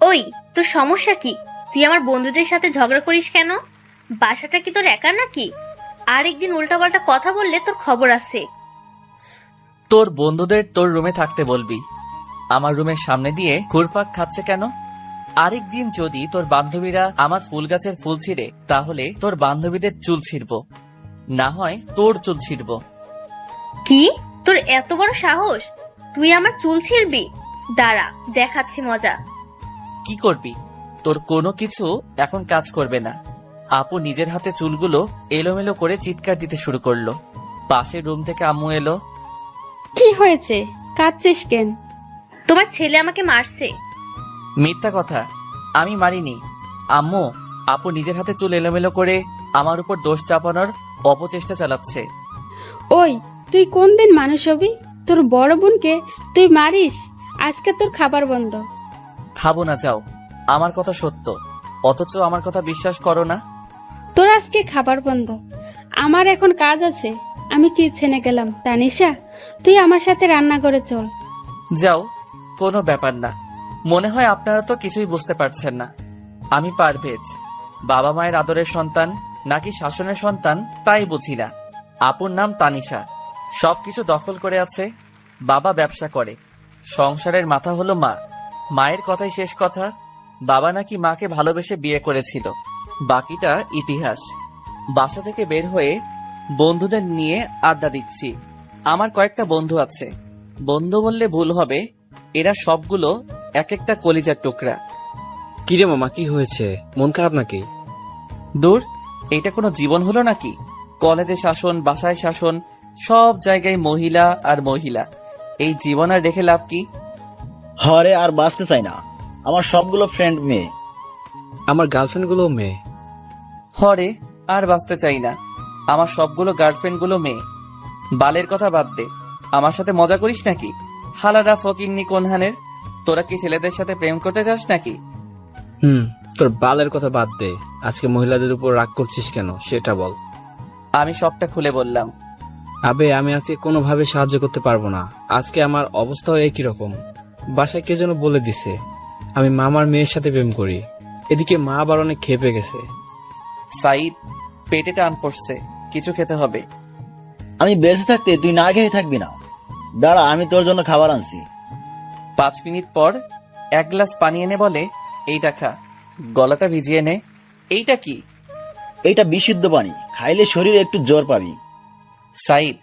ওই, তোর সমস্যা কি? তুই আমার বন্ধুদের সাথে ঝগড়া করিস কেন? বাসাটা কি তোর একা নাকি? আর একদিন উল্টাপাল্টা কথা বললে তোর খবর আছে। তোর বন্ধুদের তোর রুমে থাকতে বলবি। আমার রুমের সামনে দিয়ে ঘুরপাক খাচ্ছে কেন? আরেকদিন যদি তোর বান্ধবীরা আমার ফুল গাছের ফুল ছিঁড়ে, তাহলে তোর বান্ধবীদের চুল ছিঁড়ব, না হয় তোর চুল ছিঁড়ব। কি? তোর এত বড় সাহস? তুই আমার চুল ছিঁড়বি? দাঁড়া, দেখাচ্ছি মজা। কি করবি? তোর কোনো কিছু এখন কাজ করবে না। আপু নিজের হাতে চুলগুলো এলোমেলো করে চিৎকার দিতে শুরু করলো। পাশের রুম থেকে আম্মু এলো। কি হয়েছে, কাঁদছিস কেন? তোমার ছেলে আমাকে মারছে। মিথ্যা কথা, আমি মারিনি। আম্মু, আপু নিজের হাতে চুল এলোমেলো করে আমার উপর দোষ চাপানোর অপচেষ্টা চালাচ্ছে। ওই, তুই কোন দিন মানুষ হবি? তোর বড় বোনকে তুই মারিস? আজকে তোর খাবার বন্ধ। খাবো না, যাও। আমার কথা সত্য, অথচ আমার কথা বিশ্বাস করো না। তোর আজকে খাবার বন্ধ। আমার এখন কাজ আছে, আমি কিচেনে গেলাম। তানিশা, তুই আমার সাথে রান্না করে চল। যাও, কোনো ব্যাপার না। মনে হয় আপনারা তো কিছুই বুঝতে পারছেন না। আমি পারভেজ, বাবা মায়ের আদরের সন্তান নাকি শাসনের সন্তান তাই বুঝি না। আপুর নাম তানিশা, সবকিছু দখল করে আছে। বাবা ব্যবসা করে, সংসারের মাথা হলো মা। মায়ের কথাই শেষ কথা। বাবা নাকি মাকে ভালোবেসে বিয়ে করেছিল, বাকিটা ইতিহাস। বাসা থেকে বের হয়ে বন্ধুদের নিয়ে আড্ডা দিচ্ছি। আমার কয়েকটা বন্ধু আছে, বন্ধু বললে ভুল হবে, এরা সবগুলো এক একটা কলিজার টুকরা। কিরে মামা, কি হয়েছে? মন খারাপ নাকি? দূর, এটা কোনো জীবন হলো নাকি? কলেজে শাসন, বাসায় শাসন, সব জায়গায় মহিলা আর মহিলা। এই জীবন আর রেখে লাভ কি? হরে আর বাঁচতে চাই না, আমার সবগুলো ফ্রেন্ড মেয়ে। আমার গার্লফ্রেন্ড গুলো মেয়ে। হরে আর বাঁচতে চাই না, আমার সবগুলো গার্লফ্রেন্ড গুলো মেয়ে। বালের কথা বাদ দে, আমার সাথে মজা করিস নাকি? হালারা ফকিন্নি কোনহানের, তোরা কি ছেলেদের সাথে প্রেম করতে চাস নাকি? তোর বালের কথা বাদ দে। আজকে মহিলাদের উপর রাগ করছিস কেন সেটা বল। আমি সবটা খুলে বললাম। আবে, আমি আজকে কোনোভাবে সাহায্য করতে পারবো না। আজকে আমার অবস্থাও একই রকম। বাসায় কে যেন বলে দিছে আমি মামার মেয়ের সাথে প্রেম করি। এদিকে মা আবার অনেক খেপে গেছে। সাইদ, পেটে টান পড়ছে, কিছু খেতে হবে। আমি বেঁচে থাকতে তুই না খেয়ে থাকবি না। দাঁড়া, আমি তোর জন্য খাবার আনছি। 5 মিনিট পর এক গ্লাস পানি এনে বলে, এইটা খা, গলাটা ভিজিয়ে নে। এইটা কি? এইটা বিশুদ্ধ পানি, খাইলে শরীরে একটু জোর পাবি। সাইদ,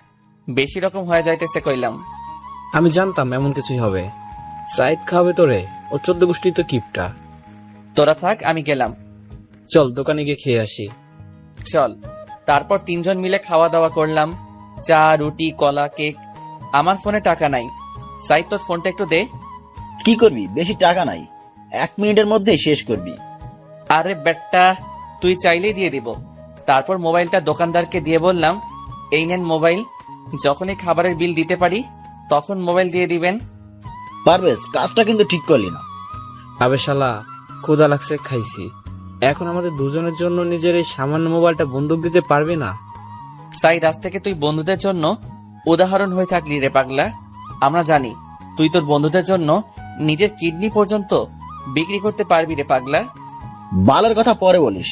বেশি রকম হয়ে যাইতেছে কইলাম। আমি জানতাম এমন কিছুই হবে। সাইদ খাবে তোরে, ও 14 গোষ্ঠী তো কিপটা। তোরা থাক, আমি গেলাম। চল দোকানে গিয়ে খেয়ে আসি। চল। তারপর 3 জন মিলে খাওয়া দাওয়া করলাম, চা, রুটি, কলা, কেক। আমার ফোনে টাকা নাই। সাইদ, তোর ফোনটা একটু দে। কি করবি? বেশি টাকা নাই, 1 মিনিটের মধ্যেই শেষ করবি। আরে বেটা, তুই চাইলেই দিয়ে দিব। তারপর মোবাইলটা দোকানদারকে দিয়ে বললাম, এই নেন মোবাইল, যখনই খাবারের বিল দিতে পারি তখন মোবাইল দিয়ে দিবেন। পারবেশ, কাজটা কিন্তু ঠিক করলি না। আবে শালা, ক্ষুধা লাগছে, খাইছি। এখন আমাদের দুজনের জন্য নিজের এই সামান্য মোবাইলটা বন্দুক দিতে পারবি না? সাইদ, আজ থেকে তুই বন্ধুদের জন্য উদাহরণ হয়ে থাকলি রে পাগলা। আমরা জানি তুই তোর বন্ধুদের জন্য নিজের কিডনি পর্যন্ত বিক্রি করতে পারবি রে পাগলা। বালের কথা পরে বলিস,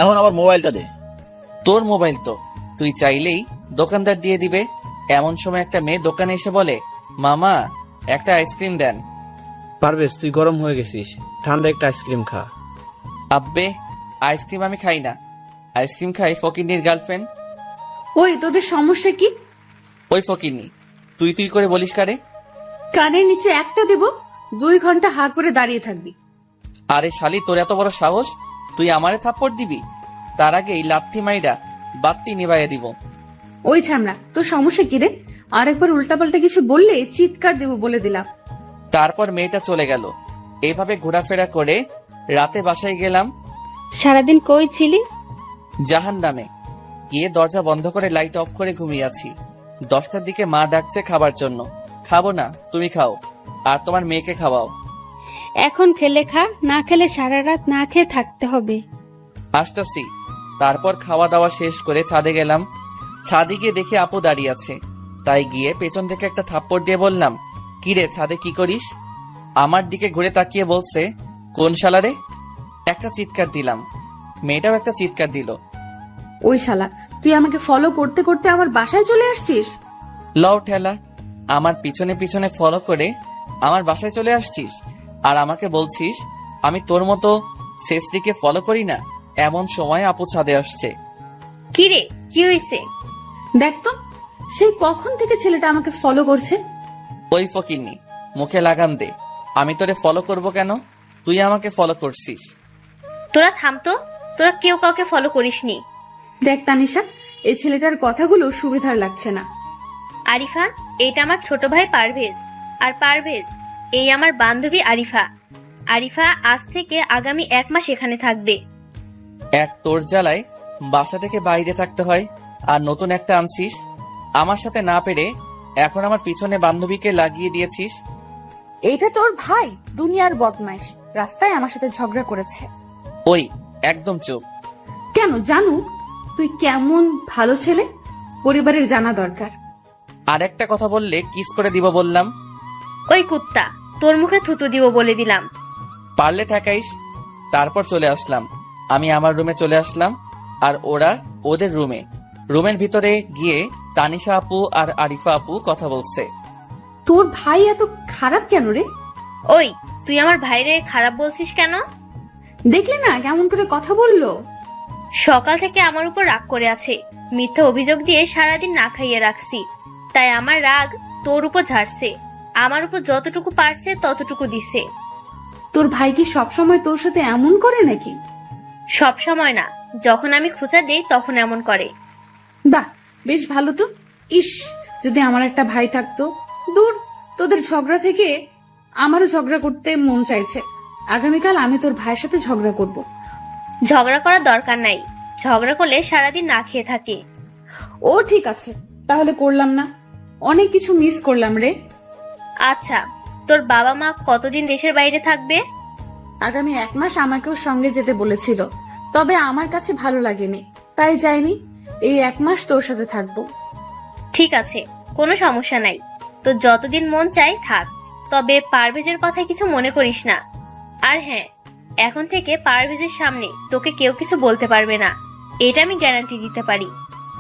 এখন আমার মোবাইলটা দে। তোর মোবাইল তো তুই চাইলেই দোকানদার দিয়ে দিবে। এমন সময় একটা মেয়ে দোকানে এসে বলে, মামা একটা আইসক্রিম দেন। পারবেশ, তুই গরম হয়ে গেছিস, ঠান্ডা একটা আইসক্রিম খা। আব্বে, আইসক্রিম আমি খাই না, আইসক্রিম খাই ফকিন্নির গার্লফ্রেন্ড। ওই, তোদের সমস্যা কি? ওই ফকিন্নি, তুই তুই করে বলিস কারে? কানের নিচে একটা দেব, 2 ঘন্টা হা করে দাঁড়িয়ে থাকবি। আরে শালি, তোর এত বড় সাহস, তুই আমারে থাপ্পড় দিবি? তার আগে এই লাথি মাইরা বাত্তি নিভাইয়া দিব। ওই ছামড়া, তোর সমস্যা কি রে? আরেকবার উল্টাপাল্টা কিছু বললে চিৎকার দেব বলে দিলাম। তারপর মেয়েটা চলে গেল। এইভাবে ঘোরাফেরা করে রাতে বাসায় গেলাম। সারাদিন কই ছিলি? জাহান্নামে গিয়ে দরজা বন্ধ করে লাইট অফ করে ঘুমিয়ে আছি। 10টার দিকে মা ডাকছে খাবার জন্য। খাবো না, তুমি খাও, আর তোমার মেয়েকে খাওয়াও। এখন খেলে খা, না খেলে সারা রাত না খেয়ে থাকতে হবে। আসতেছি। তারপর খাওয়া দাওয়া শেষ করে ছাদে গেলাম। ছাদে গিয়ে দেখি আপু দাঁড়িয়ে আছে, তাই গিয়ে পেছন থেকে একটা থাপ্পড় দিয়ে বললাম, কিরে ছাদে কি করিস? আমার দিকে ঘুরে তাকিয়ে বলছে, কোন শালারে? একটা চিৎকার দিলাম, মেয়েটাও একটা চিৎকার দিল। ওই শালা, তুই আমাকে ফলো করতে করতে আমার বাসায় চলে আসছিস? লও ঠেলা, আমার পিছনে পিছনে ফলো করে আমার বাসায় চলে আসছিস আর আমাকে বলছিস আমি তোর মতো শেষরিকে ফলো করি না। এমন সময় আপু ছাদে আসছে। কি রে, কি হয়েছে? দেখ তো, সেই কখন থেকে ছেলেটা আমাকে ফলো করছে। ওই ফকিন্নি, মুখে লাগাম দে। আমি তোরে ফলো করব কেন? তুই আমাকে ফলো করছিস। তোরা থাম তো, তোরা কেউ কাউকে ফলো করিসনি। দেখ তানিশা, এই ছেলেটার কথাগুলো সুবিধার লাগছে না। আরিফা, এইটা আমার ছোট ভাই পারভেজ, আর পারভেজ এই আমার বান্ধবী আরিফা। আরিফা আজ থেকে আগামী 1 মাস এখানে থাকবে। এক তোর জ্বালায় বাসা থেকে বাইরে থাকতে হয়, আর নতুন একটা আনছিস। আমার সাথে না পেরে এখন আমার পিছনে বান্ধবীকে লাগিয়ে দিয়েছিস। এইটা তোর ভাই দুনিয়ার বদমাইশ, রাস্তায় আমার সাথে ঝগড়া করেছে। ওই একদম চুপ। কেন জানুক তুই কেমন ভালো ছেলে, পরিবারের জানা দরকার। আর একটা কথা বললে কিস করে দিব বললাম। ওই কুত্তা, তোর মুখে থুতু দিব বলে দিলাম। পারলে ঠেকাইস। তারপর চলে আসলাম, আমি আমার রুমে চলে আসলাম আর ওরা ওদের রুমে। রুমের ভিতরে গিয়ে তানিশা আপু আর আরিফা আপু কথা বলছে। তোর ভাই এত খারাপ কেন রে? ওই, তুই আমার ভাইরে খারাপ বলছিস কেন? দেখলি না কেমন করে কথা বললো? সকাল থেকে আমার উপর রাগ করে আছে। মিথ্যা অভিযোগ দিয়ে সারাদিন না খাইয়ে রাখছি, তাই আমার রাগ তোর উপর ঝাড়ছে। আমার উপর যতটুকু পারছে ততটুকু দিছে। তোর ভাই কি সবসময় তোর সাথে এমন করে নাকি? সব সময় না, যখন আমি খোঁচা দেই তখন এমন করে। বাহ, বেশ ভালো তো। ইস, যদি আমার একটা ভাই থাকতো। দূর, তোদের ঝগড়া থেকে আমারও ঝগড়া করতে মন চাইছে। আগামীকাল আমি তোর ভাইয়ের সাথে ঝগড়া করব। ঝগড়া করার দরকার নাই, ঝগড়া করলে সারাদিন না খেয়ে থাকে। ও ঠিক আছে, তাহলে করলাম না। অনেক কিছু মিস করলাম রে। আচ্ছা, তোর বাবা মা কতদিন দেশের বাইরে থাকবে? আগামী 1 মাস আমাকেও সঙ্গে যেতে বলেছিল, তবে আমার কাছে ভালো লাগেনি, তাই যাইনি। এই 1 মাস তোর সাথে থাকবো। ঠিক আছে, কোনো সমস্যা নাই। তো যতদিন মন চায় থাক, তবে পারভেজের কথা কিছু মনে করিস না। আর হ্যাঁ, এখন থেকে পারভেজের সামনে তোকে কেউ কিছু বলতে পারবে না, এটা আমি গ্যারান্টি দিতে পারি।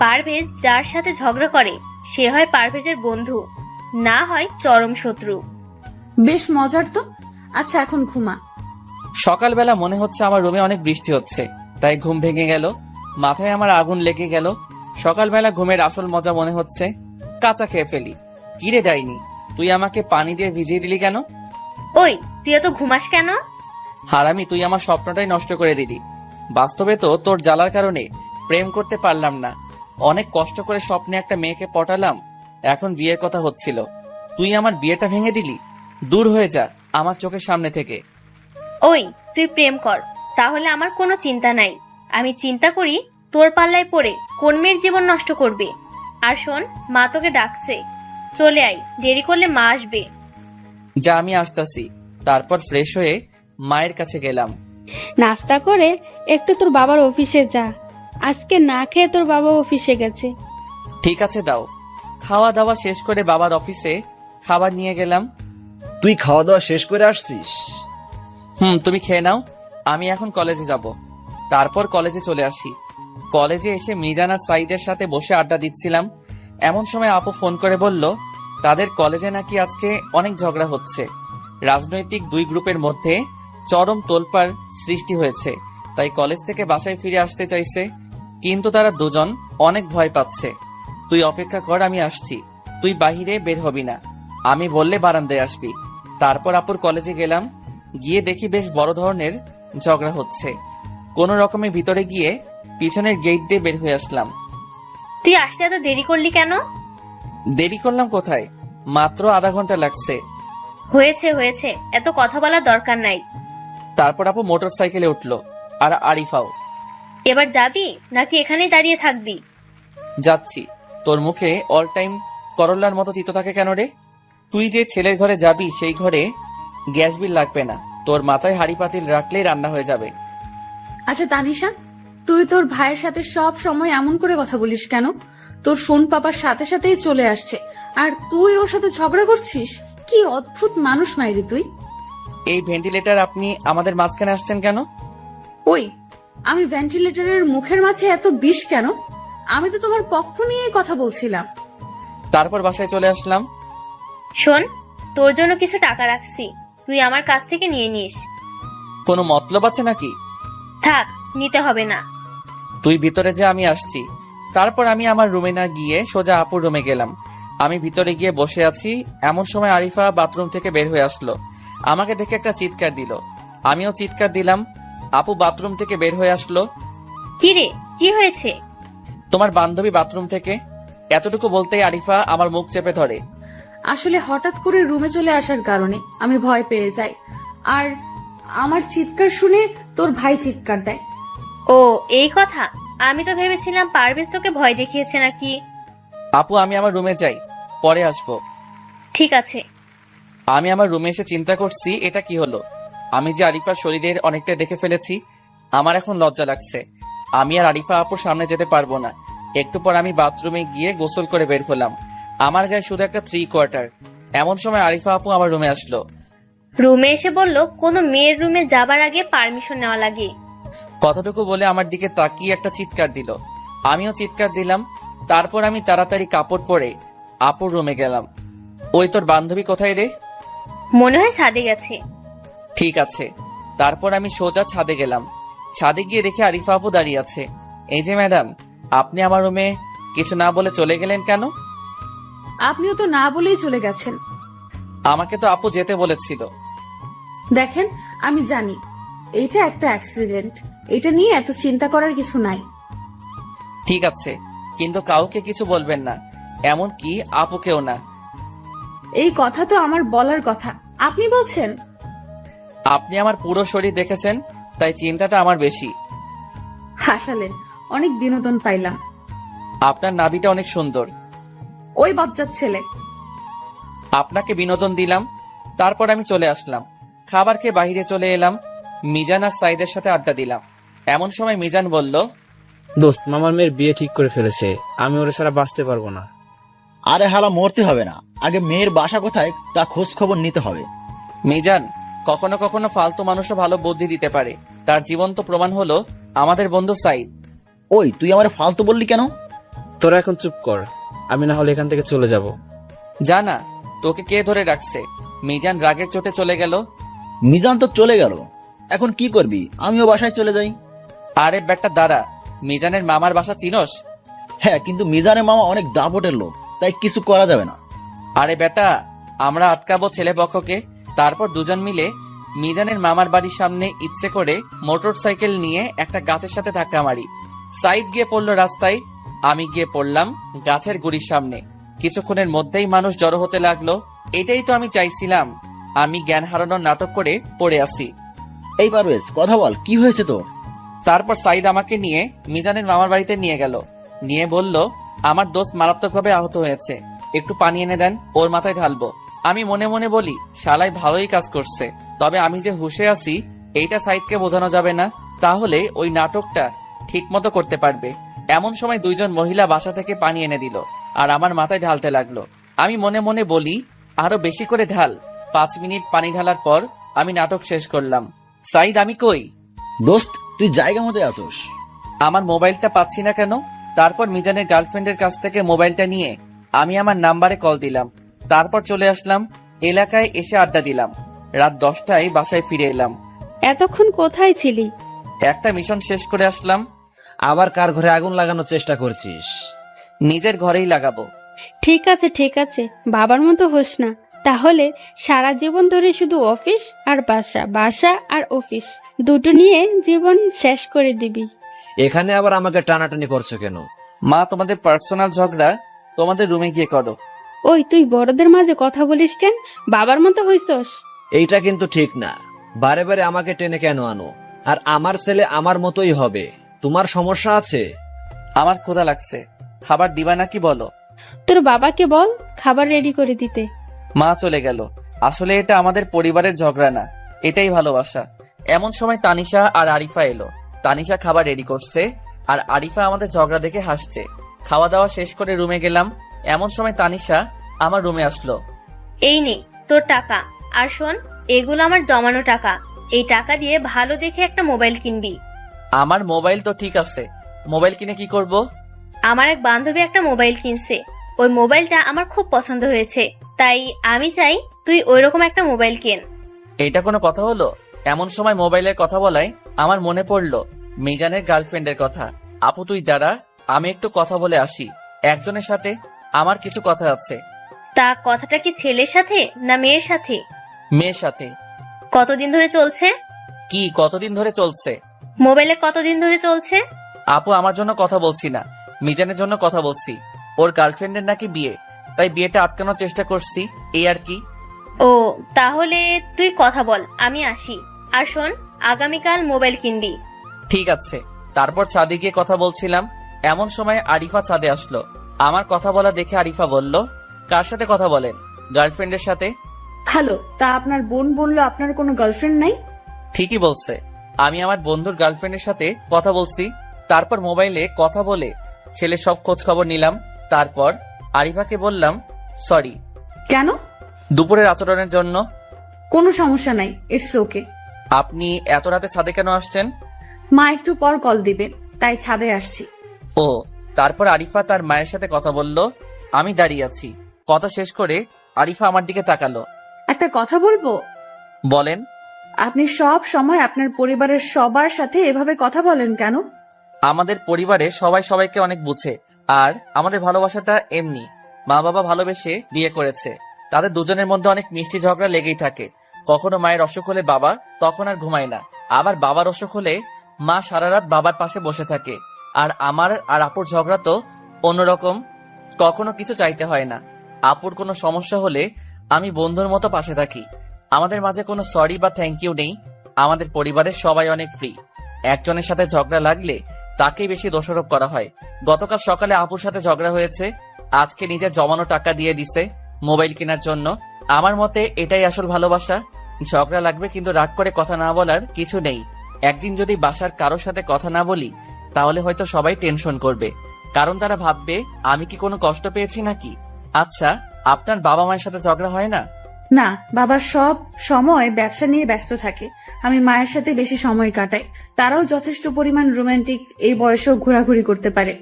পারভেজ যার সাথে ঝগড়া করে সে হয় পারভেজের বন্ধু, না হয় চরম শত্রু। বেশ মজার তো। আচ্ছা, এখন ঘুমা। সকালবেলা মনে হচ্ছে আমার রুমে অনেক বৃষ্টি হচ্ছে, তাই ঘুম ভেঙে গেল। মাথায় আমার আগুন লেগে গেল। সকালবেলা ঘুমের আসল মজা মনে হচ্ছে কাঁচা খেয়ে ফেলি। কিরে ডাইনি, তুই আমাকে পানি দিয়ে ভিজিয়ে দিলি কেন? ওই, তুই এত ঘুমাস কেন? হারামি, তুই আমার স্বপ্নটাই নষ্ট করে দিলি। বাস্তবে তো তোর জ্বালার কারণে প্রেম করতে পারলাম না। অনেক কষ্ট করে স্বপ্নে একটা মেয়েকে পটালাম, এখন বিয়ের কথা হচ্ছিল, তুই আমার বিয়েটা ভেঙে দিলি। দূর হয়ে যা আমার চোখের সামনে থেকে। ওই, তুই প্রেম কর, তাহলে আমার কোনো চিন্তা নাই। আমি চিন্তা করি তোর পাল্লায় পড়ে কোন মেয়ের জীবন নষ্ট করবে। আর শোন, মা তোকে ডাকছে, চলে আয়, দেরি করলে মা আসবে। যা, আমি আসতাছি। তারপর ফ্রেশ হয়ে মায়ের কাছে গেলাম। নাস্তা করে একটু তোর বাবার অফিসে যা, আজকে না খেয়ে তোর বাবা অফিসে গেছে। ঠিক আছে, দাও। খাওয়া দাওয়া শেষ করে বাবার অফিসে খাবার নিয়ে গেলাম। তুই খাওয়া দাওয়া শেষ করে আসছিস? তুমি খেয়ে নাও, আমি এখন কলেজে যাব। তারপর কলেজে চলে আসি। কলেজে এসে মিজান আর সাইদের সাথে বসে আড্ডা দিচ্ছিলাম, এমন সময় আপু ফোন করে বলল তাদের কলেজে নাকি আজকে অনেক ঝগড়া হচ্ছে। রাজনৈতিক 2 গ্রুপের মধ্যে চরম তোলপাড় সৃষ্টি হয়েছে, তাই কলেজ থেকে বাসায় ফিরে আসতে চাইছে, কিন্তু তারা দুজন অনেক ভয় পাচ্ছে। তুই অপেক্ষা কর, আমি আসছি, তুই বাহিরে বের হবি না, আমি বললে বারান্দায় আসবি। তারপর আপুর কলেজে গেলাম, গিয়ে দেখি বেশ বড় ধরনের ঝগড়া হচ্ছে। কোনো রকমে ভিতরে গিয়ে পিছনের গেট দিয়ে বের হয়ে আসলাম। তুই আসতে এত দেরি করলি কেন? দেরি করলাম কোথায়, মাত্র আধা ঘন্টা লাগছে। হয়েছে হয়েছে, এত কথা বলার দরকার নাই। তারপর আপু মোটর সাইকেলে উঠলো, আর আরিফাও। এবার যাবি নাকি এখানেই দাঁড়িয়ে থাকবি? যাচ্ছি। তোর মুখে অল টাইম করল্লার মতো তিতো থাকে কেন রে? তুই যে ছেলের ঘরে যাবি সেই ঘরে গ্যাস বিল লাগবে না, তোর মাথায় হাঁড়ি পাতিল রাখলেই রান্না হয়ে যাবে। আচ্ছা তানিশা, তুই তোর ভাইয়ের সাথে সব সময় এমন করে কথা বলিস কেন? তোর ফোন পাপার সাথে সাথেই চলে আসছে, আর তুই ওর সাথে ঝগড়া করছিস। কি অদ্ভুত মানুষ মাইরি তুই। এই ভেন্টিলেটর আপনি আমাদের মাঝখানে আসছেন কেন? ওই, আমি ভেন্টিলেটরের মুখের মাঝে এত বিষ কেন? আমি তো তোমার পক্ষ নিয়েই কথা বলছিলাম। তারপর বাসায় চলে আসলাম। শোন, তোর জন্য কিছু টাকা রাখছি, তুই আমার কাছ থেকে নিয়ে নিস। কোনো মতলব আছে নাকি? থাক, নিতে হবে না। তুই ভিতরে যা, আমি আসছি। তারপর আমি আমার রুমে না গিয়ে সোজা আপুর রুমে গেলাম। আমি ভিতরে গিয়ে বসে আছি, এমন সময় আরিফা বাথরুম থেকে বের হয়ে আসলো। আমাকে দেখে একটা চিৎকার দিল, আমিও চিৎকার দিলাম। আপু বাথরুম থেকে বের হয়ে আসলো। কি রে, কি হয়েছে? তোমার বান্ধবী বাথরুম থেকে, এতটুকু বলতেই আরিফা আমার মুখ চেপে ধরে। আসলে হঠাৎ করে রুমে চলে আসার কারণে আমি ভয় পেয়ে যাই, আর আমার চিৎকার শুনে তোর ভাই চিৎকার দেয়। ও, এই কথা। আমি তো ভেবেছিলাম পারভেজ তোকে ভয় দেখিয়েছে নাকি। আপু আমি আমার রুমে যাই, পরে আসবো। ঠিক আছে। আমি আমার রুমে এসে চিন্তা করছি এটা কি হলো। আমি যে আরিফার শরীরের অনেকটা দেখে ফেলেছি, আমার এখন লজ্জা লাগছে। আমি আর আরিফা আপুর সামনে যেতে পারবো না। একটু পর আমি বাথরুমে গিয়ে গোসল করে বের হলাম। আমার গায়ে শুধু একটা 3/4। এমন সময় আরিফা আপু আমার রুমে আসলো। রুমে এসে বলল কোনো মেয়ের রুমে যাবার আগে পারমিশন নেওয়া লাগে। কথাটুকু বলে আমার দিকে তাকিয়ে একটা চিৎকার দিল, আমিও চিৎকার দিলাম। তারপর আমি তাড়াতাড়ি কাপড় পরে আপুর রুমে গেলাম। ওই তোর বান্ধবী কোথায় রে? মনে হয় ছাদে গেছে। ঠিক আছে। তারপর আমি সোজা ছাদে গেলাম। ছাদে গিয়ে দেখি আরিফা আপু দাঁড়িয়ে আছে। এই যে ম্যাডাম, আপনি আমার রুমে কিছু না বলে চলে গেলেন কেন? আপনিও তো না বলেই চলে গেছেন। আমাকে তো আপু যেতে বলেছিল। দেখেন, আমি জানি এটা একটা অ্যাক্সিডেন্ট, এটা নিয়ে এত চিন্তা করার কিছু নাই। ঠিক আছে, কিন্তু কাউকে কিছু বলবেন না, এমন কি আপুকেও না। এই কথা তো আমার বলার কথা, আপনি বলছেন? আপনি আমার পুরো শরীর দেখেছেন, তাই চিন্তাটা আমার বেশি। হাসালেন, অনেক বিনোদন পাইলাম। আপনার নাভিটা অনেক সুন্দর। ওই বজ্জাত ছেলে। আপনাকে বিনোদন দিলাম। তারপর আমি চলে আসলাম। খাবার খেয়ে বাইরে চলে এলাম। মিজান আর সাইদের সাথে আড্ডা দিলাম। এমন সময় মিজান বলল, দোস্ত, মামার মেয়ের বিয়ে ঠিক করে ফেলেছে, আমি ওরা ছাড়া বাঁচতে পারবো না। আরে হালা, মরতে হবে না, আগে মেয়ের বাসা কোথায় তা খোঁজ খবর নিতে হবে। মিজান, কখনো কখনো ফালতু মানুষও ভালো বুদ্ধি দিতে পারে। তার জীবন্ত প্রমাণ হলো আমাদের বন্ধু সাইদ। ওই, তুই আমার ফালতু বললি কেন? তোরা এখন চুপ কর, আমি না হলে এখান থেকে চলে যাব। জানা তোকে কে ধরে রাখছে? মিজান রাগের চোটে চলে গেল। মিজান তো চলে গেল, এখন কি করবি? আমিও বাসায় চলে যাই। আরে বেটা দাঁড়া, মিজানের মামার বাসা চিনোস? হ্যাঁ, কিন্তু মিজানের মামা অনেক দাপটের লোক, তাই কিছু করা যাবে না। আরে বেটা, আমরা আটকাবো ছেলে পক্ষকে। তারপর দুজন মিলে মিজানের মামার বাড়ির সামনে ইচ্ছে করে মোটর সাইকেল নিয়ে একটা গাছের সাথে ধাক্কা মারি। সাইদ গিয়ে পড়লো রাস্তায়, আমি গিয়ে পড়লাম গাছের গুড়ির সামনে। কিছুক্ষণের মধ্যেই মানুষ জড়ো হতে লাগলো। এটাই তো আমি চাইছিলাম। আমি জ্ঞান হারানোর নাটক করে পড়ে আসি। এই পারভেজ, কথা বল, কি হয়েছে তো? তারপর সাইদ আমাকে নিয়ে মিজানের মামার বাড়িতে নিয়ে গেল। নিয়ে বলল, আমার দোস্ত মারাত্মকভাবে আহত হয়েছে, একটু পানি এনে দেন, ওর মাথায় ঢালবো। আমি মনে মনে বলি, শালাই ভালোই কাজ করছে, তবে আমি যে হুঁশে আছি এইটা সাইদকে বোঝানো যাবে না, তাহলে ওই নাটকটা ঠিক মতো করতে পারবে। এমন সময় দুইজন মহিলা বাসা থেকে পানি এনে দিল আর আমার মাথায় ঢালতে লাগলো। আমি মনে মনে বলি, আরো বেশি করে ঢাল। 5 মিনিট পানি ঢালার পর আমি নাটক শেষ করলাম। সাইদ, আমি কই? দোস্ত, তুই জায়গা মতো আসোস। আমার মোবাইলটা পাচ্ছি না কেন? তারপর মিজানের গার্লফ্রেন্ডের কাছ থেকে মোবাইলটা নিয়ে আমি আমার নাম্বারে কল দিলাম। তারপর চলে আসলাম এলাকায়, এসে আড্ডা দিলাম। রাত 10টায় বাসায় ফিরে এলাম। এতক্ষণ কোথায় ছিলি? একটা মিশন শেষ করে আসলাম। আবার কার ঘরে আগুন লাগানোর চেষ্টা করছিস? নিজের ঘরেই লাগাবো। ঠিক আছে ঠিক আছে, বাবার মতো হোস না। তাহলে সারা জীবন ধরে শুধু অফিস আর বাসা, বাসা আর অফিস দুটো নিয়ে জীবন শেষ করে দিবি। এখানে আবার আমাকে টানাটানি করছো কেন? মা, তোমাদের পার্সোনাল ঝগড়া তোমাদের রুমে গিয়ে করো। ওই, তুই বড়দের মাঝে কথা বলিস কেন? বাবার মতো হইছস। এইটা কিন্তু ঠিক না, বারে বারে আমাকে টেনে কেন আনো? আর আমার ছেলে আমার মতোই হবে, তোমার সমস্যা আছে? আমার ক্ষুধা লাগছে, খাবার দিবা নাকি বলো? তোর বাবাকে বল খাবার রেডি করে দিতে। মা চলে গেল। আসলে এটা আমাদের পরিবারের ঝগড়া না, এটাই ভালোবাসা। এমন সময় তানিশা আর আরিফা এলো। তানিশা খাবার রেডি করছে আর আরিফা আমাদের ঝগড়া দেখে হাসছে। খাওয়া দাওয়া শেষ করে রুমে গেলাম। এমন সময় তানিশা আমার রুমে আসলো। এই নে তোর টাকা, আর শোন, এগুলো আমার জমানো টাকা। এই টাকা দিয়ে ভালো দেখে একটা মোবাইল কিনবি। আমার মোবাইল তো ঠিক আছে, মোবাইল কিনে কি করব? আমার এক বান্ধবী একটা মোবাইল কিনছে, ওই মোবাইলটা আমার খুব পছন্দ হয়েছে, তাই আমি চাই তুই ওইরকম একটা মোবাইল কেন। এটা কোনো কথা হলো? এমন সময় মোবাইলের কথা বলায় আমার মনে পড়লো মিজানের গার্লফ্রেন্ডের কথা। আপু তুই দাঁড়া, আমি একটু কথা বলে আসি একজনের সাথে, আমার কিছু কথা আছে। তা কথাটা কি ছেলের সাথে না মেয়ের সাথে? মেয়ের সাথে। কতদিন ধরে চলছে? কি কতদিন ধরে চলছে? মোবাইলে কতদিন ধরে চলছে? আপু আমার জন্য কথা বলছি না, মিজানের জন্য কথা বলছি। ওর গার্লফ্রেন্ডের নাকি বিয়ে, তাই বিয়েটা আটকানোর চেষ্টা করছি, এই আর কি। ও তাহলে তুই কথা বল, আমি আসি। আর শোন, আগামীকাল মোবাইল কিনবি। ঠিক আছে। তারপর ছাদে গিয়ে কথা বলছিলাম, এমন সময় আরিফা ছাদে আসলো। আমার কথা বলা দেখে আরিফা বলল, কার সাথে কথা বলেন? গার্লফ্রেন্ডের সাথে। ভালো, তা আপনার বোন বললো আপনার কোনো গার্লফ্রেন্ড নাই? ঠিকই বলছে, আমি আমার বন্ধুর গার্লফ্রেন্ডের সাথে কথা বলছি। তারপর মোবাইলে কথা বলে ছেলে সব খোঁজ খবর নিলাম। তারপর আরিফাকে বললাম সরি কেন? দুপুরের আচরণের জন্য। কোনো সমস্যা নাই, ইটস ওকে। আপনি এত রাতে ছাদে কেন আসছেন? মা একটু পর কল দিবে, তাই ছাদে আসছি। ও, তারপর আরিফা তার মায়ের সাথে কথা বলল, আমি দাঁড়িয়ে আছি। কথা শেষ করে আরিফা আমার দিকে তাকালো। একটা কথা বলবো? বলেন। আপনি সব সময় আপনার পরিবারের সবার সাথে এভাবে কথা বলেন কেন? আমাদের পরিবারে সবাই সবাইকে অনেক বুঝে, আর আমাদের ভালোবাসাটা এমনি। মা বাবা ভালোবেসে বিয়ে করেছে, তাদের দুজনের মধ্যে অনেক মিষ্টি ঝগড়া লেগেই থাকে। কখনো মায়ের অসুখ হলে বাবা তখন আর ঘুমায় না, আবার বাবার অসুখ হলে মা সারা রাত বাবার পাশে বসে থাকে। আর আমার আর আপুর ঝগড়া তো অন্যরকম, কখনো কিছু চাইতে হয় না। আপুর কোনো সমস্যা হলে আমি বন্ধুর মতো পাশে থাকি। আমাদের মাঝে কোনো সরি বা থ্যাংক ইউ নেই। আমাদের পরিবারের সবাই অনেক ফ্রি। একজনের সাথে ঝগড়া লাগলে তাকেই বেশি দোষারোপ করা হয়। গতকাল সকালে আপুর সাথে ঝগড়া হয়েছে, আজকে নিজের জমানো টাকা দিয়ে দিছে মোবাইল কেনার জন্য। আমার মতে এটাই আসল ভালোবাসা। ঝগড়া লাগবে কিন্তু রাগ করে কথা না বলার কিছু নেই। একদিন যদি বাসার কারোর সাথে কথা না বলি, তাহলে হয়তো সবাই টেনশন করবে, কারণ তারা ভাববে আমি কি কোনো কষ্ট পেয়েছি নাকি। আচ্ছা, আপনার বাবা মায়ের সাথে ঝগড়া হয় না? না, বাবা সব সময় ব্যবসা নিয়ে ব্যস্ত থাকে। আমি মায়ের সাথে বেশি সময় কাটাই। তারাও যথেষ্ট পরিমাণ রোমান্টিক, এই বয়সেও ঘোরাঘুরি করতে পারে।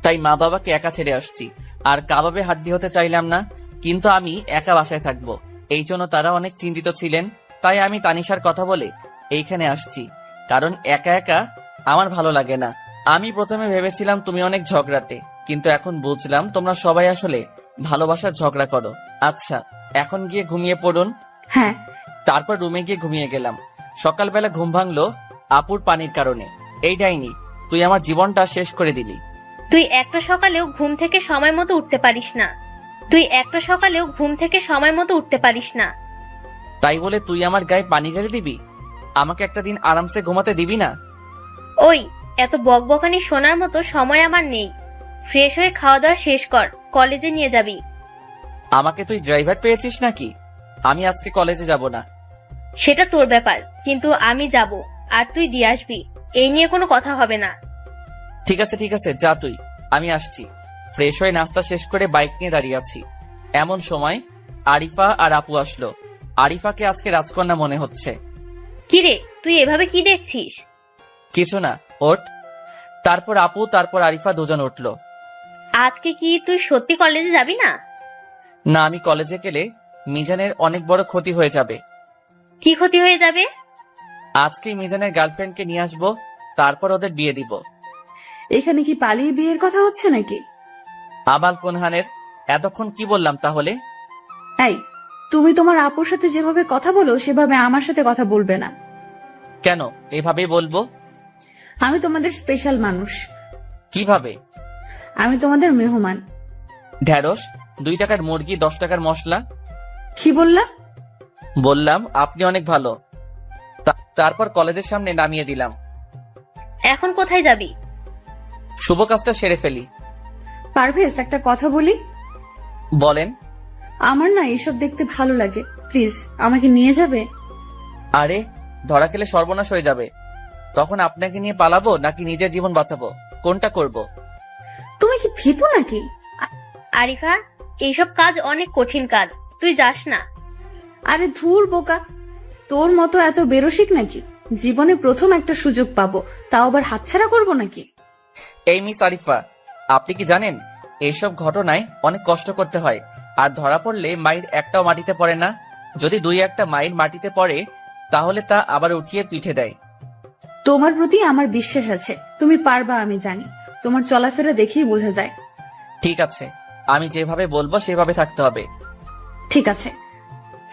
তাই মা বাবাকে একা ছেড়ে আসছি। আর কাবাবে হাড্ডি হতে চাইলাম না, কিন্তু আমি একা বাসায় থাকবো, এই জন্য তারা অনেক চিন্তিত ছিলেন। তাই আমি তানিশার কথা বলে এইখানে আসছি, কারণ একা একা আমার ভালো লাগে না। আমি প্রথমে ভেবেছিলাম তুমি অনেক ঝগড়াটে, কিন্তু এখন বুঝলাম তোমরা সবাই আসলে ভালোবাসার ঝগড়া করো। আচ্ছা, এখন গিয়ে ঘুমিয়ে পড়ুন। হ্যাঁ। তারপর রুমে গিয়ে ঘুমিয়ে গেলাম। সকালবেলা ঘুম ভাঙলো আপুর পানির কারণে। এই ডাইনি, তুই আমার জীবনটা শেষ করে দিলি। তুই একটা সকালেও ঘুম থেকে সময় মতো উঠতে পারিস না। তুই একটা সকালেও ঘুম থেকে সময় মতো উঠতে পারিস না। তাই বলে তুই আমার গায়ে পানি ঢেলে দিবি? আমাকে একটা দিন আরামসে ঘুমাতে দিবি না? ওই, এত বকবকানি শোনার মতো সময় আমার নেই। ফ্রেশ হয়ে খাওয়া দাওয়া শেষ কর, কলেজে নিয়ে যাবি। আমাকে তুই ড্রাইভার পেয়েছিস নাকি? আমি আজকে কলেজে যাব না। সেটা তোর ব্যাপার, কিন্তু আমি যাব, আর তুই দিয়ে আসবি। এই নিয়ে কোনো কথা হবে না। ঠিক আছে ঠিক আছে, যা তুই, আমি আসছি। ফ্রেশ হয়ে নাস্তা শেষ করে বাইক নিয়ে দাঁড়িয়ে আছি। এমন সময় আরিফা আর আপু আসলো। আরিফাকে আজকে রাজকন্যা মনে হচ্ছে। কিরে, তুই এভাবে কি দেখছিস? কিছু না, ওঠ। তারপর আপু তারপর আরিফা দুজন উঠলো। আজকে কি তুই সত্যি কলেজে যাবি না? না, আমি কলেজে গেলে মিজানের অনেক বড় ক্ষতি হয়ে যাবে। কি ক্ষতি হয়ে যাবে? আজকেই মিজানের গার্লফ্রেন্ডকে নিয়ে আসবো, তারপর ওদের বিয়ে দিব। এখানে কি পালিয়ে বিয়ের কথা হচ্ছে নাকি? আবাল কোনহানের, এতক্ষণ কি বললাম তাহলে? এই, তুমি তোমার আপুর সাথে যেভাবে কথা বলো সেভাবে আমার সাথে কথা বলবে না। কেন এভাবেই বলবো? আমি তোমাদের স্পেশাল মানুষ। কিভাবে? আমি তোমাদের মেহমান। ঢ্যাঁড়স, 2 টাকার মুরগি, 10 টাকার মশলা। কি বললা? বললাম আপনি অনেক ভালো। তারপর কলেজের সামনে নামিয়ে দিলাম। এখন কোথায় যাবি? শুভ কাজটা সেরে ফেলি। পারভেজ, একটা কথা বলি। বলেন। আমার না এসব দেখতে ভালো লাগে, প্লিজ আমাকে নিয়ে যাবে? আরে, ধরা খেলে সর্বনাশ হয়ে যাবে। তখন আপনাকে নিয়ে পালাবো নাকি নিজের জীবন বাঁচাবো, কোনটা করব? তুমি কি ভীতু নাকি? আরিফা, এইসব কাজ অনেক কঠিন কাজ, তুই যাস না। আরে ধুর বোকা, তোর মতো এত বেরসিক নাকি? জীবনে প্রথম একটা সুযোগ পাবো, তাও আবার হাতছাড়া করবো নাকি? এই মিস আরিফা, আপনি কি জানেন এইসব ঘটনায় অনেক কষ্ট করতে হয়, আর ধরা পড়লে মাইর একটাও মাটিতে পড়ে না। যদি দুই একটা মাইর মাটিতে পড়ে তাহলে তা আবার উঠিয়ে পিঠে দেয়। তোমার প্রতি আমার বিশ্বাস আছে, তুমি পারবা আমি জানি। তোমার চলাফেরা দেখেই বোঝা যায়। ঠিক আছে, আমি যেভাবে বলবো সেভাবে থাকতে হবে। ঠিক আছে।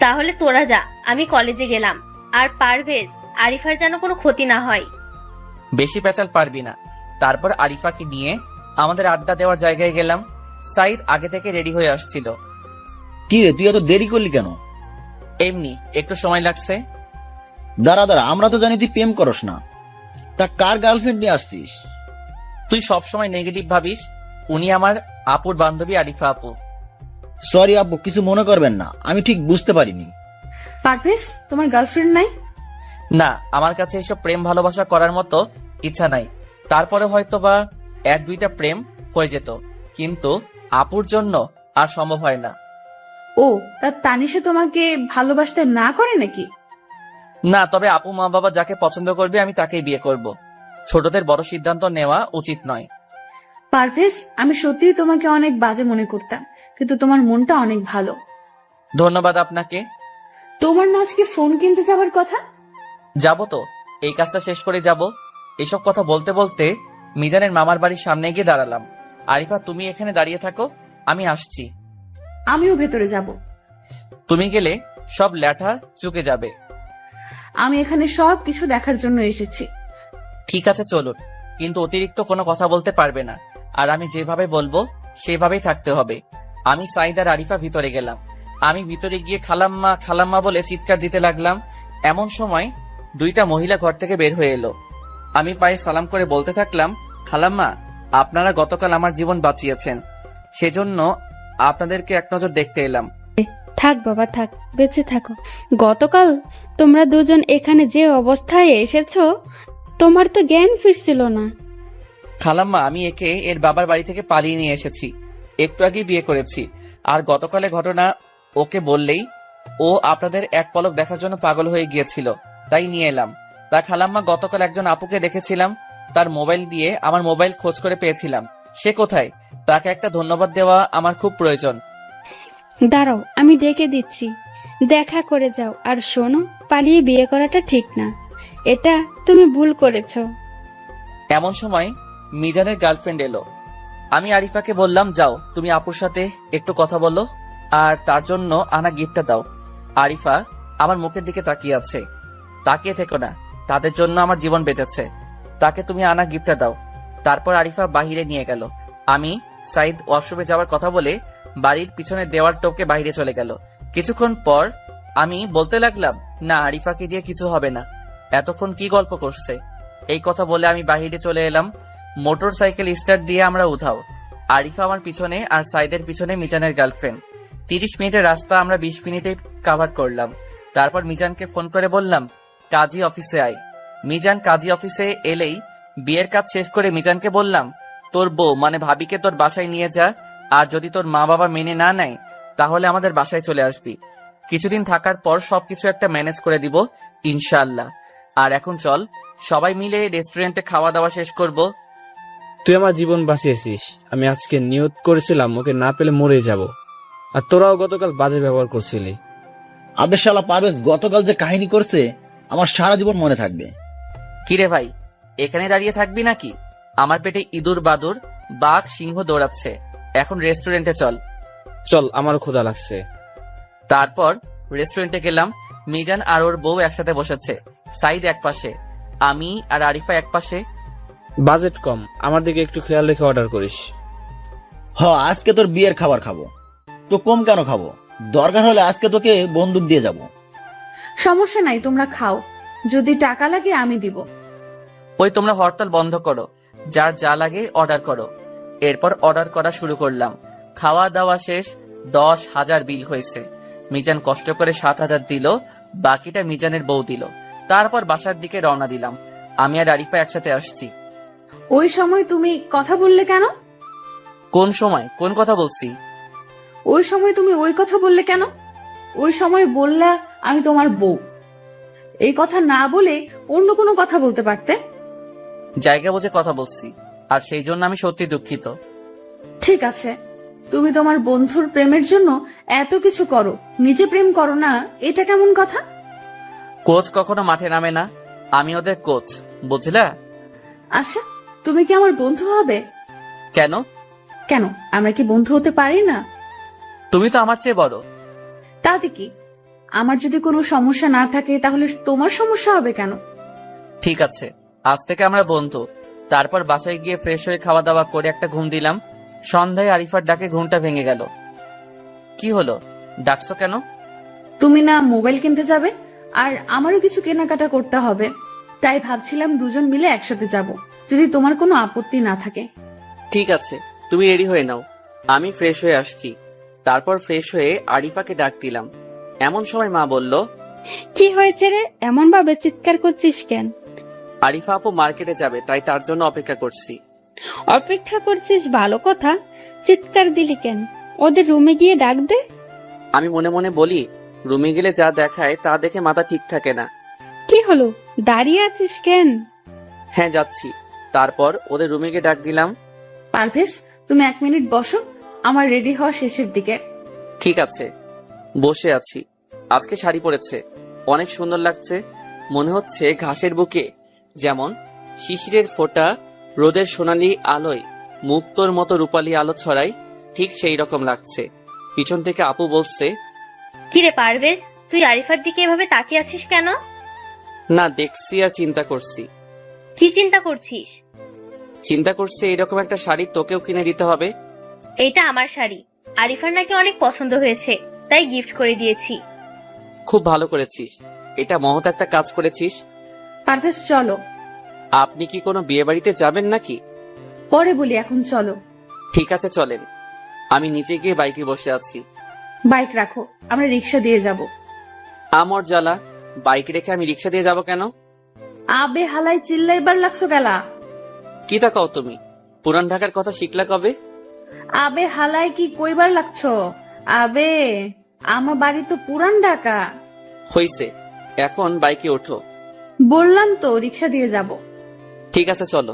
তাহলে তোরা যা, আমি কলেজে গেলাম। আর পারভেজ, আরিফার যেন কোনো ক্ষতি না হয়। বেশি পেঁচাল পারবি না। তারপর আরিফাকে নিয়ে আমাদের আড্ডা দেওয়ার জায়গায় গেলাম। সাইদ আগে থেকে রেডি হয়ে আসছিল। কি রে, তুই এত দেরি করলি কেন? এমনি একটু সময় লাগছে। দাঁড়া দাঁড়া, আমরা তো জানি তুই প্রেম করস না, তা কার গার্লফ্রেন্ড নিয়ে আসছিস? তুই সবসময় নেগেটিভ ভাবিস। উনি আমার আপুর বান্ধবী আরিফা আপু। সরি আব্বু, কিছু মনে করবেন না, আমি ঠিক বুঝতে পারিনি। পারভেজ, তোমার গার্লফ্রেন্ড নাই? না, আমার কাছে এসব প্রেম ভালোবাসা করার মতো ইচ্ছা নাই। তারপরে হয়তো বা এক দুইটা প্রেম হয়ে যেত, কিন্তু আপুর জন্য আর সম্ভব হয় না। ও, তার তানিশা তোমাকে ভালোবাসতে না করে নাকি? না, তবে আপু মা বাবা যাকে পছন্দ করবে আমি তাকেই বিয়ে করব। ছোটদের বড় সিদ্ধান্ত নেওয়া উচিত নয়। পারভেজ, আমি সত্যিই তোমাকে অনেক বাজে মনে করতাম, কিন্তু তোমার মনটা অনেক ভালো। ধন্যবাদ আপনাকে। তোমার না আজকে ফোন কিনতে যাবার কথা? যাবো তো, এই কাজটা শেষ করে যাব। এসব কথা বলতে বলতে মিজানের মামার বাড়ির সামনে গিয়ে দাঁড়ালাম। আরিফা, তুমি এখানে দাঁড়িয়ে থাকো, আমি আসছি। আমিও ভেতরে যাব। তুমি গেলে সব ল্যাঠা চুকে যাবে। আমি এখানে সব কিছু দেখার জন্য এসেছি। ঠিক আছে, চলুন, কিন্তু অতিরিক্ত কোনো কথা বলতে পারবে না। আর আমি যেভাবে বলবো সেভাবেই থাকতে হবে। আমি সাইদ আর আরিফা ভিতরে গেলাম। আমি ভিতরে গিয়ে খালাম্মা খালাম্মা বলে চিৎকার দিতে লাগলাম। এমন সময় দুইটা মহিলা ঘর থেকে বের হয়ে এলো। আমি পায়ে সালাম করে বলতে থাকলাম, খালাম্মা, আপনারা গতকাল আমার জীবন বাঁচিয়েছেন, সেজন্য আপনাদেরকে এক নজর দেখতে এলাম। থাক বাবা থাক, বেঁচে থাকো। গতকাল তোমরা দুজন এখানে যে অবস্থায় এসেছো, তোমার তো জ্ঞান ফিরছিল না। খালাম্মা, আমি একে এর বাবার বাড়ি থেকে পালিয়ে নিয়ে এসেছি। একটু আগে বিয়ে করেছি। আর গতকালের ঘটনা ওকে বললেই ও আপনাদের এক পলক দেখার জন্য পাগল হয়ে গিয়েছিল, তাই নিয়ে এলাম। তা খালাম্মা, গতকাল একজন আপুকে দেখেছিলাম, তার মোবাইল দিয়ে আমার মোবাইল খোঁজ করে পেয়েছিলাম। সে কোথায়? তাকে একটা ধন্যবাদ দেওয়া আমার খুব প্রয়োজন। দাঁড়াও, আমি ডেকে দিচ্ছি, দেখা করে যাও। আর শোনো, পালিয়ে বিয়ে করাটা ঠিক না, এটা তুমি ভুল করেছো। এমন সময় মিজানের গার্লফ্রেন্ড এলো। আমি আরিফাকে বললাম, যাও তুমি আপুর সাথে একটু কথা বলো আর তার জন্য আনা গিফটটা দাও। আরিফা আমার মুখের দিকে তাকিয়ে আছে। তাকিয়ে থেকো না, তাদের জন্য আমার জীবন বেঁচেছে। তাকে তুমি আনা গিফটটা দাও। তারপর আরিফা বাহিরে নিয়ে গেল। আমি সাইদ ওয়াশরুমে যাওয়ার কথা বলে বাড়ির পিছনে দেওয়াল টপকে বাইরে চলে গেল। কিছুক্ষণ পর আমি বলতে লাগলাম, না, আরিফাকে দিয়ে কিছু হবে না, এতক্ষণ কি গল্প করছে। এই কথা বলে আমি বাহিরে চলে এলাম। মোটর সাইকেল স্টার্ট দিয়ে আমরা উধাও। আরিফা আমার পিছনে আর সাইদের পিছনে মিজানের গার্লফ্রেন্ড। 30 মিনিটের রাস্তা আমরা 20 মিনিটে কভার করলাম। তারপর মিজানকে ফোন করে বললাম, কাজী অফিসে আয়। মিজান কাজী অফিসে এলেই বিয়ের কাজ শেষ করে মিজানকে বললাম, তোর বউ মানে ভাবিকে তোর বাসায় নিয়ে যা, আর যদি তোর মা বাবা মেনে না নেয় তাহলে আমাদের বাসায় চলে আসবি। কিছুদিন থাকার পর সবকিছু একটা ম্যানেজ করে দিব ইনশাআল্লাহ। আর এখন চল, সবাই মিলে রেস্টুরেন্টে খাওয়া দাওয়া শেষ করব। তুই আমার জীবন বাঁচিয়েছিস। আমি আজকে নিয়ত করেছিলাম ওকে না পেলে মরে যাব, আর তোরাও গতকাল বাজে ব্যবহার করছিলি। আবে শালা পারভেজ, গতকাল যে কাহিনী করছে আমার সারা জীবন মনে থাকবে। কিরে ভাই, এখানে দাঁড়িয়ে থাকবি নাকি? আমার পেটে ইঁদুর বাদুর বাঘ সিংহ দৌড়াচ্ছে। এখন রেস্টুরেন্টে চল। চল, আমারও ক্ষুধা লাগছে। তারপর রেস্টুরেন্টে গেলাম। মিজান আর ওর বউ একসাথে বসেছে। সাইদ এক পাশে, আমি আর আরিফা এক পাশে। বাজেট কম, আমার দিকে একটু খেয়াল রেখে অর্ডার করিস। আজকে তোর বিয়ের খাবার খাবো, তো কম কেন খাবো? দরকার হলে আজকে তোকে বন্দুক দিয়ে যাব। সমস্যা নাই, তোমরা খাও, যদি টাকা লাগে আমি দিব। ওই তোমরা হরতাল বন্ধ করো, যার যা লাগে অর্ডার করো। এরপর অর্ডার করা শুরু করলাম। খাওয়া দাওয়া শেষ। 10,000 বিল হয়েছে। মিজান কষ্ট করে 7,000 দিল, বাকিটা মিজানের বউ দিল। তারপর বাসার দিকে রওনা দিলাম। আমি আর আরিফা একসাথে আসছি। ওই সময় তুমি কথা বললে কেন? কোন সময় কোন কথা বলছি? ওই সময় তুমি ওই কথা বললে কেন? ওই সময় বললা আমি তোমার বউ। এই কথা না বলে অন্য কোনো কথা বলতে পারতে। জায়গা বুঝে কথা বলছি, আর সেই জন্য আমি সত্যি দুঃখিত। ঠিক আছে, তুমি তোমার বন্ধুর প্রেমের জন্য এত কিছু করো, নিজে প্রেম করো না, এটা কেমন কথা? কোচ কখনো মাঠে নামে না, আমি ওদের কোচ, বুঝলা? আচ্ছা, তুমি কি আমার বন্ধু হবে? কেন? কেন, আমরা কি বন্ধু হতে পারি না? তুমি তো আমার চেয়ে বড়। তাতে কি? আমার যদি কোনো সমস্যা না থাকে তাহলে তোমার সমস্যা হবে কেন? ঠিক আছে, আজ থেকে আমরা বন্ধু। তারপর বাসায় গিয়ে ফ্রেশ হয়ে খাওয়া দাওয়া করে একটা ঘুম দিলাম। সন্ধ্যায় আরিফার ডাকে ঘুমটা ভেঙে গেল। কি হলো, ডাকছো কেন? তুমি না মোবাইল কিনতে যাবে, আর আমারও কিছু কেনাকাটা করতে হবে, তাই ভাবছিলাম দুজন মিলে একসাথে যাব, যদি তোমার কোনো আপত্তি না থাকে। ঠিক আছে, তুমি রেডি হয়ে নাও, আমি ফ্রেশ হয়ে আসছি। তারপর ফ্রেশ হয়ে আরিফাকে ডাক দিলাম। এমন সময় মা বলল, কি হয়েছে রে, এমন ভাবে চিৎকার করছিস কেন? আরিফা আপু মার্কেটে যাবে, তাই তার জন্য অপেক্ষা করছি। অপেক্ষা করছিস ভালো কথা, চিৎকার দিলি কেন? ওদের রুমে গিয়ে ডাক দে। আমি মনে মনে বলি, রুমে গেলে যা দেখায় তা দেখে মাথা ঠিক থাকে না। কি হলো, দাঁড়িয়ে আছিস কেন? হ্যাঁ, যাচ্ছি। তারপর ওদের রুমে গিয়ে ডাক দিলাম। পারভেজ, তুমি 1 মিনিট বসো, আমার রেডি হওয়া শেষের দিকে। ঠিক আছে, বসে আছি। আজকে শাড়ি পরেছে, অনেক সুন্দর লাগছে। মনে হচ্ছে ঘাসের বুকে যেমন শিশিরের ফোঁটা রোদের সোনালি আলোয় মুক্তোর মতো রূপালী আলো ছড়ায়, ঠিক সেই রকম লাগছে। পিছন থেকে আপু বলছে, কিরে পারভেজ, তুই আরিফার দিকে এভাবে তাকিয়ে আছিস কেন? না, দেখছি আর চিন্তা করছি। কি চিন্তা করছিস? চিন্তা করছি এইরকম একটা শাড়ি তোকেও কিনে দিতে হবে। এটা আমার শাড়ি, আরিফার নাকি অনেক পছন্দ হয়েছে, তাই গিফট করে দিয়েছি। খুব ভালো করেছিস, এটা মহৎ একটা কাজ করেছিস। পারভেজ চলো। আপনি কি কোনো বিয়ে বাড়িতে যাবেন নাকি? পরে বলি, এখন চলো। ঠিক আছে, চলেন। আমি নিচে গিয়ে বাইকে বসে আছি। বাইক রাখো, আমরা রিক্সা দিয়ে যাব। আমর জ্বালা, বাইক রেখে আমি রিক্সা দিয়ে যাব কেন? আবে হালাই চিল্লাইবার লাগছো গেলা। কি তাকাও তুমি, পুরান ঢাকার কথা শিখলা কবে? আবে হালাই কি কইবার লাগছো? আবে, আমার বাড়ি তো পুরান ঢাকা। হইছে, এখন বাইকে ওঠো। বললাম তো রিক্সা দিয়ে যাব। ঠিক আছে, চলো।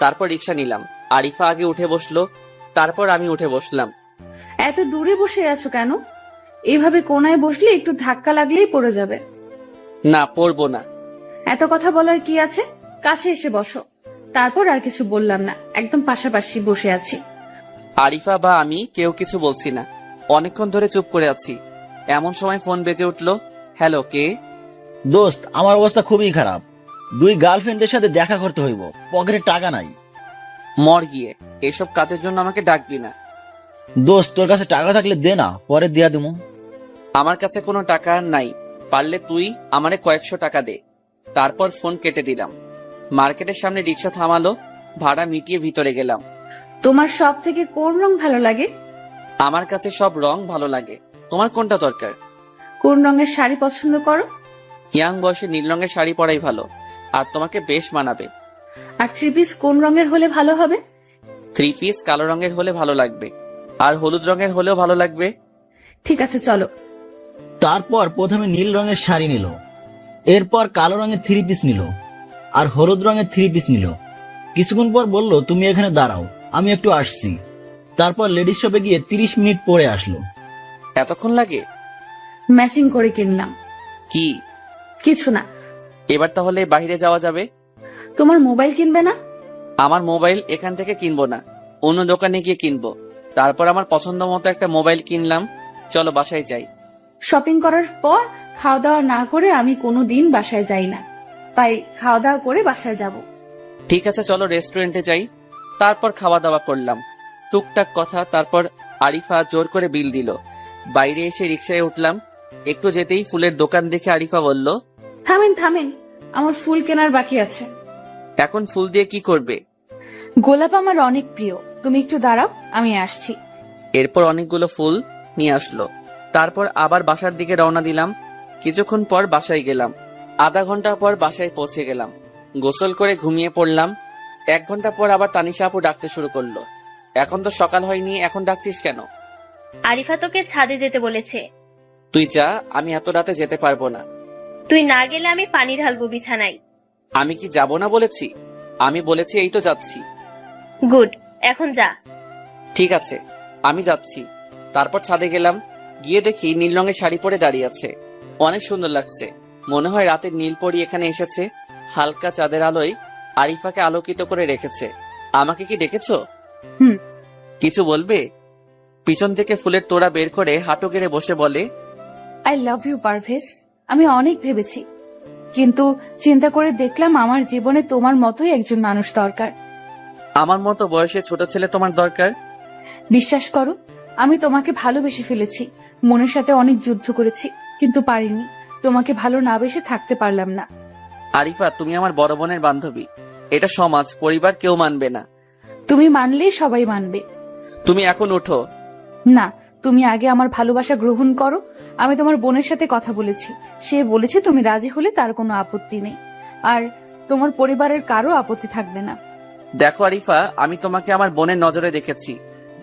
তারপর রিক্সা নিলাম। আরিফা আগে উঠে বসলো, তারপর আমি উঠে বসলাম। এত দূরে বসে আছো কেন? এইভাবে কোনায় বসলে একটু ধাক্কা লাগলেই পড়ে যাবে। না, পড়বো না। এত কথা বলার কি আছে, কাছে এসে বসো। তারপর আর কিছু বললাম না, একদম পাশাপাশি বসে আছি। আরিফা বা আমি কেউ কিছু বলছি না, অনেকক্ষণ ধরে চুপ করে আছি। এমন সময় ফোন বেজে উঠলো। হ্যালো, কে? দোস্ত, আমার অবস্থা খুবই খারাপ। 2 গার্লফ্রেন্ডের সাথে দেখা করতে হইব, পকেটে টাকা নাই। মর গিয়ে, এসব কাজের জন্য আমাকে ডাকবি না। দোস্ত, তোর কাছে টাকা থাকলে দে না, পরে দিয়া দিমু। আমার কাছে কোনো টাকা নাই, পারলে তুই আমারে কয়েকশো টাকা দে। তারপর ফোন কেটে দিলাম। মার্কেটের সামনে রিক্সা থামালো, ভাড়া মিটিয়ে ভিতরে গেলাম। তোমার সব থেকে কোন রং ভালো লাগে? আমার কাছে সব রং ভালো লাগে, তোমার কোনটা দরকার? কোন রঙের শাড়ি পছন্দ করো? ইয়াং বয়সে নীল রঙের শাড়ি পরাই ভালো, আর তোমাকে বেশ মানাবে। আর 3 পিস কোন রঙের হলে ভালো হবে? 3 পিস কালো রঙের হলে ভালো লাগবে, আর হলুদ রঙের হলেও ভালো লাগবে। ঠিক আছে, চলো। তারপর প্রথমে নীল রঙের শাড়ি নিল, এরপর কালো রঙের 3 পিস নিল, আর হলুদ রঙের 3 পিস নিল। কিছুক্ষণ পর বলল, তুমি এখানে দাঁড়াও, আমি একটু আসছি। তারপর লেডিস শপে গিয়ে 30 মিনিট পরে আসলো। এতক্ষণ লাগে? ম্যাচিং করে কিনলাম। কি? কিছু না। এবার তাহলে বাইরে যাওয়া যাবে? তোমার মোবাইল কিনবে না? আমার মোবাইল এখান থেকে কিনবো না, অন্য দোকানে গিয়ে কিনবো। তারপর আমার পছন্দ মতো একটা মোবাইল কিনলাম। চলো বাসায় যাই। শপিং করার পর খাওয়া দাওয়া না করে আমি কোনোদিন বাসায় যাই না, তাই খাওয়া দাওয়া করে বাসায় যাব। ঠিক আছে, চলো রেস্টুরেন্টে যাই। তারপর খাওয়া দাওয়া করলাম, টুকটাক কথা। তারপর আরিফা জোর করে বিল দিল। বাইরে এসে রিক্সায় উঠলাম। একটু যেতেই ফুলের দোকান দেখে আরিফা বলল, থামেন থামেন, আমার ফুল কেনার বাকি আছে। এখন ফুল দিয়ে কি করবে? গোলাপ আমার অনেক প্রিয়, তুমি একটু দাঁড়াও, আমি আসছি। এরপর অনেকগুলো ফুল নিয়ে আসলো। তারপর আবার বাসার দিকে রওনা দিলাম। কিছুক্ষণ পর বাসায় গেলাম। আধা ঘন্টা পর বাসায় পৌঁছে গেলাম। গোসল করে ঘুমিয়ে পড়লাম। 1 ঘন্টা পর আবার তানিশা আপু ডাকতে শুরু করলো। এখন তো সকাল হয়নি, এখন ডাকছিস কেন? আরিফা তোকে ছাদে যেতে বলেছে। তুই যা, আমি এত রাতে যেতে পারবো না। তুই না গেলে আমি পানি ঢালবো বিছানায়। আমি কি যাব না বলেছি? আমি বলেছি এই তো যাচ্ছি। গুড, এখন যা। ঠিক আছে, আমি যাচ্ছি। তারপর ছাদে গেলাম, গিয়ে দেখি নীল রঙের শাড়ি পরে দাঁড়িয়ে আছে। অনেক সুন্দর লাগছে, মনে হয় রাতের নীল পরি এখানে এসেছে। হালকা চাঁদের আলোয় আরিফাকে আলোকিত করে রেখেছে। আমাকে কি ডেকেছো? হুম। কিছু বলবে? পিছন থেকে ফুলের তোড়া বের করে হাঁটু গেড়ে বসে বলে, আই লাভ ইউ পারভেজ। আমি অনেক ভেবেছি, কিন্তু চিন্তা করে দেখলাম আমার জীবনে তোমার মতোই একজন মানুষ দরকার। আমার মতো বয়সে ছোট ছেলে তোমার দরকার? বিশ্বাস করো, আমি তোমাকে ভালোবেসে ফেলেছি। মনের সাথে অনেক যুদ্ধ করেছি, কিন্তু পারিনি। তোমাকে ভালো না বেসে থাকতে পারলাম না। আরিফা, তুমি আমার বড় বোনের বান্ধবী। এটা সমাজ, পরিবার কেউ মানবে না। তুমি মানলেই সবাই মানবে। তুমি এখন ওঠো। না, তুমি আগে আমার ভালোবাসা গ্রহণ করো। আমি তোমার বোনের সাথে কথা বলেছি, সে বলেছে তুমি রাজি হলে তার কোনো আপত্তি নেই, আর তোমার পরিবারের কারো আপত্তি থাকবে না। দেখো আরিফা, আমি তোমাকে আমার বোনের নজরে দেখেছি,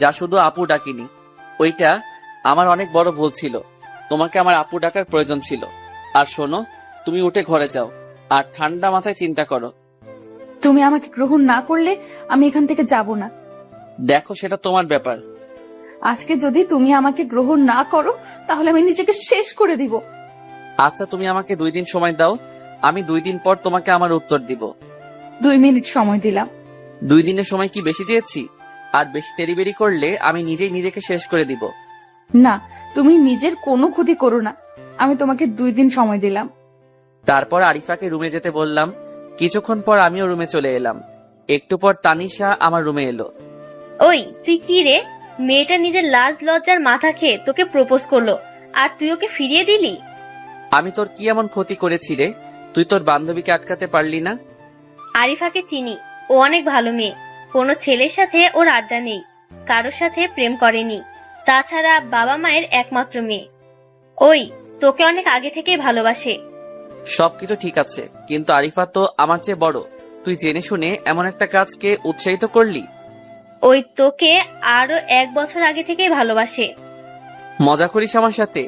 যা শুধু আপু ডাকিনি। ওইটা আমার অনেক বড় ভুল ছিল। তোমাকে আমার আপু ডাকার প্রয়োজন ছিল। আর শোনো, তুমি উঠে ঘরে যাও আর ঠান্ডা মাথায় চিন্তা করো। তুমি আমাকে গ্রহণ না করলে আমি এখান থেকে যাব না। দেখো, সেটা তোমার ব্যাপার। আজকে যদি তুমি আমাকে গ্রহণ না করো, তাহলে আমি নিজেকে শেষ করে দিব। আচ্ছা, তুমি আমাকে 2 দিন সময় দাও, আমি 2 দিন পর তোমাকে আমার উত্তর দিব। 2 মিনিট সময় দিলাম। 2 দিনের সময় কি বেশি চেয়েছি? আর বেশি তেরিবেরি করলে আমি নিজেই নিজেকে শেষ করে দিব। না, তুমি নিজের কোনো ক্ষতি করো না। আমি তোমাকে 2 দিন সময় দিলাম। তারপর আরিফাকে রুমে যেতে বললাম। কিছুক্ষণ পর আমিও রুমে চলে এলাম। একটু পর তানিশা আমার রুমে এলো। ওই তুই কি রে? মেয়েটা নিজের লাজ লজ্জার মাথা খেয়ে তোকে প্রপোজ করলো, আর তুই ওকে ফিরিয়ে দিলি? আমি তোর কি এমন ক্ষতি করেছি রে, তুই তোর বান্ধবীকে আটকাতে পারলি না? আরিফাকে চিনি, ও অনেক ভালো মেয়ে। কোনো ছেলের সাথে ওর আড্ডা নেই, কারোর সাথে প্রেম করেনি। তাছাড়া বাবা মায়ের একমাত্র মেয়ে। ওই তোকে অনেক আগে থেকেই ভালোবাসে। সবকিছু ঠিক আছে, কিন্তু আরিফা তো আমার চেয়ে বড়। তুই জেনে শুনে এমন একটা কাজকে উৎসাহিত করলি। ওই তোকে আরো 1 বছর আগে থেকেই ভালোবাসে। মজা করিস আমার সাথে?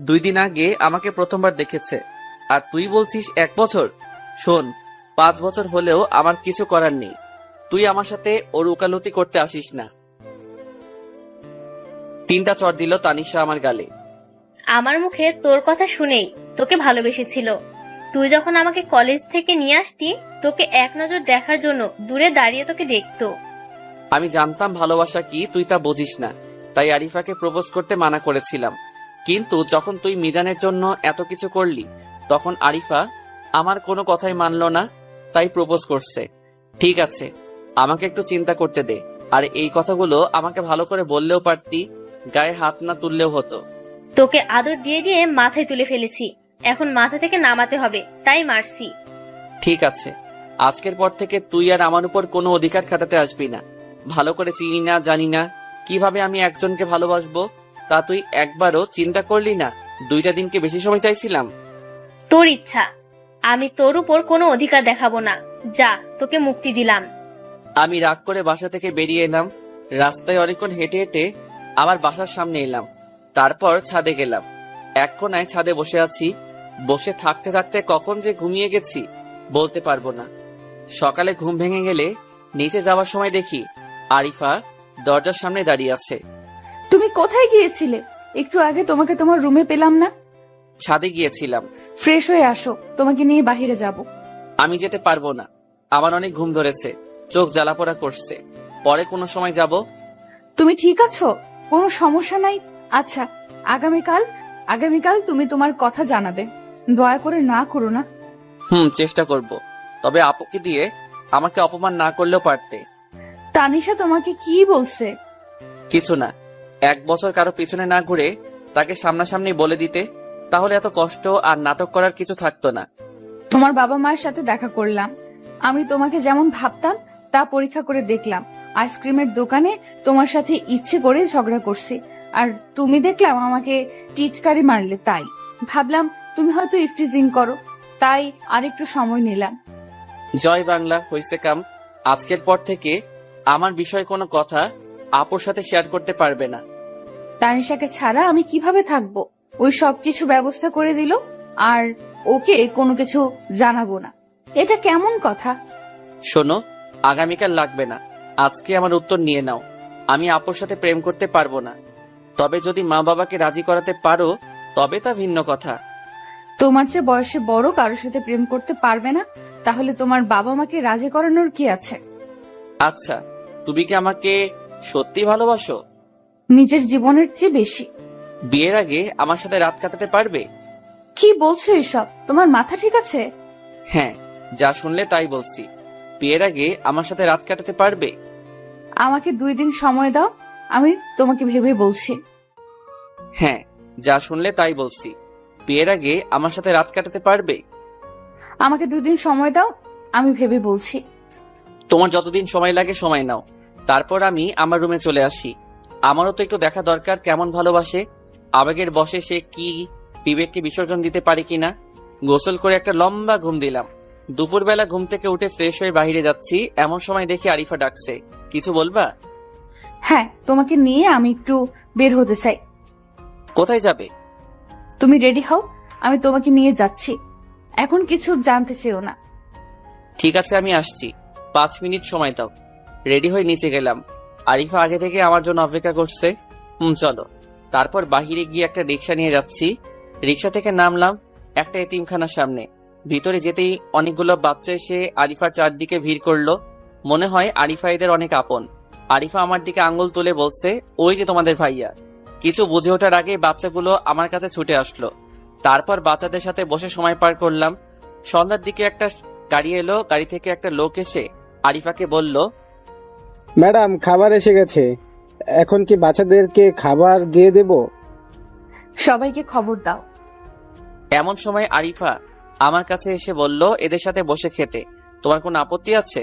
2 দিন আগে আমাকে প্রথমবার দেখেছে, আর তুই বলছিস 1 বছর? শোন, 5 বছর হলেও আমার কিছু করার নেই। তুই আমার সাথে ওর উকালতি করতে আসিস না। 3টা চড় দিল তানিশা আমার গালে। আমার মুখে তোর কথা শুনেই তোকে ভালোবেসেছিল। তুই যখন আমাকে কলেজ থেকে নিয়ে আসতি, তোকে এক নজর দেখার জন্য দূরে দাঁড়িয়ে তোকে দেখতো। আমি জানতাম ভালোবাসা কি, তুই তা বুঝিস না, তাই আরিফাকে প্রপোজ করতে মানা করেছিলাম। কিন্তু যখন তুই মিজানের জন্য এত কিছু করলি, তখন আরিফা আমার কোনো কথাই মানলো না, তাই প্রপোজ করছে। ঠিক আছে, আমাকে একটু চিন্তা করতে দে। আর এই কথাগুলো আমাকে ভালো করে বললেও পারতি, গায়ে হাত না তুললেও হতো। তোকে আদর দিয়ে দিয়ে মাথায় তুলে ফেলেছি, এখন মাথা থেকে নামাতে হবে, তাই মারছি। ঠিক আছে, আজকের পর থেকে তুই আর আমার উপর কোনো অধিকার খাটাতে আসবি না। ভালো করে চিনি না, জানি না কিভাবে আমি একজনকে ভালোবাসবো, তা তুই একবারও চিন্তা করলি না? 2টা দিনকে বেশি সময় চাইছিলাম। তোর ইচ্ছা, আমি তোর উপর কোনো অধিকার দেখাবো না। যা, তোকে মুক্তি দিলাম। আমি রাগ করে বাসা থেকে বেরিয়ে এলাম। রাস্তায় অনেকক্ষণ হেঁটে হেঁটে আবার বাসার সামনে এলাম। তারপর ছাদে গেলাম। এক কোনায় ছাদে বসে আছি। বসে থাকতে থাকতে কখন যে ঘুমিয়ে গেছি বলতে পারবো না। সকালে ঘুম ভেঙে গেলে নিচে যাওয়ার সময় দেখি আরিফা দরজার সামনে দাঁড়িয়ে আছে। তুমি কোথায় গিয়েছিলে? একটু আগে তোমাকে তোমার রুমে পেলাম না। ছাদে গিয়েছিলাম। ফ্রেশ হয়ে আসো, তোমাকে নিয়ে বাহিরে যাব। আমি যেতে পারবো না, আমার অনেক ঘুম ধরেছে, চোখ জ্বালাপোড়া করছে। পরে কোনো সময় যাব। তুমি ঠিক আছো? কোনো সমস্যা নাই? আচ্ছা, আগামীকাল তুমি তোমার কথা জানাবে। দয়া করে না করো না। চেষ্টা করব, তবে আপুকে দিয়ে আমাকে অপমান না করলেও পারতে। তানিশা তোমাকে কি বলছে? কিছু না, 1 বছর কারো পিছনে না ঘুরে তাকে সামনাসামনি বলে দিতে, তাহলে এত কষ্ট আর নাটক করার কিছু থাকতো না। তোমার বাবা মায়ের সাথে দেখা করলাম। আমি তোমাকে যেমন ভাবতাম তা পরীক্ষা করে দেখলাম। আইসক্রিমের দোকানে তোমার সাথে ইচ্ছে করে ঝগড়া করছি, আর তুমি দেখলাম আমাকে টিটকারি মারলে। তাই ভাবলাম তুমি হয়তো ইফটিজিং করো, তাই আরেকটু সময় নিলাম। জয় বাংলা, হইছে কাম। আজকের পর থেকে আমার বিষয়ে কোনো কথা আপুর সাথে শেয়ার করতে পারবে না। তানিশাকে ছাড়া আমি কিভাবে থাকবো? ওই সবকিছু ব্যবস্থা করে দিল, আর ওকে কোনো কিছু জানাবো না। এটা কেমন কথা? শোনো, আগামীকাল লাগবে না, আজকে আমার উত্তর নিয়ে নাও। আমি আপুর সাথে প্রেম করতে পারবো না। তবে যদি মা বাবাকে রাজি করাতে পারো তবে তা ভিন্ন কথা। তোমার চেয়ে বয়সে বড় কারোর সাথে প্রেম করতে পারবে না? তাহলে তোমার বাবা মাকে রাজি করানোর কি আছে? আচ্ছা, তুমি কি আমাকে সত্যি ভালোবাসো? নিজের জীবনের চেয়ে বেশি। বিয়ের আগে আমার সাথে রাত কাটাতে পারবে? কি বলছো এসব? তোমার মাথা ঠিক আছে? হ্যাঁ, যা শুনলে তাই বলছি। বিয়ের আগে আমার সাথে রাত কাটাতে পারবে? আমাকে 2 দিন সময় দাও, আমি তোমাকে ভেবে বলছি। হ্যাঁ, যা শুনলে তাই বলছি। বিয়ের আগে আমার সাথে রাত কাটাতে পারবে? আমাকে 2 দিন সময় দাও, আমি ভেবে বলছি। তোমার যতদিন সময় লাগে সময় নাও, তারপর আমি আমার রুমে চলে আসি। আমারও তো একটু দেখা দরকার কেমন ভালোবাসে। আবেগের বশে সে কি বিবেককে বিসর্জন দিতে পারে কিনা। গোসল করে একটা লম্বা ঘুম দিলাম। দুপুরবেলা ঘুম থেকে উঠে ফ্রেশ হয়ে বাইরে যাচ্ছি, এমন সময় দেখি আরিফা ডাকছে। কিছু বলবা? হ্যাঁ, তোমাকে নিয়ে আমি একটু বের হতে চাই। কোথায় যাবে? তুমি রেডি হও, আমি তোমাকে নিয়ে যাচ্ছি। এখন কিছু জানতে চেও না। ঠিক আছে, আমি আসছি, 5 মিনিট সময় দাও। রেডি হয়ে নিচে গেলাম। আরিফা আগে থেকে আমার জন্য অপেক্ষা করছে। চলো। তারপর বাহিরে গিয়ে একটা রিক্সা নিয়ে যাচ্ছি। রিক্সা থেকে নামলাম একটা এতিমখানার সামনে। ভিতরে যেতেই অনেকগুলো বাচ্চা এসে আরিফার চারদিকে ভিড় করলো। মনে হয় আরিফা এদের অনেক আপন। আরিফা আমার দিকে আঙ্গুল তুলে বলছে, ওই যে তোমাদের ভাইয়া। কিছু বুঝে ওঠার আগে বাচ্চাগুলো আমার কাছে ছুটে আসলো। তারপর বাচ্চাদের সাথে বসে সময় পার করলাম। সন্ধ্যার দিকে একটা গাড়ি এলো। গাড়ি থেকে একটা লোক এসে আরিফাকে বলল, ম্যাডাম, খাবার এসে গেছে। এখন কি বাচ্চাদেরকে খাবার দিয়ে দেব? সবাইকে খবর দাও। এমন সময় আরিফা আমার কাছে এসে বলল, এদের সাথে বসে খেতে তোমার কোনো আপত্তি আছে?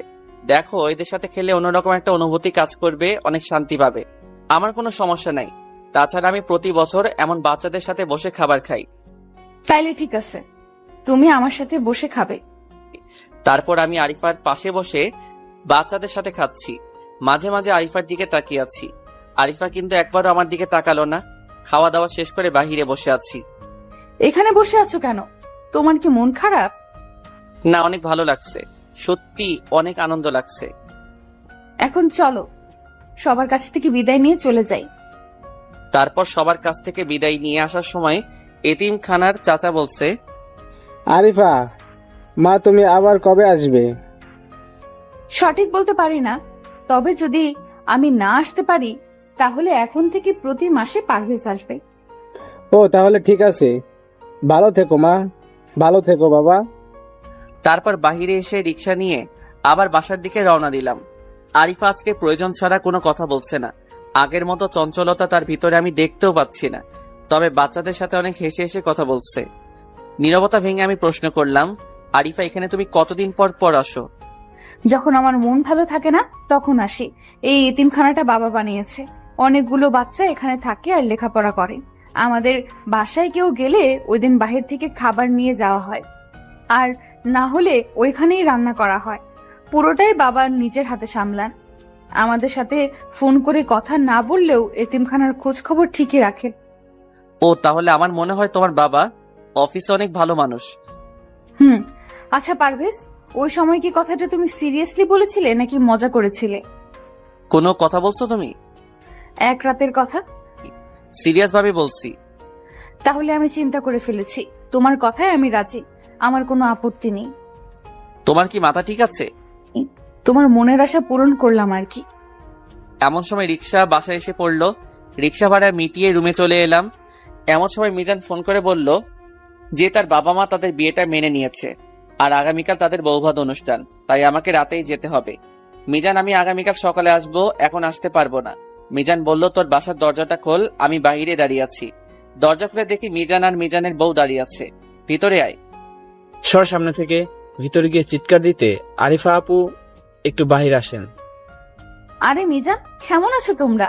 দেখো, এদের সাথে খেলে অন্যরকম একটা অনুভূতি কাজ করবে, অনেক শান্তি পাবে। আমার কোনো সমস্যা নাই। তাছাড়া আমি প্রতি বছর এমন বাচ্চাদের সাথে বসে খাবার খাই। তাইলে ঠিক আছে, তুমি আমার সাথে বসে খাবে। তারপর আমি আরিফার পাশে বসে বাচ্চাদের সাথে খাচ্ছি। মাঝে মাঝে আরিফার দিকে তাকিয়ে আছি। আরিফা কিন্তু একবারও আমার দিকে তাকালো না। খাওয়া দাওয়া শেষ করে বাহিরে বসে আছি। এখানে বসে আছো কেন? তোমার কি মন খারাপ? না, অনেক ভালো লাগছে, সত্যি অনেক আনন্দ লাগছে। এখন চলো, সবার কাছ থেকে বিদায় নিয়ে চলে যাই। তারপর সবার কাছ থেকে বিদায় নিয়ে আসার সময় এতিমখানার চাচা বলছে, আরিফা মা, তুমি আবার কবে আসবে? সঠিক বলতে পারি না, তবে যদি আমি না আসতে পারি তাহলে এখন থেকে প্রতি মাসে পারভেজ আসবে। ও, তাহলে ঠিক আছে। ভালো থেকো মা, ভালো থেকো বাবা। তারপর বাহিরে এসে রিক্সা নিয়ে আবার বাসার দিকে রওনা দিলাম। আরিফা আজকে প্রয়োজন ছাড়া কোনো কথা বলছে না। আগের মতো চঞ্চলতা তার ভিতরে আমি দেখতেও পাচ্ছি না। তবে বাচ্চাদের সাথে অনেক হেসে হেসে কথা বলছে। নীরবতা ভেঙে আমি প্রশ্ন করলাম, আরিফা, এখানে তুমি কতদিন পর পর আসো? যখন আমার মন ভালো থাকে না তখন আসি। এই এতিমখানাটা বাবা বানিয়েছে। অনেকগুলো বাচ্চা এখানে থাকে আর লেখাপড়া করে। আমাদের বাসায় কেউ গেলে ওই দিন বাহির থেকে খাবার নিয়ে যাওয়া হয়, আর না হলে ওইখানেই রান্না করা হয়। পুরোটাই বাবা নিজের হাতে সামলান। আমাদের সাথে ফোন করে কথা না বললেও এতিমখানার খোঁজ খবর ঠিকই রাখেন। ও, তাহলে আমার মনে হয় তোমার বাবা অফিসে অনেক ভালো মানুষ। আচ্ছা পারভেজ, ওই সময় কি কথাটা তুমি সিরিয়াসলি বলেছিলে নাকি মজা করেছিলে? কোনো কথা বলছো তুমি? এক রাতের কথা। সিরিয়াস ভাবে বলছি। তাহলে আমি চিন্তা করে ফেলেছি, তোমার কথায় আমি রাজি। আমার কোনো আপত্তি নেই। তোমার কি মাথা ঠিক আছে? তোমার মনের আশা পূরণ করলাম আর কি। এমন সময় রিক্সা বাসায় এসে পড়লো। রিক্সা ভাড়া মিটিয়ে রুমে চলে এলাম। এমন সময় মিজান ফোন করে বলল যে তার বাবা মা তাদের বিয়েটা মেনে নিয়েছে আর আগামীকাল তাদের বৌভাত অনুষ্ঠান, তাই আমাকে রাতেই যেতে হবে। মিজান, আমি আগামীকাল সকালে আসবো, এখন আসতে পারবো না। মিজান বলল, তোর বাসার দরজাটা খোল, আমি বাইরে দাঁড়িয়ে আছি। দরজা খুলে দেখি মিজান আর মিজানের বউ দাঁড়িয়ে আছে। ভিতরে আয়। সর সামনে থেকে। ভিতরে গিয়ে চিৎকার দিতে আরিফা আপু একটু বাহির আসেন। আরে মিজান, কেমন আছো তোমরা?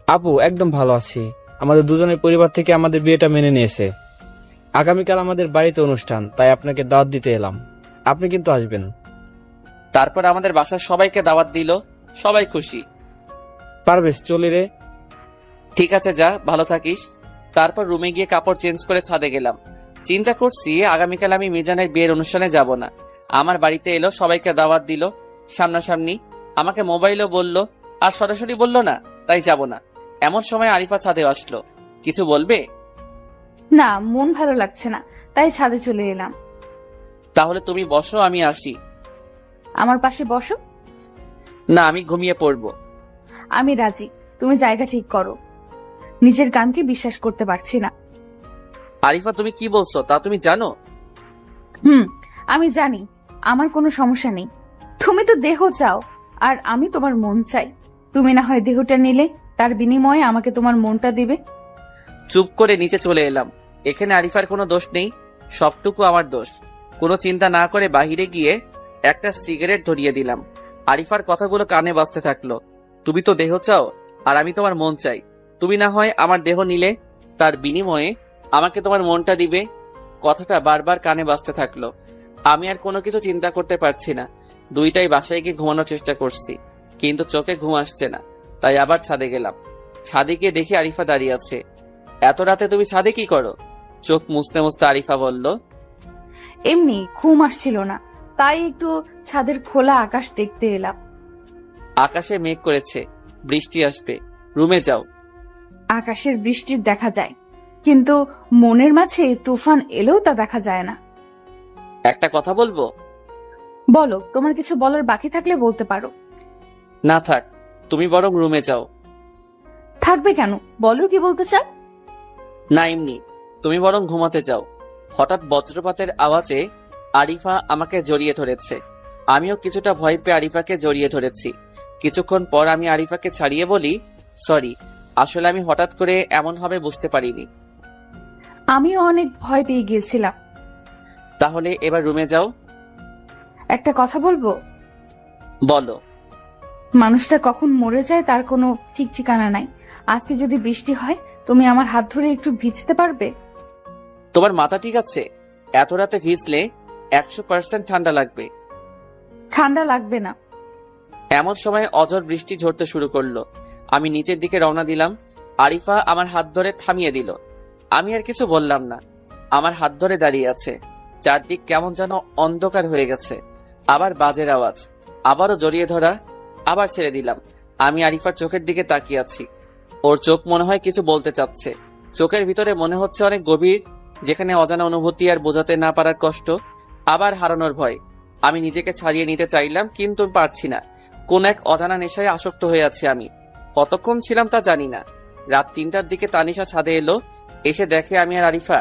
আপু, একদম ভালো আছি। আমাদের দুজনের পরিবার থেকে আমাদের বিয়েটা মেনে নিয়েছে। আগামীকাল আমাদের বাড়িতে অনুষ্ঠান, তাই আপনাকে দাওয়াত দিতে এলাম। আপনি কিন্তু আসবেন। তারপর আমাদের বাসার সবাইকে দাওয়াত দিল। সবাই খুশি। পারবেশ, চলি রে। ঠিক আছে, যা, ভালো থাকিস। তারপর রুমে গিয়ে কাপড় চেঞ্জ করে ছাদে গেলাম। চিন্তা করছি আগামীকাল আমি মিজানের বিয়ের অনুষ্ঠানে যাব না। আমার বাড়িতে এলো, সবাইকে দাওয়াত দিল সামনাসামনি, আমাকে মোবাইলও বলল, আর সরাসরি বলল না, তাই যাব না। এমন সময় আরিফা ছাদে আসলো। কিছু বলবে? না, মন ভালো লাগছে না, তাই ছাদে চলে এলাম। তাহলে তুমি বসো, আমি আসি। আমার পাশে বসো। না, আমি ঘুমিয়ে পড়বো। আমি রাজি, তুমি জায়গা ঠিক করো। নিজের কানকে বিশ্বাস করতে পারছি না। আরিফা, তুমি কি বলছো তা তুমি জানো? আমি জানি, আমার কোনো সমস্যা নেই। তুমি তো দেহ চাও, আর আমি তোমার মন চাই। তুমি না হয় দেহটা নিলে, তার বিনিময়ে আমাকে তোমার মনটা দিবে। চুপ করে নিচে চলে এলাম। এখানে আরিফার কোনো দোষ নেই, সবটুকু আমার দোষ। কোনো চিন্তা না করে বাহিরে গিয়ে একটা সিগারেট ধরিয়ে দিলাম। আরিফার কথাগুলো কানে বাজতে থাকলো। তুমি তো দেহ চাও, আর আমি তোমার মন চাই। তুমি না হয় আমার দেহ নিলে, তার বিনিময়ে আমাকে তোমার মনটা দিবে। কথাটা বারবার কানে বাজতে থাকলো। আমি আর কোনো কিছু চিন্তা করতে পারছি না। দুইটাই বাসায় গিয়ে ঘুমানোর চেষ্টা করছি, কিন্তু চোখে ঘুম আসছে না। তাই আবার ছাদে গেলাম। ছাদে গিয়ে দেখি আরিফা দাঁড়িয়ে আছে। এত রাতে তুমি ছাদে কি করো? চোখ মুছতে মুছতে আরিফা বলল, এমনি ঘুম আসছিল না, তাই একটু ছাদের খোলা আকাশ দেখতে এলাম। আকাশে মেঘ করেছে, বৃষ্টি আসবে, রুমে যাও। আকাশের বৃষ্টির দেখা যায়, কিন্তু মনের মাঝে তুফান এলেও তা দেখা যায় না। একটা কথা বলবো? বলো, তোমার কিছু বলার বাকি থাকলে বলতে পারো। না থাক, তুমি বরং রুমে যাও। থাকবে কেন, বলো কি বলতে চাও। না এমনি, তুমি বরং ঘুমাতে যাও। হঠাৎ বজ্রপাতের আওয়াজে আরিফা আমাকে জড়িয়ে ধরেছে। আমিও কিছুটা ভয় পেয়ে আরিফাকে জড়িয়ে ধরেছি। কিছুক্ষণ পর আমি আরিফাকে ছাড়িয়ে বলি, সরি, আসলে আমি হঠাৎ করে এমন হবে বুঝতে পারিনি। আমিও অনেক ভয় পেয়ে গিয়েছিলাম। তাহলে এবার রুমে যাও। একটা কথা বলবো? বলো। মানুষটা কখন মরে যায় তার কোনো ঠিক ঠিকানা নাই। আজকে যদি বৃষ্টি হয়, তুমি আমার হাত ধরে একটু ভিজতে পারবে? তোমার মাথা ঠিক আছে? এত রাতে ভিজলে 100% ঠান্ডা লাগবে। ঠান্ডা লাগবে না। এমন সময় অঝোর বৃষ্টি ঝরতে শুরু করলো। আমি নিচের দিকে রওনা দিলাম। আরিফা আমার হাত ধরে থামিয়ে দিল। আমি আর কিছু বললাম না। আমার হাত ধরে দাঁড়িয়ে আছে। চারদিক কেমন যেন অন্ধকার হয়ে গেছে। আবার বাজের আওয়াজ, আবারও জড়িয়ে ধরা, আবার ছেড়ে দিলাম। আমি আরিফার চোখের দিকে তাকিয়ে আছি। ওর চোখ মনে হয় কিছু বলতে চাচ্ছে। চোখের ভিতরে মনে হচ্ছে অনেক গভীর, যেখানে অজানা অনুভূতি আর বোঝাতে না পারার কষ্ট, আবার হারানোর ভয়। আমি নিজেকে ছাড়িয়ে নিতে চাইলাম, কিন্তু পারছি না। কোন এক অজানা নেশায় আসক্ত হয়ে আছি আমি। কতক্ষণ ছিলাম তা জানি না। রাত 3টার দিকে তানিশা ছাদে এলো। এসে দেখে আমি আর আরিফা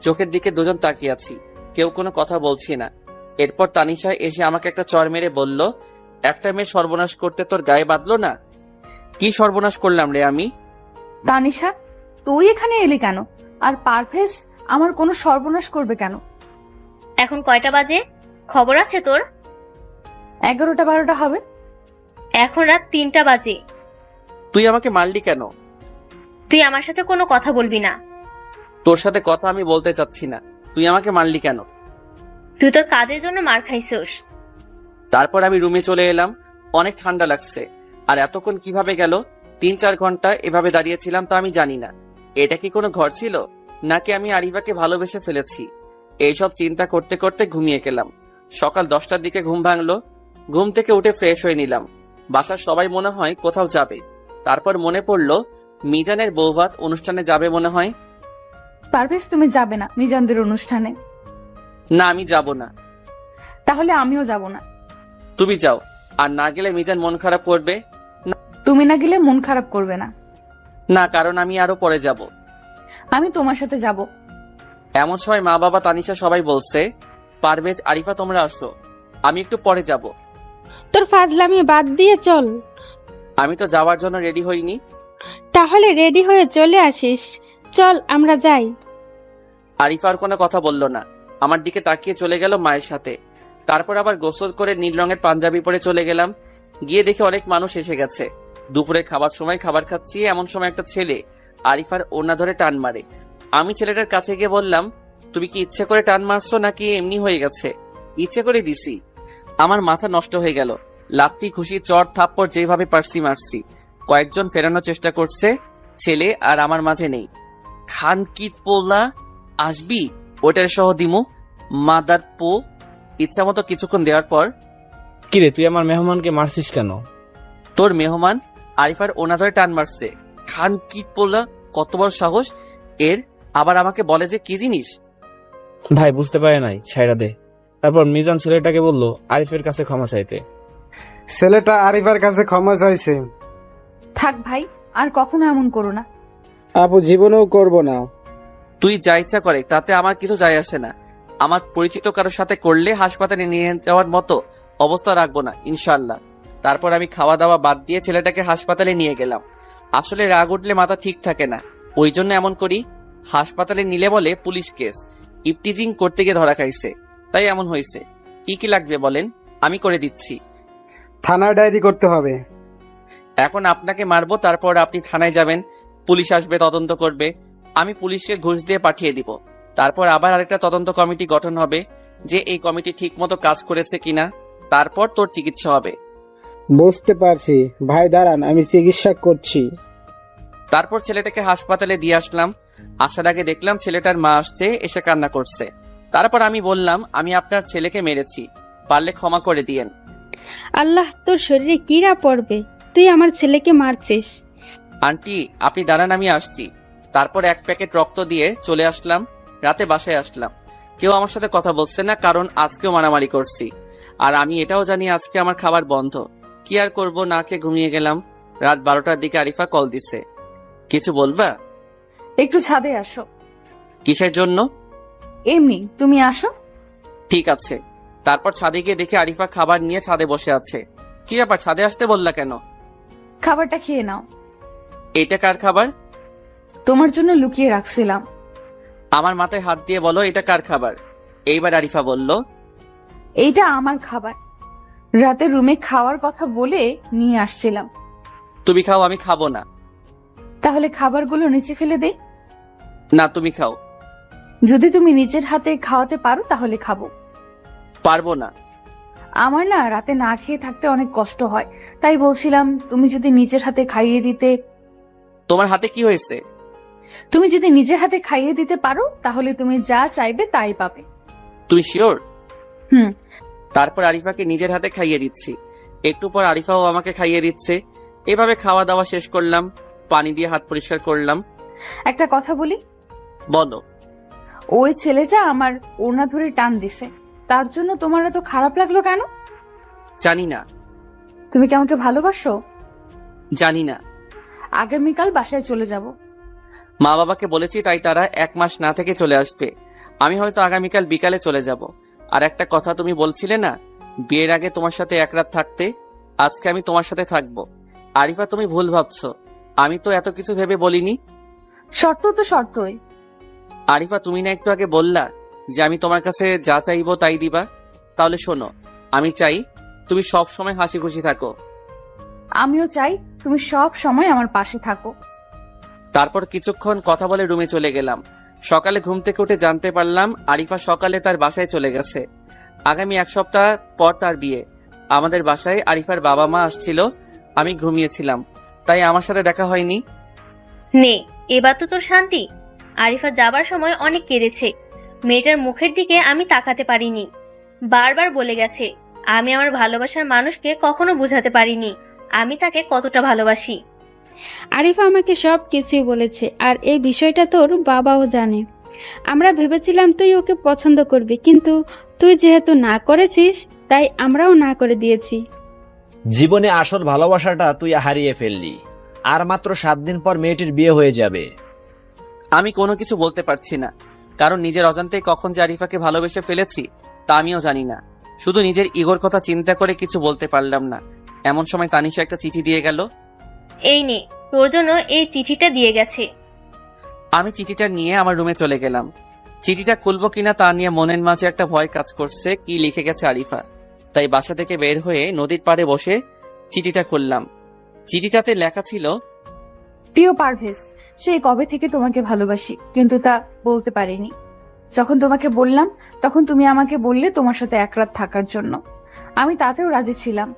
চোখের দিকে দুজন তাকিয়ে আছি, কেউ কোনো কথা বলছি না। এরপর তানিশা এসে আমাকে একটা চড় মেরে বলল, একটা মেয়ে সর্বনাশ করতে তোর গায়ে বাঁধলো না? কি সর্বনাশ করলাম রে আমি? তানিশা, তুই এখানে এলি কেন? আর পারভেজ আমার কোনো সর্বনাশ করবে কেন? এখন কয়টা বাজে? খবর আছে তোর? 11টা 12টা হবে। এখন রাত 3টা বাজে। তুই আমাকে মারলি কেন? তুই আমার সাথে কোনো কথা বলবি না। তোর সাথে কথা আমি বলতে চাচ্ছি না। তুই আমাকে মারলি কেন? তুই তোর কাজের জন্য মার খাইছিস। তারপর আমি রুমে চলে এলাম। অনেক ঠান্ডা লাগছে। আর এতক্ষণ কিভাবে গেল? 3-4 ঘন্টা এভাবে দাঁড়িয়েছিলাম তা আমি জানি না। এটা কি কোনো ঘর ছিল, নাকি আমি আরিফাকে ভালোবেসে ফেলেছি? এইসব চিন্তা করতে করতে ঘুমিয়ে গেলাম। সকাল 10টার দিকে ঘুম ভাঙলো। ঘুম থেকে উঠে ফ্রেশ হয়ে নিলাম। বাসার সবাই মনে হয় কোথাও যাবে। তারপর মনে পড়লো মিজানের বৌভাত অনুষ্ঠানে যাবে মনে হয়। পারভেজ, তুমি যাবে না মিজানদের অনুষ্ঠানে? না, আমি যাব না। তাহলে আমিও যাব না। তুমি যাও, আর না গেলে মিজান মন খারাপ করবে। তুমি না গেলে মন খারাপ করবে না। না, কারণ আমি আরো পরে যাব। আমি তোমার সাথে যাব। এমন সময় মা বাবা তানিশা সবাই বলছে, পারভেজ, আরিফা তোমরা আসো, আমি একটু পরে যাব। তোর ফাজলামি বাদ দিয়ে চল। আমি তো যাওয়ার জন্য রেডি হইনি। তাহলে রেডি হয়ে চলে আসিস। চল আমরা যাই। আরিফা আর কোনো কথা বলল না। আমার দিকে তাকিয়ে চলে গেল মায়ের সাথে। তারপর আবার গোসল করে নীল রঙের পাঞ্জাবি পরে চলে গেলাম। গিয়ে দেখি অনেক মানুষ এসে গেছে। দুপুরে খাবার সময় খাবার খাচ্ছি, এমন সময় একটা ছেলে আরিফার ওড়না ধরে টান মারে। আমি ছেলেটার কাছে গিয়ে বললাম, তুমি কি ইচ্ছে করে টান মারছো নাকি এমনি হয়ে গেছে? ইচ্ছে করে দিছি। আমার মাথা নষ্ট হয়ে গেল। লাত্তি, খুশি, চড়, থাপ্পড় যেভাবে পারছি মারছি। কয়েকজন ফেরানোর চেষ্টা করছে, ছেলে আর আমার মাঝে নেই। খান কি পোলা, আসবি? ওইটার সহ দিমু মাদার পো। ইচ্ছা মতো কিছুক্ষণ দেওয়ার পর, কিরে তুই আমার মেহমানকে মারছিস কেন? তোর মেহমান আরিফার ওনা ধরে টান মারছে। খান কি পোলা, কত বড় সাহস এর! আবার আমাকে বলে যে কি জিনিস। ভাই বুঝতে পারে নাই, ছাইড়া দে। তারপর মিজান ছেলেটাকে বলল আরিফের কাছে ক্ষমা চাইতে। ছেলেটা আরিফার কাছে ক্ষমা চাইছে। থাক ভাই, আর কখনো এমন করো না। আপু জীবনেও করব না। তুই যা ইচ্ছা করে, তাতে আমার কিছু যায় আসে না। আমার পরিচিত কারোর সাথে করলে হাসপাতালে নিয়ে যাওয়ার মতো অবস্থা রাখবো না ইনশাল্লাহ। তারপর আমি খাওয়া দাওয়া বাদ দিয়ে ছেলেটাকে হাসপাতালে নিয়ে গেলাম। আসলে রাগ উঠলে মাথা ঠিক থাকে না, ওই জন্য এমন করি। হাসপাতালে নিলে বলে পুলিশ কেস, ইপটিজিং করতে গিয়ে ধরা খাইছে, তাই এমন হয়েছে। কি কি লাগবে বলেন, আমি করে দিচ্ছি। থানায় ডায়েরি করতে হবে। এখন আপনাকে মারবো, তারপর আপনি থানায় যাবেন, পুলিশ আসবে, তদন্ত করবে। আমি পুলিশকে ঘুষ দিয়ে পাঠিয়ে দিব। তারপর আবার আরেকটা তদন্ত কমিটি গঠন হবে, যে এই কমিটি ঠিক মতো কাজ করেছে কিনা। তারপর তোর চিকিৎসা হবে। বুঝতে পারছি ভাই, দাঁড়ান আমি চিকিৎসা করছি। তারপর ছেলেটাকে হাসপাতালে দিয়ে আসলাম। আসার আগে দেখলাম ছেলেটার মা আসছে, এসে কান্না করছে। তারপর আমি বললাম, আমি আপনার ছেলেকে মেরেছি, পারলে ক্ষমা করে দিয়েন। আল্লাহ, তোর শরীরে কিরা পড়বে? তুই আমার ছেলেকে মারছিস। আন্টি আপনি দাঁড়ান, আমি আসছি। তারপর এক প্যাকেট রক্ত দিয়ে চলে আসলাম। রাতে বাসায় আসলাম, কেউ আমার সাথে কথা বলছে না, কারণ আজকেও মারামারি করছি। আর আমি এটাও জানি আজকে আমার খাবার বন্ধ। কি আর করবো, না খেয়ে ঘুমিয়ে গেলাম। রাত 12টার দিকে আরিফা কল দিছে। কিছু বলবা? একটু ছাদে আসো। কিসের জন্য? এমনি, তুমি আসো। ঠিক আছে। তারপর ছাদে গিয়ে দেখে আরিফা খাবার নিয়ে ছাদে বসে আছে। কি ব্যাপার, ছাদে আসতে বললা কেন? খাবারটা খেয়ে নাও। এটা কার খাবার? তোমার জন্য লুকিয়ে রাখছিলাম। আমার মাথায় হাত দিয়ে বলো, এটা কার খাবার? এইবার আরিফা বলল, এইটা আমার খাবার। রাতে রুমে খাওয়ার কথা বলে নিয়ে আসছিলাম। তুমি খাও, আমি খাবো না। তাহলে খাবারগুলো নিচে ফেলে দে। না, তুমি খাও। যদি তুমি নিজের হাতে খাওয়াতে পারো তাহলে খাবো। পারবো না। আমার না রাতে না খেয়ে থাকতে অনেক কষ্ট হয়, তাই বলছিলাম তুমি যদি নিজের হাতে খাইয়ে দিতে। তোমার হাতে কি হয়েছে? তুমি যদি নিজের হাতে খাইয়ে দিতে পারো তাহলে তুমি যা চাইবে তাই পাবে। তুমি শিওর? হুম। তারপর আরিফাকে নিজের হাতে খাইয়ে দিচ্ছি। একটু পর আরিফাও আমাকে খাইয়ে দিচ্ছে। এভাবে খাওয়া দাওয়া শেষ করলাম, পানি দিয়ে হাত পরিষ্কার করলাম। একটা কথা বলি। বলো। ওই ছেলেটা আমার ওড়না ধরে টান দিছে, তার জন্য তোমার এত খারাপ লাগলো কেন? জানি না। তুমি কি আমাকে ভালোবাসো? জানি না। আগামীকাল বাসায় চলে যাব। মা বাবাকে বলেছি, তাই তারা 1 মাস না থেকে চলে আসবে। আমি হয়তো আগামীকাল বিকালে চলে যাব। আর একটা কথা, তুমি বলছিলে না বিয়ের আগে তোমার সাথে এক রাত থাকতে, আজকে আমি তোমার সাথে থাকবো। আরিফা তুমি ভুল ভাবছো, আমি তো এত কিছু ভেবে বলিনি। শর্ত তো শর্তই। আরিফা তুমি না একটু আগে বললা যে আমি তোমার কাছে যা চাইবো তাই দিবা? তাহলে শোনো, আমি চাই তুমি সব সময় হাসি খুশি থাকো। আমিও চাই তুমি সব সময় আমার পাশে থাকো। তারপর কিছুক্ষণ কথা বলে রুমে চলে গেলাম। সকালে ঘুম থেকে উঠে জানতে পারলাম আরিফা সকালে তার বাসায় চলে গেছে। আগামী 1 সপ্তাহ পর তার বিয়ে। আমাদের বাসায় আরিফার বাবা মা আসছিল, আমি ঘুমিয়েছিলাম, তাই আমার সাথে দেখা হয়নি। নে, এবার তো তোর শান্তি। আরিফা যাবার সময় অনেক কেঁদেছে। মেয়েটার মুখের দিকে আমি তাকাতে পারিনি। বারবার বলে গেছে, আমি আমার ভালোবাসার মানুষকে কখনো বুঝাতে পারিনি আমি তাকে কতটা ভালোবাসি। আরিফা আমাকে সব কিছুই বলেছে, আর এই বিষয়টা তোর বাবাও জানে। আমরা ভেবেছিলাম তুই ওকে পছন্দ করবি, কিন্তু তুই যেহেতু না করেছিস তাই আমরাও না করে দিয়েছি। জীবনে আসল ভালোবাসাটা তুই হারিয়ে ফেললি। আর মাত্র 7 দিন পর মেয়েটির বিয়ে হয়ে যাবে। আমি কোনো কিছু বলতে পারছি না, কারণ নিজের অজান্তেই কখন যে আরিফাকে ভালোবেসে ফেলেছি তা আমিও জানি না। শুধু নিজের ইগোর কথা চিন্তা করে কিছু বলতে পারলাম না। এমন সময় তানিশা একটা চিঠি দিয়ে গেল। এই নে, তোর জন্য এই চিঠিটা দিয়ে গেছে। আমি চিঠিটা নিয়ে আমার রুমে চলে গেলাম। চিঠিটা খুলবো কিনা তা নিয়ে মনের মাঝে একটা ভয় কাজ করছে, কি লিখে গেছে আরিফা। তাই বাসা থেকে বের হয়ে নদীর পাড়ে বসে চিঠিটা খুললাম। চিঠিটাতে লেখা ছিল, প্রিয় পারভেজ, সেই কবে থেকে তোমাকে ভালোবাসি, কিন্তু তা বলতে পারিনি। যখন তোমাকে বললাম তখন তুমি আমাকে বললে তোমার সাথে এক রাত থাকার জন্য। আমি তাতেও রাজি ছিলাম,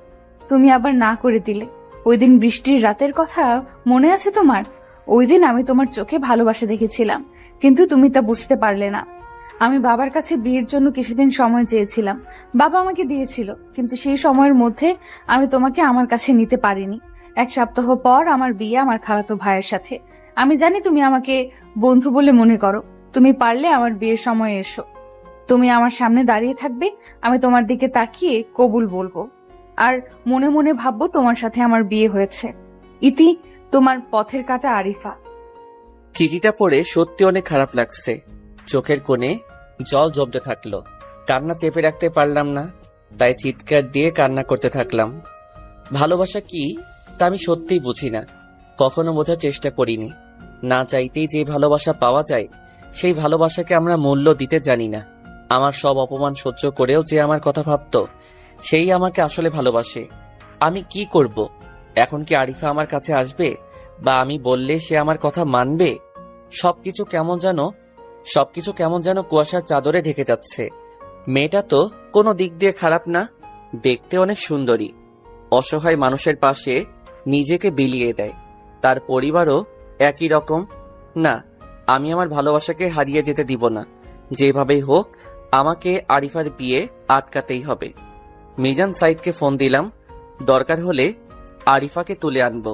তুমি আবার না করে দিলে। ওই দিন বৃষ্টির রাতের কথা মনে আছে তোমার? ওই দিন আমি তোমার চোখে ভালোবাসা দেখেছিলাম, কিন্তু তুমি তা বুঝতে পারলে না। আমি বাবার কাছে বিয়ের জন্য কিছুদিন সময় চেয়েছিলাম, বাবা আমাকে দিয়েছিল, কিন্তু সেই সময়ের মধ্যে আমি তোমাকে আমার কাছে নিতে পারিনি। 1 সপ্তাহ পর আমার বিয়ে আমার খালাতো ভাইয়ের সাথে। আমি জানি তুমি আমাকে বন্ধু বলে মনে করো, তুমি পারলে আমার বিয়ের সময় এসো। তুমি আমার সামনে দাঁড়িয়ে থাকবে, আমি তোমার দিকে তাকিয়ে কবুল বলবো, আর মনে মনে ভাববো তোমার সাথে আমার বিয়ে হয়েছে। ইতি, তোমার পথের কাঁটা আরিফা। চিঠিটা পড়ে সত্যি অনেক খারাপ লাগছে। চোখের কোণে জল জমতে থাকলো। কান্না চেপে রাখতে পারলাম না, তাই চিৎকার দিয়ে কান্না করতে থাকলাম। ভালোবাসা কি তা আমি সত্যিই বুঝি না, কখনো বোঝার চেষ্টা করিনি। না চাইতেই যে ভালোবাসা পাওয়া যায়, সেই ভালোবাসাকে আমরা মূল্য দিতে জানি না। আমার সব অপমান সহ্য করেও যে আমার কথা ভাবতো, সেই আমাকে আসলে ভালোবাসে। আমি কি করব? এখন কি আরিফা আমার কাছে আসবে, বা আমি বললে সে আমার কথা মানবে? সবকিছু কেমন যেন কুয়াশার চাদরে ঢেকে যাচ্ছে। মেয়েটা তো কোনো দিক দিয়ে খারাপ না, দেখতে অনেক সুন্দরী। অসহায় মানুষের পাশে নিজেকে বিলিয়ে দেয়। তার পরিবারও একই রকম। না, আমি আমার ভালোবাসাকে হারিয়ে যেতে দিব না। যেভাবেই হোক আমাকে আরিফার বিয়ে আটকাতেই হবে। মিজান সাইদকে ফোন দিলাম, দরকার হলে আরিফাকে তুলে আনবো,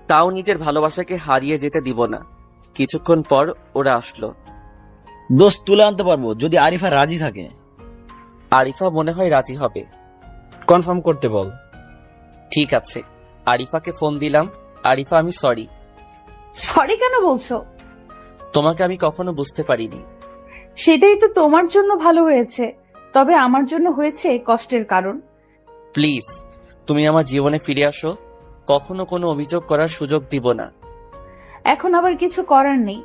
তাও নিজের ভালোবাসাকে হারিয়ে যেতে দিব না। কিছুক্ষণ পর ওরা আসলো। দোস্ত, তুলে আনতে পারবো যদি আরিফা রাজি থাকে। আরিফা মনে হয় রাজি হবে। কনফার্ম করতে বল। ঠিক আছে, আরিফাকে ফোন দিলাম। আরিফা, আমি সরি। সরি কেন বলছো? তোমাকে আমি কখনো বুঝতে পারিনি। সেটাই তো তোমার জন্য ভালো হয়েছে, তবে আমার জন্য হয়েছে কষ্টের কারণ। প্লিজ, তুমি আমার জীবনে ফিরে আসো। কখনো কোনো অভিযোগ করার সুযোগ দিব না। এখন আবার কিছু করার নেই,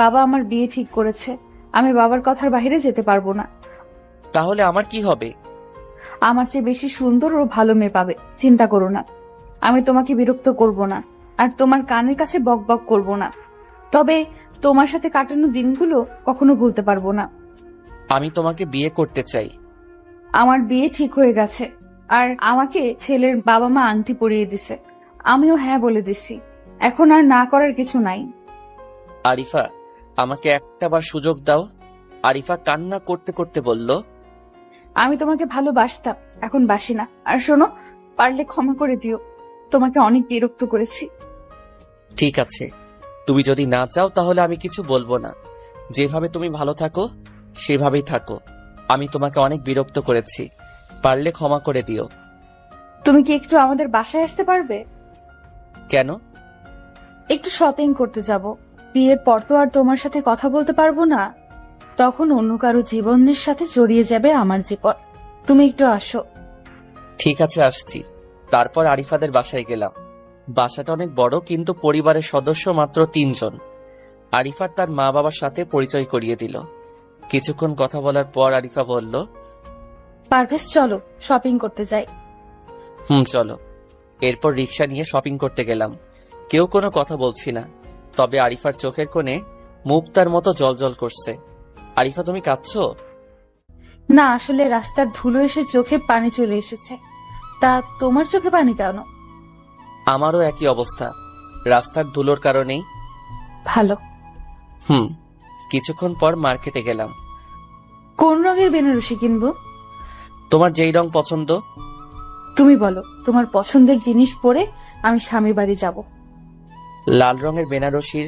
বাবা আমার বিয়ে ঠিক করেছে, আমি বাবার কথার বাইরে যেতে পারবো না। তাহলে আমার কি হবে? আমার চেয়ে বেশি সুন্দর ও ভালো মেয়ে পাবে, চিন্তা করো না। আমি তোমাকে বিরক্ত করব না, আর তোমার কানের কাছে বক বক করব না, তবে তোমার সাথে কাটানো দিনগুলো কখনো ভুলতে পারবো না। আমি তোমাকে বিয়ে করতে চাই। আমার বিয়ে ঠিক হয়ে গেছে, আর আমাকে ছেলের বাবা মা আংটি পরিয়ে দিছে, আমিও হ্যাঁ বলে দিছি। এখন আর না করার কিছু নাই। আরিফা, আমাকে একটাবার সুযোগ দাও। আরিফা কান্না করতে করতে বলল, আমি তোমাকে ভালোবাসতাম, এখন বাসি না। আর শোনো, পারলে ক্ষমা করে দিও, তোমাকে অনেক বিরক্ত করেছি। ঠিক আছে, তুমি যদি না চাও তাহলে আমি কিছু বলবো না। যেভাবে তুমি ভালো থাকো সেভাবেই থাকো। আমি তোমাকে অনেক বিরক্ত করেছি, পারলে ক্ষমা করে দিও। তুমি কি একটু আমাদের বাসায় আসতে পারবে? কেন? একটু শপিং করতে যাব। বিয়ের পর তো আর তোমার সাথে কথা বলতে পারবো না, তখন অন্য কারো জীবনের সাথে জড়িয়ে যাবে আমার জীবন। তুমি একটু আসো। ঠিক আছে, আসছি। তারপর আরিফাদের বাসায় গেলাম। বাসাটা অনেক বড়, কিন্তু পরিবারের সদস্য মাত্র 3 জন। আরিফার তার মা বাবার সাথে পরিচয় করিয়ে দিল। কিছুক্ষণ কথা বলার পর আরিফা বলল, পারভেজ, চলো শপিং করতে যাই। চলো। এরপর রিক্সা নিয়ে শপিং করতে গেলাম। কেউ কোনো কথা বলছি না, তবে আরিফার চোখের কোণে মুক্তার মতো জলজল করছে। আরিফা, তুমি কাঁদছো? না, আসলে রাস্তার ধুলো এসে চোখে পানি চলে এসেছে। তা তোমার চোখে পানি কেন? আমারও একই অবস্থা, রাস্তার ধুলোর কারণেই। ভালো। কিছুক্ষণ পর মার্কেটে গেলাম। কোন রঙের বেনারসি কিনবো? তোমার যেই রং পছন্দ। তুমি বলো, তোমার পছন্দের জিনিস পরে আমি স্বামী বাড়ি যাব। লাল রঙের বেনারসির,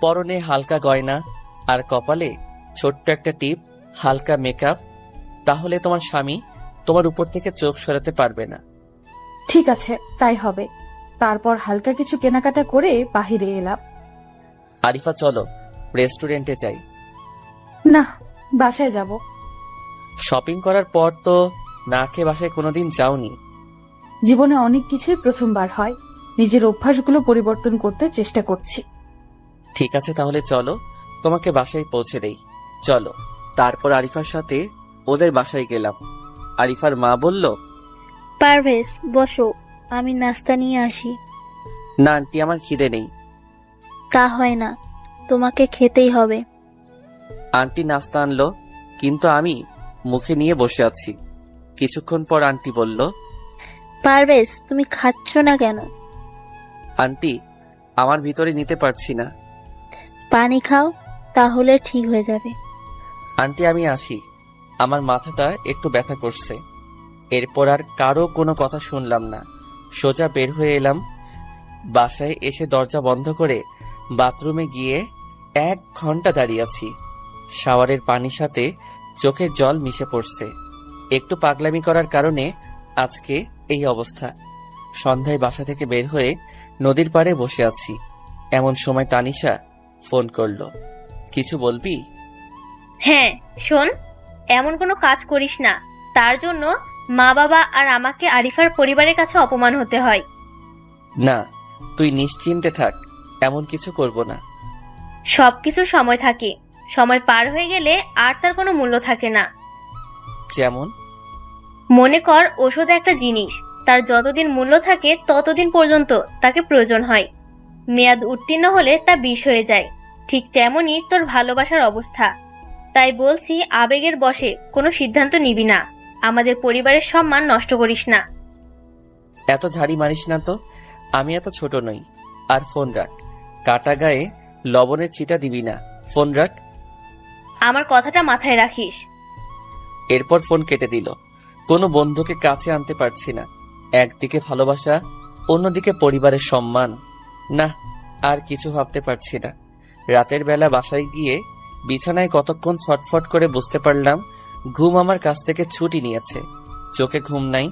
পরনে হালকা গয়না, আর কপালে ছোট্ট একটা টিপ, হালকা মেকআপ। তাহলে তোমার স্বামী তোমার উপর থেকে চোখ সরাতে পারবে না। ঠিক আছে, তাই হবে। তারপর হালকা কিছু কেনাকাটা করে বাহিরে এলাম। আরিফা, চলো রেস্টুরেন্টে যাই। না, বাসায় যাব। শপিং করার পর তো না খেয়ে বাসায় কোনোদিন যাওনি। জীবনে অনেক কিছুই প্রথমবার হয়, নিজের অভ্যাসগুলো পরিবর্তন করতে চেষ্টা করছি। ঠিক আছে, তাহলে চলো তোমাকে বাসায় পৌঁছে দেই। চলো। তারপর আরিফার সাথে ওদের বাসায় গেলাম। আরিফার মা বলল, পারভেজ, বসো, আমি নাস্তা নিয়ে আসি। না আন্টি, আমার খিদে নেই। তা হয় না, তোমাকে খেতেই হবে। আন্টি নাস্তা আনলো, কিন্তু আমি মুখে নিয়ে বসে আছি। কিছুক্ষণ পর আন্টি বলল, পারভেজ, তুমি খাচ্ছ না কেন? আন্টি, আমার ভিতরে নিতে পারছি না। পানি খাও, তাহলে ঠিক হয়ে যাবে। আন্টি আমি আসি, আমার মাথাটা একটু ব্যথা করছে। এরপর আর কারো কোনো কথা শুনলাম না, সোজা বের হয়ে এলাম। বাসায় এসে দরজা বন্ধ করে বাথরুমে গিয়ে 1 ঘন্টা দাঁড়িয়ে আছি। শাওয়ারের পানির সাথে চোখের জল মিশে পড়ছে। একটু পাগলামি করার কারণে আজকে এই অবস্থা। সন্ধ্যায় বাসা থেকে বের হয়ে নদীর পাড়ে বসে আছি, এমন সময় তানিশা ফোন করলো। কিছু বলবি? হ্যাঁ শোন, এমন কোনো কাজ করিস না, তার জন্য মা বাবা আর আমাকে আরিফার পরিবারের কাছে অপমান হতে হয়। না, তুই নিশ্চিন্তে থাক, এমন কিছু করব না। সবকিছুর সময় থাকে, সময় পার হয়ে গেলে আর তার কোনো মূল্য থাকে না। যেমন? মনে কর ওষুধ একটা জিনিস, তার যতদিন মূল্য থাকে ততদিন পর্যন্ত তাকে প্রয়োজন হয়, মেয়াদ উত্তীর্ণ হলে তা বিষ হয়ে যায়। ঠিক তেমনই তোর ভালোবাসার অবস্থা। তাই বলছি, আবেগের বশে কোনো সিদ্ধান্ত নিবি না, আমাদের পরিবারের সম্মান নষ্ট করিস না। এত ঝাড়ি মারিস না তো, আমি এত ছোট নই। আর ফোন রাখ, কাটা গায়ে লবণের ছিটা দিবি না। ফোন রাখ। আমার কথাটা মাথায় রাখিস। এরপর ফোন কেটে দিল। কোনো বন্ধুকে কাছে আনতে পারছি না। একদিকে ভালোবাসা, অন্যদিকে পরিবারের সম্মান। না, আর কিছু ভাবতে পারছি না। রাতের বেলা বাসায় গিয়ে বিছানায় কতক্ষণ ছটফট করে বুঝতে পারলাম ঘুম আমার কাছ থেকে ছুটি নিয়েছে। চোখে ঘুম নাই,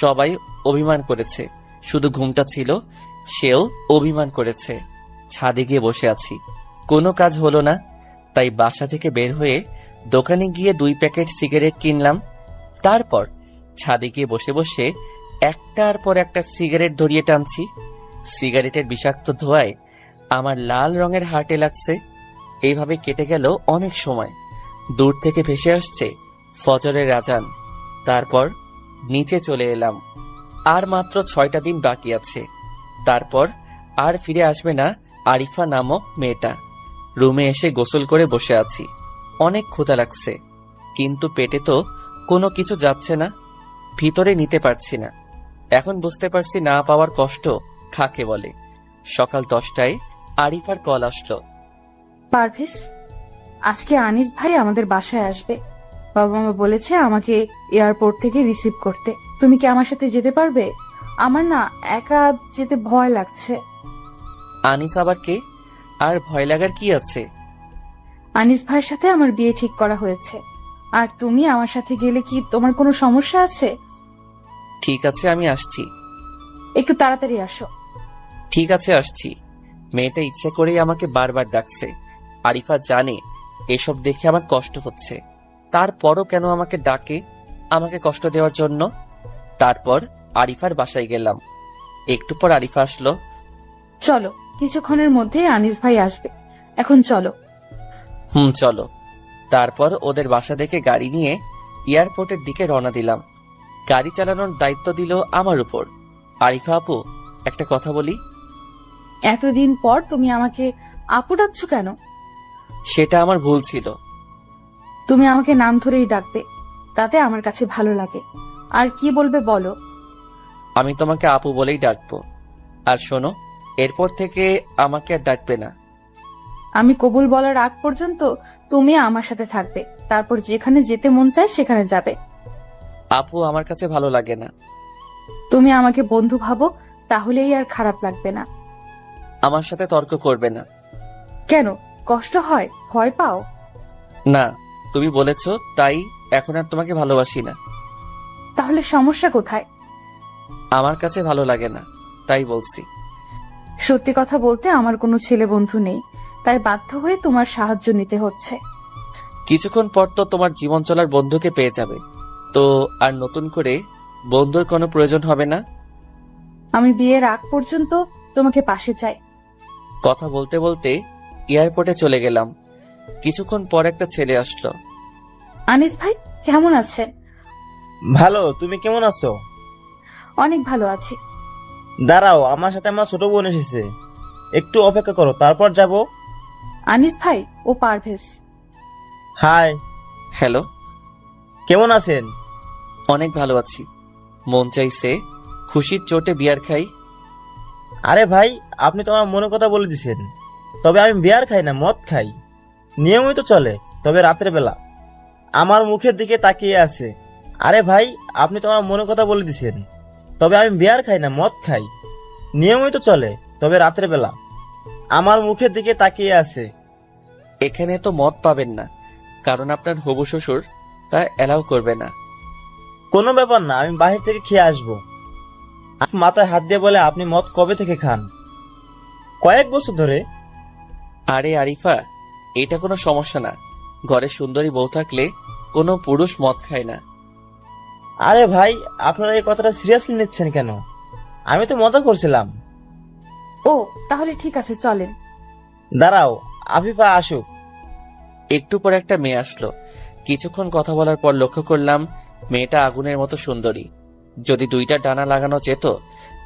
সবাই অভিমান করেছে, শুধু ঘুমটা ছিল, সেও অভিমান করেছে। ছাদে গিয়ে বসে আছি, কোনো কাজ হলো না, তাই বাসা থেকে বের হয়ে দোকানে গিয়ে 2 প্যাকেট সিগারেট কিনলাম। তারপর ছাদে গিয়ে বসে বসে একটার পর একটা সিগারেট ধরিয়ে টানছি। সিগারেটের বিষাক্ত ধোঁয়ায় আমার লাল রঙের হার্টে লাগছে। এইভাবে কেটে গেল অনেক সময়। দূর থেকে ভেসে আসছে ফজরের আজান। তারপর নিচে চলে এলাম। আর মাত্র 6টা দিন বাকি আছে, তারপর আর ফিরে আসবে না আরিফা নামক মেয়েটা। রুমে এসে গোসল করে বসে আছি। অনেক ক্ষুধা লাগছে, কিন্তু পেটে তো কোনো কিছু যাচ্ছে না, ভিতরে নিতে পারছি না। এখন বুঝতে পারছি না পাওয়ার কষ্ট কাকে বলে। সকাল 10টায় আরিফার কল আসলো। পারভেজ, আজকে আনিস ভাই আমাদের বাসায় আসবে। বাবা মা বলেছে আমাকে এয়ারপোর্ট থেকে রিসিভ করতে। তুমি কি আমার সাথে যেতে পারবে? আমার না একা যেতে ভয় লাগছে। আনিস আবার কে? আর ভয় লাগার কি আছে? আনিস ভাইয়ের সাথে আমার বিয়ে ঠিক করা হয়েছে, আর তুমি আমার সাথে গেলে কি তোমার কোনো সমস্যা আছে? ঠিক আছে, আমি আসছি। একটু তাড়াতাড়ি আসো। ঠিক আছে, আসছি। মেয়েটা ইচ্ছে করেই আমাকে বারবার ডাকছে। আরিফা জানে এসব দেখে আমার কষ্ট হচ্ছে, তারপরও কেন আমাকে ডাকে, আমাকে কষ্ট দেওয়ার জন্য। তারপর আরিফার বাসায় গেলাম। একটু পর আরিফা আসলো। চলো, কিছুক্ষণের মধ্যে আনিস ভাই আসবে, এখন চলো। চলো। তারপর ওদের বাসা দেখে গাড়ি নিয়ে এয়ারপোর্টের দিকে রওনা দিলাম। গাড়ি চালানোর দায়িত্ব দিল আমার উপর। আরিফা আপু, একটা কথা বলি। এতদিন পর তুমি আমাকে আপু ডাকছো কেন? সেটা আমার ভুল ছিল। তুমি আমাকে নাম ধরেই ডাকবে, তাতে আমার কাছে ভালো লাগে। আর কি বলবে বলো? আমি তোমাকে আপু বলেই ডাকবো। আর শোনো, এরপর থেকে আমাকে আর ডাকবে না। আমি কবুল বলার আগ পর্যন্ত তুমি আমার সাথে থাকবে, তারপর যেখানে যেতে মন চায় সেখানে যাবে। আপু আমার কাছে ভালো লাগে না। তুমি আমাকে বন্ধু ভাবো, তাহলেই আর খারাপ লাগবে না। আমার সাথে তর্ক করবে না। কেন, কষ্ট হয়, ভয় পাও? না, তুমি বলেছো তাই এখন আর তোমাকে ভালোবাসি না। তাহলে সমস্যা কোথায়? আমার কাছে ভালো লাগে না, তাই বলছি। সত্যি কথা বলতে আমার কোনো ছেলে বন্ধু নেই, তাই বাধ্য হয়ে তোমার সাহায্য নিতে হচ্ছে। কিছুক্ষণ পর তো তোমার জীবন চলার বন্ধুকে পেয়ে যাবে, তো আর নতুন করে বন্ধুর কোনো প্রয়োজন হবে না। আমি বিয়ের আগ পর্যন্ত তোমাকে পাশে চাই। কথা বলতে বলতে এয়ারপোর্টে চলে গেলাম। কিছুক্ষণ পর একটা ছেলে আসলো। আনিস ভাই, কেমন আছেন? ভালো, তুমি কেমন আছো? অনেক ভালো আছি। দাঁড়াও, আমার সাথে আমার ছোট বোন এসেছে, একটু অপেক্ষা করো, তারপর যাব। আনিস ভাই, ও পারভেজ। High, hello. কেমন আছেন? অনেক ভালো আছি। মন চাইছে খুশির চোটে বিয়ার খাই। আরে ভাই, আপনি তো আমার মনের কথা বলে দিছেন। তবে আমি বিয়ার খাই না, মদ খাই। নিয়মিত চলে, তবে রাতের বেলা। আমার মুখের দিকে তাকিয়ে আছে। আরে ভাই, আপনি তো আমার মনের কথা বলে দিছেন। তবে আমি বিয়ার খাই না, মদ খাই। নিয়মিত চলে, তবে রাতের বেলা। আমার মুখের দিকে তাকিয়ে আছে। এখানে তো মদ পাবেন না, কারণ আপনার হবু শ্বশুর তা অ্যালাউ করবে না। কোনো ব্যাপার না, আমি বাহির থেকে খেয়ে আসবো। আপনি মাথায় হাত দিয়ে বলে, আপনি মদ কবে থেকে খান? কয়েক বছর ধরে। আরে আরিফা, এটা কোনো সমস্যা না। ঘরে সুন্দরী বউ থাকলে কোনো পুরুষ মদ খায় না। আরে ভাই, আপনারা এই কথাটা সিরিয়াসলি নিচ্ছেন কেন? আমি তো মজা করছিলাম। ও তাহলে ঠিক আছে, চলেন। দাঁড়াও, আফিফা আসুক। একটু পর একটা মেয়ে আসলো। কিছুক্ষণ কথা বলার পর লক্ষ্য করলাম মেয়েটা আগুনের মতো সুন্দরী। যদি দুইটা ডানা লাগানো যেত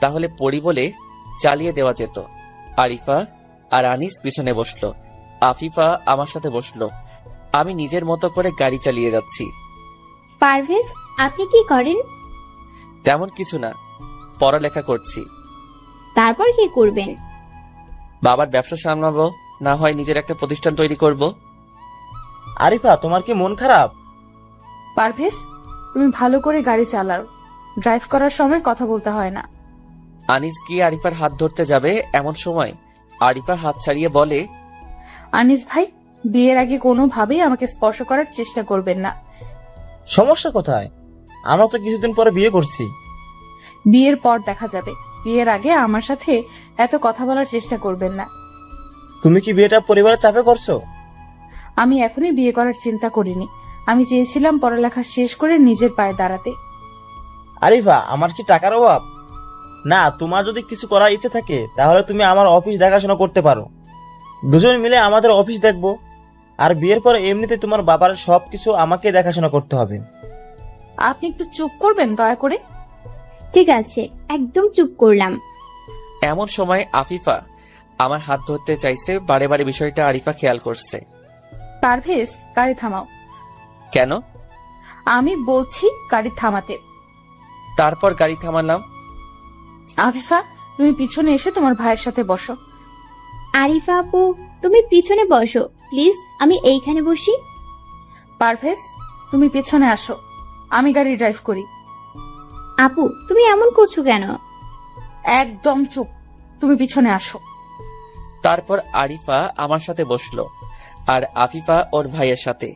তাহলে পরি বলে চালিয়ে দেওয়া যেত। আরিফা আর আনিস পিছনে বসলো, আফিফা আমার সাথে বসলো। আমি নিজের মতো করে গাড়ি চালিয়ে যাচ্ছি। পারভেজ, আপনি কি করেন? তেমন কিছু না, পড়ালেখা করছি। তারপর কি করবেন? বাবার ব্যবসা সামলাবো, না হয় নিজের একটা প্রতিষ্ঠান তৈরি করব। আরিফা, তোমার কি মন খারাপ? পারভেজ, তুমি ভালো করে গাড়ি চালাও। ড্রাইভ করার সময় কথা বলতে হয় না। আনিস গিয়ে আরিফার হাত ধরতে যাবে, এমন সময় আরিফা হাত ছাড়িয়ে বলে, আনিস ভাই, বিয়ের আগে কোনোভাবেই আমাকে স্পর্শ করার চেষ্টা করবেন না। সমস্যা কোথায়? আমরা তো কিছুদিন পরে বিয়ে করছি। বিয়ের পর দেখা যাবে। বিয়ের আগে আমার সাথে এত কথা বলার চেষ্টা করবেন না। তুমি কি বিয়েটা পরিবারের চাপে করছো? আমি এখনই বিয়ে করার চিন্তা করিনি। আমি চেয়েছিলাম পড়ালেখা শেষ করে নিজের পায়ে দাঁড়াতে। আরিফা, আমার কি টাকার অভাব? না, তোমার যদি কিছু করার ইচ্ছে থাকে তাহলে তুমি আমার অফিস দেখাশোনা করতে পারো। দুজন মিলে আমাদের অফিস দেখবো। আর বিয়ের পরে এমনিতে তোমার বাবার সবকিছু আমাকে দেখাশোনা করতে হবে। আপনি একটু চুপ করবেন দয়া করে? ঠিক আছে, একদম চুপ করলাম। এমন সময় আফিফা আমার হাত ধরতে চাইছে। বারে বারে বিষয়টা আরিফা খেয়াল করছে। পারভেজ, গাড়ি থামাও। কেন? আমি বলছি গাড়ি থামাতে। তারপর গাড়ি থামালাম। আফিফা, তুমি পিছনে এসে তোমার ভাইয়ের সাথে বসো। আরিফা আপু, তুমি পিছনে বসো প্লিজ, আমি এইখানে বসি। পারভেজ, তুমি পেছনে আসো, আমি গাড়ি ড্রাইভ করি। আপু, তুমি এমন করছো কেন? একদম চুপ, তুমি পিছনে আসো। তারপর আরিফা আমার সাথে বসলো আর আফিফা ওর ভাইয়ের সাথে।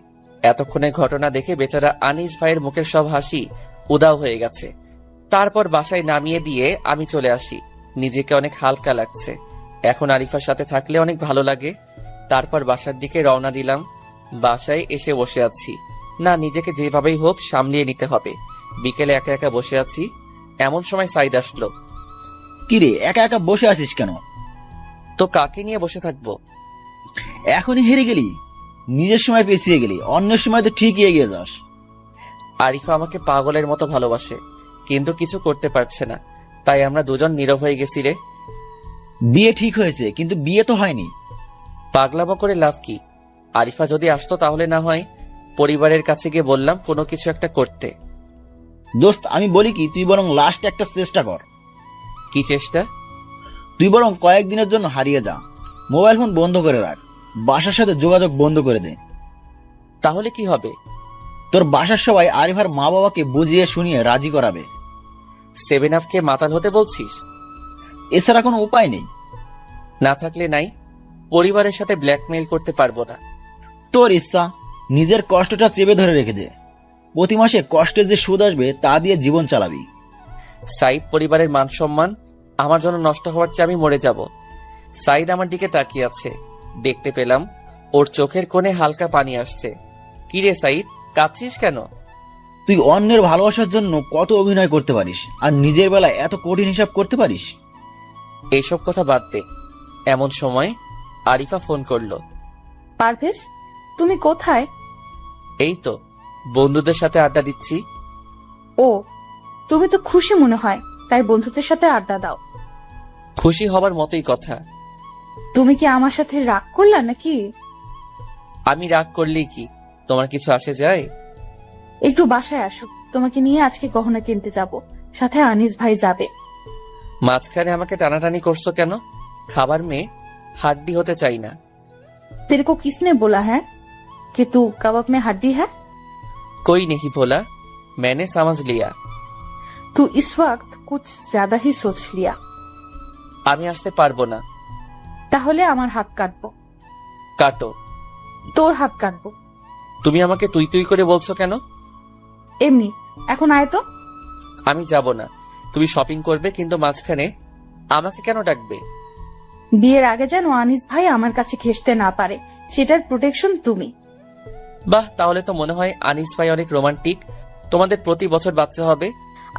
এতক্ষণের ঘটনা দেখে বেচারা আনিস ভাইয়ের মুখের সব হাসি উদাও হয়ে গেছে। তারপর বাসায় নামিয়ে দিয়ে আমি চলে আসি। নিজেকে অনেক হালকা লাগছে। এখন আরিফার সাথে থাকলে অনেক ভালো লাগে। তারপর বাসার দিকে রওনা দিলাম। বাসায় এসে বসে আছি। না, নিজেকে যেভাবেই হোক সামলিয়ে নিতে হবে। বিকেলে একা একা বসে আছি, এমন সময় সাইদ আসলো। কিরে, একা একা বসে আছিস কেন? তো কাকে নিয়ে বসে থাকবো? এখনই হেরে গেলি? নিজের সময় পেছিয়ে গেলি, অন্যের সময় তো ঠিকই এগিয়ে যাস। আরিফা আমাকে পাগলের মতো ভালোবাসে, কিন্তু কিছু করতে পারছে না। তাই আমরা দুজন নীরব হয়ে গেছি রে। বিয়ে ঠিক হয়েছে, কিন্তু বিয়ে তো হয়নি। পাগলামো করে লাভ কি? আরিফা যদি আসতো তাহলে না হয় পরিবারের কাছে গিয়ে বললাম কোনো কিছু একটা করতে। দোস্ত, আমি বলি কি, তুই বরং লাস্ট একটা চেষ্টা কর। কি চেষ্টা? তুই বরং কয়েকদিনের জন্য হারিয়ে যা। মোবাইল ফোন বন্ধ করে রাখ, বাসার সাথে যোগাযোগ বন্ধ করে দে। তাহলে কি হবে? তোর বাসার সবাই আরিফার মা বাবাকে বুঝিয়ে শুনিয়ে রাজি করাবে। 7 আপ মাতাল হতে বলছিস? এছাড়া কোনো উপায় নেই। না থাকলে নাই, পরিবারের সাথে ব্ল্যাকমেইল করতে পারবো না। তোর ইচ্ছা, নিজের কষ্টটা চেপে ধরে রেখে দে। প্রতি মাসে কষ্টের যে সুদ আসবে তা দিয়ে জীবন চালাবি। সাইদ পরিবারের মান সম্মান আমার জন্য নষ্ট হওয়ার চেয়ে আমি মরে যাব। সাইদ আমার দিকে তাকিয়ে আছে। দেখতে পেলাম ওর চোখের কোণে হালকা পানি আসছে। কিরে সাইদ, কাঁদছিস কেন? তুই অন্যের ভালোবাসার জন্য কত অভিনয় করতে পারিস, আর নিজের বেলায় এত কঠিন হিসাব করতে পারিস? এইসব কথা বাদ দে। এমন সময় আরিফা ফোন করলো। পারভেজ, তুমি কোথায়? এই তো বন্ধুদের সাথে আড্ডা দিচ্ছি। ও, তুমি তো খুশি মনে হয়, তাই বন্ধুদের সাথে আড্ডা দাও। খুশি হবার মতোই কথা। তুমি কি আমার সাথে রাগ করলা নাকি? আমি রাগ করলেই কি তোমার কিছু আসে যায়? একটু বাসায় আসো, তোমাকে নিয়ে আজকে গহনা কিনতে যাব, সাথে আনিস ভাই যাবে। মাঝখানে আমাকে টানাটানি করছো কেন? খাবার মেয়ে, হাড্ডি হতে চাই না। तेरे को किसने बोला है कि तू कबाब में हड्डी है? कोई नहीं बोला, मैंने समझ लिया। तू इस वक्त कुछ ज्यादा ही सोच लिया। আমি আসতে পারবো না। তাহলে আমার হাত কাটবো। কাটো। তোর হাত কাটবো। তুমি আমাকে তুই তুই করে বলছো কেন? এমনি। এখন আয় তো। আমি যাব না। তুমি শপিং করবে, কিন্তু মাঝখানে আমাকে কেন ডাকবে? বিয়ের আগে যেন আনিস ভাই আমার কাছে ঘেঁষতে না পারে, সেটার প্রোটেকশন তুমি। বাহ, তাহলে তো মনে হয় আনিস ভাই অনেক রোমান্টিক। তোমাদের প্রতি বছর বাচ্চা হবে?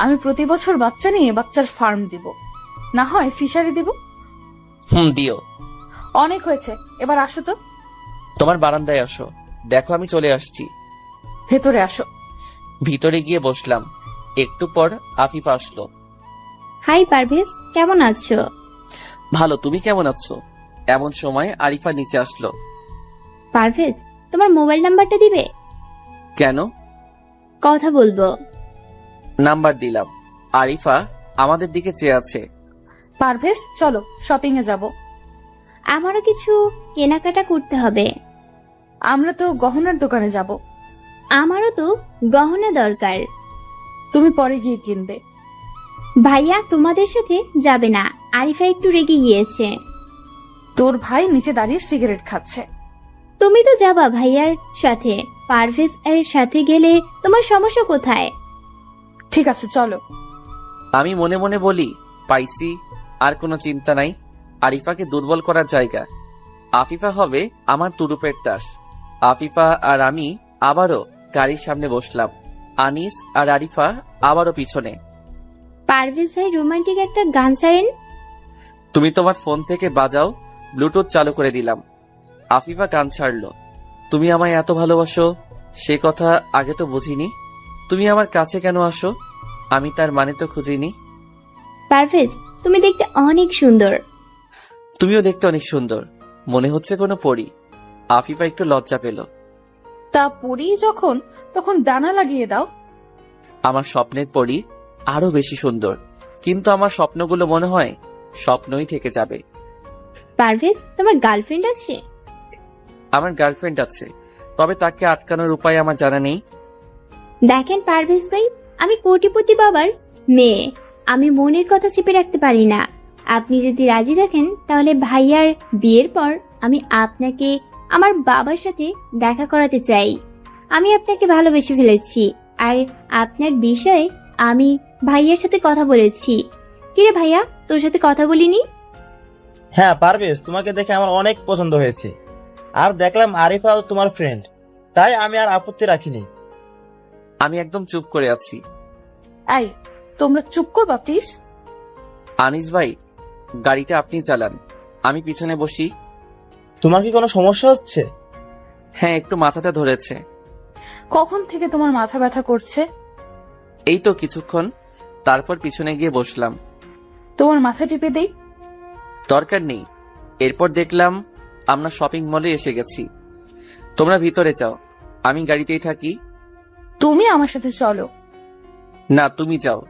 আমি প্রতি বছর বাচ্চা নিয়ে বাচ্চার ফার্ম দিব, না হয় ফিশারি দিব। দিও। অনেক হয়েছে, এবার আসো তো। তোমার বারান্দায় আসো, দেখো আমি চলে আসছি। ভেতরে আসো। ভিতরে গিয়ে বসলাম। একটু পর আফিফা আসলো। হাই পারভেজ, কেমন আছো? ভালো, তুমি কেমন আছো? এমন সময় আরিফা নিচে আসলো। পারভেজ, তোমার মোবাইল নাম্বারটা দিবে? কেন? কথা বলবো। নাম্বার দিলাম। আরিফা আমাদের দিকে চেয়ে আছে। পারভেজ, চলো শপিং এ যাব। আমারও কিছু কেনাকাটা করতে হবে। আমরা তো গহনার দোকানে যাব। আমারও তো গহনা দরকার। তুমি পরে গিয়ে কিনবে। ভাইয়া তোমাদের সাথে যাবে না, আরিফা একটু রেগে গিয়েছে। তোর ভাই নিচে দাঁড়িয়ে সিগারেট খাচ্ছে। তুমি তো যাবা ভাইয়ার সাথে, পারভেজ এর সাথে গেলে তোমার সমস্যা কোথায়? ঠিক আছে চলো। আমি মনে মনে বলি, পাইছি, আর কোনো চিন্তা নাই। আরিফাকে দুর্বল করার জায়গা। আফিফা হবে আমার তুরুপের তাস। আফিফা আর আমি আবারও গাড়ির সামনে বসলাম। আনিস আর আরিফা আবারও পিছনে। পারভেজ ভাই রোমান্টিক একটা গান ছাড়েন। তুমি তোমার ফোন থেকে বাজাও, ব্লুটুথ চালু করে দিলাম। আফিফা গান ছাড়লো। তুমি আমায় এত ভালোবাসো, সে কথা আগে তো বুঝিনি। তুমি আমার কাছে কেন আসো, আমি তার মানে তো খুঁজিনি। পারভেজ, তুমি দেখতে অনেক সুন্দর। তুমিও দেখতে অনেক সুন্দর, মনে হচ্ছে কোনো পরী। আফিফা একটু লজ্জা পেল। তা পরি যখন, তখন ডানা লাগিয়ে দাও। আমার স্বপ্নের পরী আরো বেশি সুন্দর, কিন্তু আমার স্বপ্নগুলো মনে হয় স্বপ্নই থেকে যাবে। পারভেজ, তোমার গার্লফ্রেন্ড আছে? আমার গার্লফ্রেন্ড আছে, তবে তাকে আটকানোর উপায় আমার জানা নেই। দেখেন পারভেজ ভাই, আমি কোটিপতি বাবার মেয়ে, আমি মনের কথা চেপে রাখতে পারি না। আপনি যদি রাজি থাকেন তাহলে ভাইয়ার বিয়ের পর আমি আপনাকে আমার বাবার সাথে দেখা করাতে চাই। আমি আপনাকে ভালোবেসে ফেলেছি, আর আপনার বিষয়ে আমি ভাইয়ার সাথে কথা বলেছি। কিরে ভাইয়া, তোর সাথে কথা বলিনি? হ্যাঁ পারভেজ, তোমাকে দেখে আমার অনেক পছন্দ হয়েছে, আর দেখলাম আরিফাও তোমার ফ্রেন্ড, তাই আমি আর আপত্তি রাখিনি। আমি একদম চুপ করে আছি। এই, তোমরা চুপ করবা প্লিজ। আনিস ভাই, গাড়িটা আপনি চালান, আমি পিছনে বসি। তোমার কি কোনো সমস্যা হচ্ছে? হ্যাঁ, একটু মাথাটা ধরেছে। কখন থেকে তোমার মাথা ব্যথা করছে? এই তো কিছুক্ষণ। তারপর পিছনে গিয়ে বসলাম। তোমার মাথা টিপে দেই? দরকার নেই। এরপর দেখলাম আমরা শপিং মলে এসে গেছি। তোমরা ভিতরে যাও, আমি গাড়িতেই থাকি। তুমি আমার সাথে চলো। না, তুমি যাও।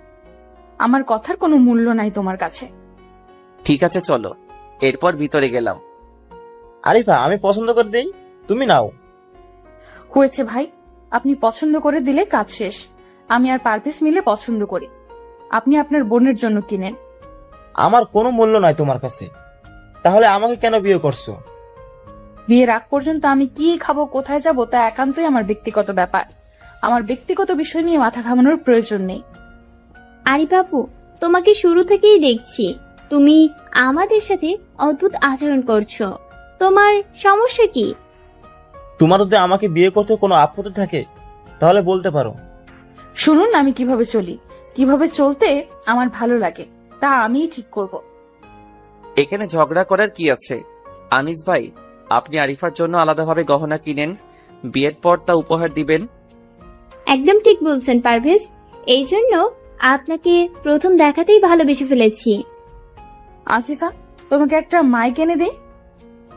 আমার কথার কোনো মূল্য নাই তোমার কাছে। ঠিক আছে চলো। এরপর ভিতরে গেলাম। আরিফা, আমি পছন্দ করে দেই, তুমি নাও। হয়েছে ভাই, আপনি পছন্দ করে দিলে কাজ শেষ। আমি আর পারভেজ মিলে পছন্দ করি, আপনি আপনার বোনের জন্য কিনেন। আমার কোনো মূল্য নাই তোমার কাছে, তাহলে আমাকে কেন বিয়ে করছো? বিয়ের আগ পর্যন্ত আমি কি খাবো, কোথায় যাব, তা একান্তই আমার ব্যক্তিগত ব্যাপার। আমার ব্যক্তিগত বিষয় নিয়ে মাথা ঘামানোর প্রয়োজন নেই। আরে বাবু, তোমাকে শুরু থেকেই দেখছি তুমি আমাদের সাথে অদ্ভুত আচরণ করছো। তোমার সমস্যা কি? তোমার যদি আমাকে বিয়ে করতে কোনো আপত্তি থাকে তাহলে বলতে পারো। শুনুন, আমি কিভাবে চলি, কিভাবে চলতে আমার ভালো লাগে, তা আমিই ঠিক করব। এখানে ঝগড়া করার কি আছে? আনিস ভাই, আপনি আরিফার জন্য আলাদাভাবে গহনা কিনেন, বিয়ের পর তা উপহার দিবেন। একদম ঠিক বলছেন পারভেজ, এই জন্য আপনাকে প্রথম দেখাতেই ভালোবেসে ফেলেছি। আফিফা, তোমাকে একটা মাইক এনে দেই।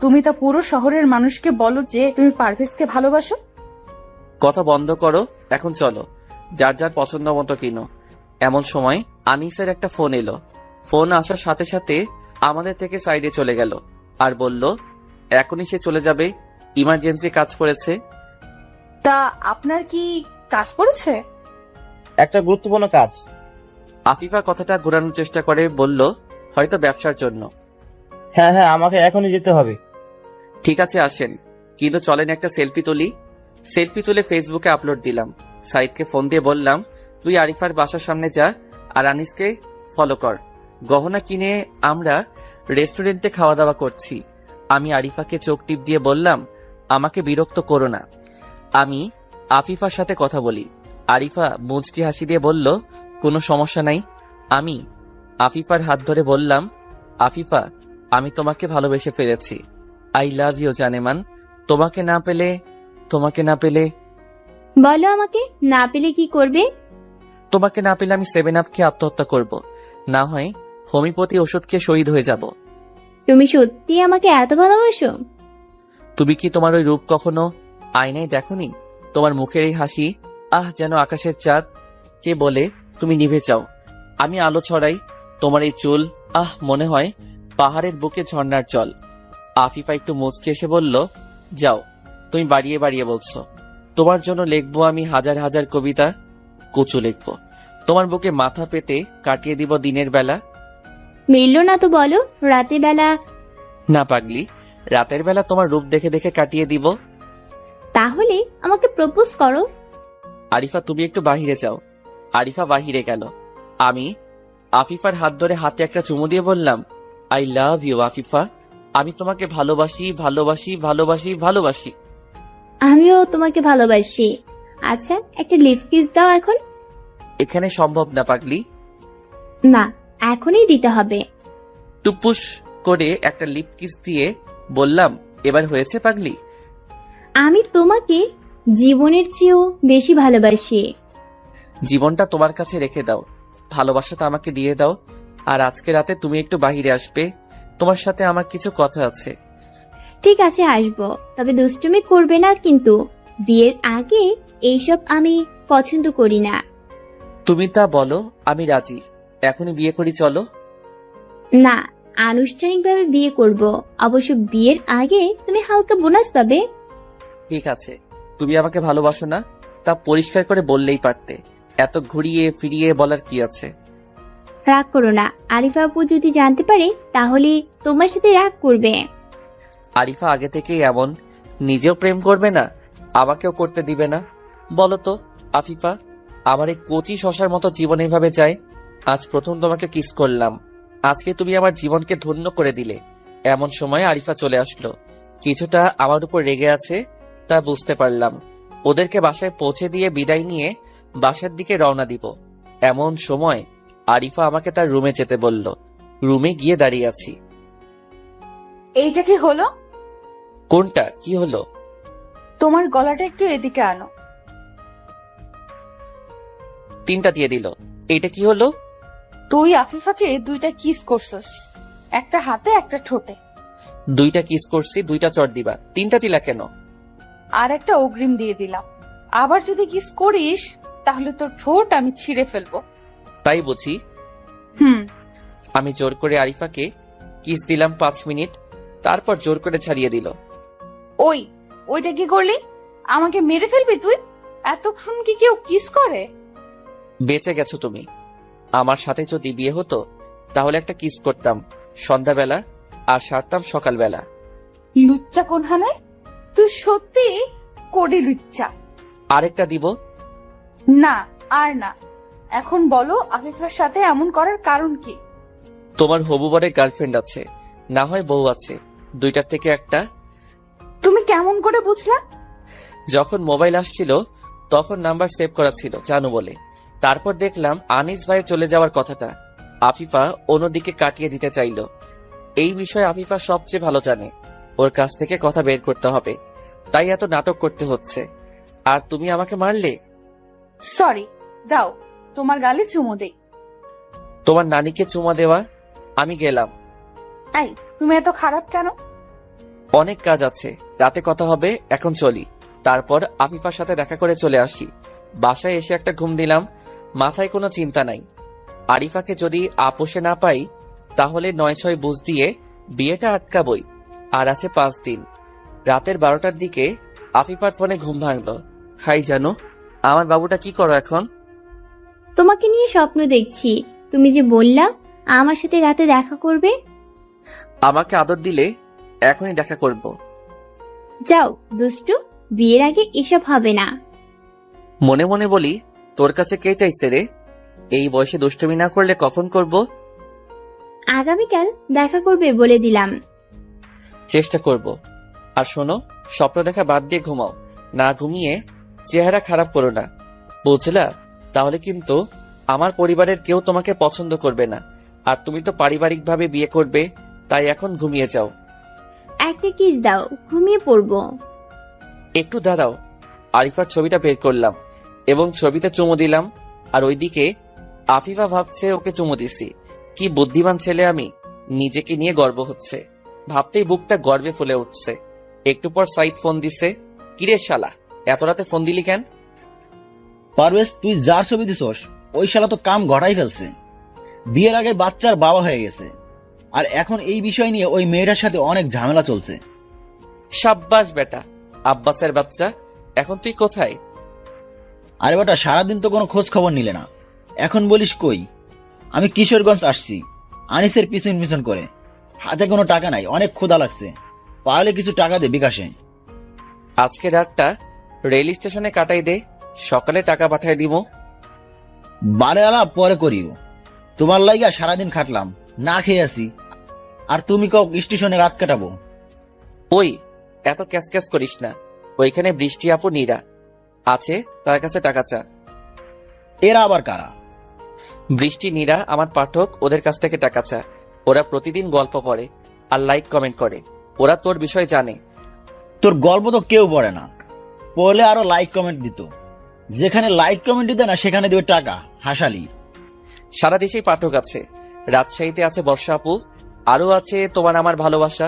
তুমি তা পুরো শহরের মানুষকে বলো যে তুমি পারভেজকে ভালোবাসো। কথা বন্ধ করো, এখন চলো, যার যার পছন্দ মতো কিনো। এমন সময় আনিসের একটা ফোন এলো। ফোন আসার সাথে সাথে আমাদের থেকে সাইডে চলে গেল আর বলল এখনই সে চলে যাবে, ইমার্জেন্সি কাজ পড়েছে। তা আপনার কি কাজ পড়েছে? একটা গুরুত্বপূর্ণ কাজ। আফিফা কথাটা ঘোরানোর চেষ্টা করে বলল, হয়তো ব্যবসার জন্য। হ্যাঁ হ্যাঁ, আমাকে এখনই যেতে হবে। ঠিক আছে আসেন, কিন্তু চলেন একটা সেলফি তুলি। সেলফি তুলে ফেসবুকে আপলোড দিলাম। সাইদকে ফোন দিয়ে বললাম, তুই আরিফার বাসার সামনে যা আর আনিসকে ফলো কর। গহনা কিনে আমরা রেস্টুরেন্টে খাওয়া দাওয়া করছি। আমি আরিফাকে চোখ টিপ দিয়ে বললাম, আমাকে বিরক্ত করো না, আমি আফিফার সাথে কথা বলি। আরিফা মুচকি হাসি দিয়ে বলল, কোনো সমস্যা নাই। আমি আফিফার হাত ধরে বললাম, আফিফা, আমি তোমাকে ভালোবেসে ফেলেছি। আই লাভ ইউ জানেমান। তোমাকে না পেলে বলো আমাকে, না পেলে কি করবে? আমি 7 আপ খেয়ে আত্মহত্যা করব, না হয় হোমিওপ্যাথি ওষুধ খেয়ে শহীদ হয়ে যাব। তুমি সত্যি আমাকে এত ভালোবাসো? তুমি কি তোমার ওই রূপ কখনো আয়নায় দেখোনি? তোমার মুখের এই হাসি, যেন আকাশের চাঁদ। কে বলে তুমি নিভে যাও, আমি আলো ছড়াই। তোমার এই চুল, মনে হয় পাহাড়ের বুকে ঝর্ণার জল। আফিফা একটু মুচকে এসে বলল, যাও, তুমি বাড়িয়ে বাড়িয়ে বলছো। তোমার জন্য লিখবো আমি হাজার হাজার কবিতা, কচু লিখবো। তোমার বুকে মাথা পেতে কাটিয়ে দিব দিনের বেলা। মিললো না তো বলো, রাতের বেলা। না পাগলি, রাতের বেলা তোমার রূপ দেখে দেখে কাটিয়ে দিব। তাহলে আমাকে প্রপোজ করো। আরিফা, তুমি একটু বাহিরে যাও। আরিফা বাহিরে গেল। আমি আফিফার হাত ধরে হাতে একটা চুমু দিয়ে বললাম, আই লাভ ইউ আফিফা। আমি তোমাকে ভালোবাসি ভালোবাসি ভালোবাসি ভালোবাসি। আমিও তোমাকে ভালোবাসি। আচ্ছা, একটা লিপ কিস দাও এখন। এখানে সম্ভব না পাগলি। না, এখনই দিতে হবে। টুপুস করে একটা লিপ কিস দিয়ে বললাম, এবার হয়েছে পাগলি? আমি তোমাকে জীবনের চেয়েও বেশি ভালোবাসি। জীবনটা তোমার কাছে রেখে দাও, ভালোবাসাটা আমাকে দিয়ে দাও। আর আজকে রাতে তুমি একটু বাহিরে আসবে, তোমার সাথে আমার কিছু কথা আছে। ঠিক আছে, আসবো, তবে দুষ্টুমি করবে না কিন্তু। বিয়ের আগে এইসব আমি পছন্দ করি না। তুমি তা বলো, আমি রাজি। এখনই বিয়ে করি, চলো। না, আনুষ্ঠানিকভাবে বিয়ে করব। অবশ্য বিয়ের আগে তুমি হালকা বোনাস পাবে। ঠিক আছে, তুমি আমাকে ভালোবাসো না, তা পরিষ্কার করে বললেই পারতে। এত ঘুরিয়ে ফিরিয়ে বলার কি আছে? রাগ করো না, আরিফা আপু যদি জানতে পারে তাহলে তোমার সাথে রাগ করবে। আরিফা আগে থেকেই এমন, নিজেও প্রেম করবে না, আমাকেও করতে দিবে না। বলো তো আফিফা, আমার এই কচি শশার মতো জীবন এইভাবে যায়? আজ প্রথম তোমাকে কিস করলাম, আজকে তুমি আমার জীবনকে ধন্য করে দিলে। এমন সময় আরিফা চলে আসলো। কিছুটা আমার উপর রেগে আছে, তা বুঝতে পারলাম। ওদেরকে বাসায় পৌঁছে দিয়ে বিদায় নিয়ে বাসার দিকে রওনা দিব। এমন সময় আরিফা আমাকে তার রুমে যেতে বলল। রুমে গিয়ে দাঁড়িয়ে আছি। এইটা কি হলো? কোনটা কি হলো? তোমার গলাটা একটু এদিকে আনো। 3টা দিয়ে দিল। এইটা কি হলো? তুই আফিফাকে 2টা কিস করছস, একটা হাতে একটা ঠোঁটে। 2টা কিস করছি, 2টা চড় দিবা, 3টা দিলা কেন? আর একটা অগ্রিম দিয়ে দিলাম। আবার যদি কিস করিস তাহলে তোর ঠোঁট আমি ছিঁড়ে ফেলবো। তাই বুঝি? আমি জোর করে আরিফাকে কিস দিলাম 5 মিনিট, তারপর জোর করে ছাড়িয়ে দিল। ওইটা কি করলি? আমাকে মেরে ফেলবি তুই? এতক্ষণ কি কেউ কিস করে? বেঁচে গেছো তুমি। আমার সাথে যদি বিয়ে হতো তাহলে একটা কিস করতাম সন্ধ্যাবেলা আর সারতাম সকালবেলা। লুচ্চা কোনখানে? তুই সত্যি কোডি লুচ্চা। আরেকটা দিব? না, আর না। এখন বলো আফিফার সাথে এমন করার কারণ কি? তোমার হবু বরের গার্লফ্রেন্ড আছে, না হয় বউ আছে, 2টার থেকে একটা। তুমি কেমন করে বুঝলা? যখন মোবাইল আসছিল তখন নাম্বার সেভ করা ছিল জানু বলে। তারপর দেখলাম আনিস ভাইয়ের চলে যাওয়ার কথাটা আফিফা অন্যদিকে কাটিয়ে দিতে চাইল। এই বিষয়ে আফিফা সবচেয়ে ভালো জানে, ওর কাছ থেকে কথা বের করতে হবে, তাই এত নাটক করতে হচ্ছে। আর তুমি আমাকে মারলে। সরি, দাও তোমার গালে চুমো দেই। তোমার নানিকে চুমা দেওয়া? আমি গেলাম। এই, তুমি এত খারাপ কেন? অনেক কাজ আছে, রাতে কথা হবে, এখন চলি। তারপর আফিফার সাথে দেখা করে চলে আসি। বাসায় এসে একটা ঘুম দিলাম, মাথায় কোনো চিন্তা নাই। আরিফাকে যদি আপোষে না পাই তাহলে 9-6 বুঝ দিয়ে বিয়েটা আটকাবই। আর আছে 5 দিন। রাতের 12টার দিকে আফিফার ফোনে ঘুম ভাঙলো। হাই জানো, আমার বাবুটা কি করো এখন? তোমাকে নিয়ে স্বপ্ন দেখছি। তুমি যে বললা আমার সাথে রাতে দেখা করবে। আমাকে আদর দিলে এখনই দেখা করব। যাও দুষ্টু, বিয়ের আগে এসব হবে না। মনে মনে বলি, তোর কাছে কে চাইছে রে? এই বয়সে দুষ্টুমি না করলে কখন করব? আগামীকাল দেখা করবে বলে দিলাম। চেষ্টা করব। আর শোনো, স্বপ্ন দেখা বাদ দিয়ে ঘুমাও। না ঘুমিয়ে চেহারা খারাপ করো না, বুঝলা? তাহলে কিন্তু আমার পরিবারের কেউ তোমাকে পছন্দ করবে না। আর তুমি তো পারিবারিকভাবে বিয়ে করবে, তাই এখন ঘুমিয়ে যাও। একটা কিস দাও, ঘুমিয়ে পড়বো। একটু দাঁড়াও। আরিফার ছবিটা বের করলাম এবং ছবিতে চুমু দিলাম। আর ওইদিকে আফিফা ভাবছে ওকে চুমু দিছি। কি বুদ্ধিমান ছেলে আমি, নিজেকে নিয়ে গর্ব হচ্ছে। ভাবতেই বুকটা গর্বে ফুলে উঠছে। একটু পর সাইদ ফোন দিছে। কিরে শালা, এত রাতে ফোন দিলি কেন? পারভেজ, তুই যার ছবি দিছস ওই শালা তো কাম ঘটাই ফেলছে। বিয়ের আগে বাচ্চার বাবা হয়ে গেছে, আর এখন এই বিষয় নিয়ে ওই মেয়েটার সাথে অনেক ঝামেলা চলছে। সাব্বাস বেটা, আব্বাসের বাচ্চা। এখন তুই কোথায়? আরে বেটা, সারাদিন তো কোনো খোঁজ খবর নিলে না, এখন বলিস কই? আমি কিশোরগঞ্জ আসছি আনিসের পিছন পিছন করে। হাতে কোনো টাকা নাই, অনেক ক্ষুধা লাগছে, পারলে কিছু টাকা দে বিকাশে। আজকে রাতটা রেল স্টেশনে কাটাই দে, সকালে টাকা পাঠাই দিব। বারে আলাপ পরে করিও। তোমার লাইগা সারাদিন খাটলাম, না খেয়ে আসি, আর তুমি কও স্টেশনে রাত কাটাবো। ওই এত ক্যাস ক্যাস করিস না। ওইখানে বৃষ্টি আপু নীরা আছে, তার কাছে টাকা চা। এরা আবার কারা? বৃষ্টি নীরা আমার পাঠক, ওদের কাছ থেকে টাকা চা। ওরা প্রতিদিন গল্প পড়ে আর লাইক কমেন্ট করে। ওরা তোর বিষয় জানে। তোর গল্প তো কেউ পড়ে না, পড়লে আরো লাইক কমেন্ট দিত। যেখানে লাইক কমেন্ট দিতে না সেখানে দেবে টাকা, হাসালি। সারা দেশেই পাঠক আছে। রাজশাহীতে আছে বর্ষা আপু, আরো আছে তোমার আমার ভালোবাসা,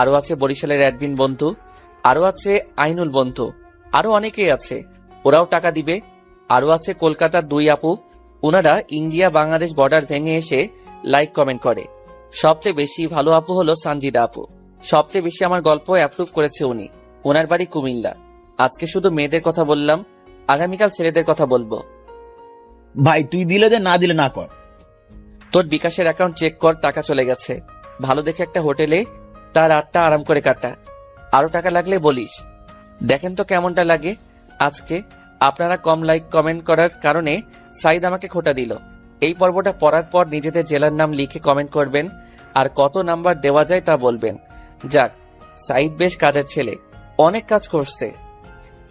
আরো আছে বরিশালের অ্যাডমিন বন্ধু, আরো আছে আইনুল বন্ধু, আরো অনেকেই আছে। ওরাও টাকা দিবে। আরো আছে কলকাতার 2 আপু, ওনারা ইন্ডিয়া বাংলাদেশ বর্ডার ভেঙে এসে লাইক কমেন্ট করে। সবচেয়ে বেশি ভালো আপু হলো সানজিদা আপু। সবচেয়ে বেশি আমার গল্প অ্যাপ্রুভ করেছে উনি। ওনার বাড়ি কুমিল্লা। আজকে শুধু মেয়েদের কথা বললাম, আগামীকাল ছেলেদের কথা বলবো। ভাই তুই দিলে দে, না দিলে না কর। তোর বিকাশের অ্যাকাউন্ট চেক কর, টাকা চলে গেছে। ভালো দেখে একটা হোটেলে তার রাতটা আরাম করে কাটা। আরো টাকা লাগলে বলিস। দেখেন তো কেমনটা লাগে। আজকে আপনারা কম লাইক কমেন্ট করার কারণে সাইদ আমাকে খোটা দিল। এই পর্বটা পড়ার পর নিজেদের জেলার নাম লিখে কমেন্ট করবেন আর কত নাম্বার দেওয়া যায় তা বলবেন। যাক, সাইদ বেশ কাজের ছেলে, অনেক কাজ করছে।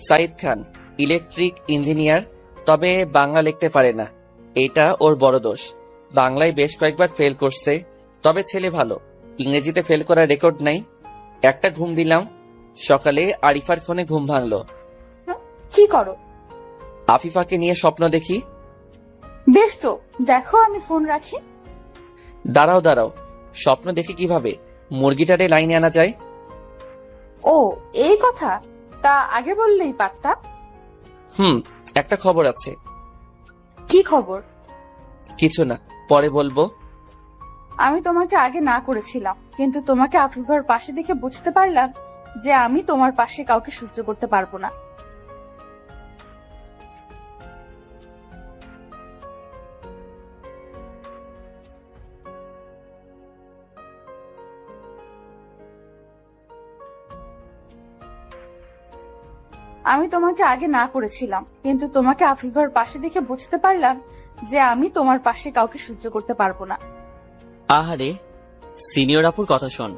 সাইদ খান ইলেকট্রিক ইঞ্জিনিয়ার, তবে বাংলা লিখতে পারে না, এটা ওর বড় দোষ। বাংলায় বেশ কয়েকবার ফেল করছে, তবে ছেলে ভালো। ইংরেজিতে ফেল করার রেকর্ড নাই। একটা ঘুম দিলাম, সকালে আরিফার ফোনে ঘুম ভাঙলো। কি করো? আফিফাকে নিয়ে স্বপ্ন দেখি। বেশ তো, দেখো আমি ফোন রাখি। দাঁড়াও দাঁড়াও, স্বপ্ন দেখে কিভাবে মুরগিটারে লাইনে আনা যায়? ও এই কথা, তা আগে বললেই পারতাম। একটা খবর আছে। কি খবর? কিছু না, পরে বলবো। আমি তোমাকে আগে না করেছিলাম, কিন্তু তোমাকে আফিফার পাশে দেখে বুঝতে পারলাম যে আমি তোমার পাশে কাউকে সহ্য করতে পারবো না। আমি তোমাকে আগে না করেছিলাম, কিন্তু তোমাকে আফিফার পাশে দেখে বুঝতে পারলাম যে আমি তোমার পাশে কাউকে সহ্য করতে পারবো না। আহারে, সিনিয়র আপুর কথা শোন।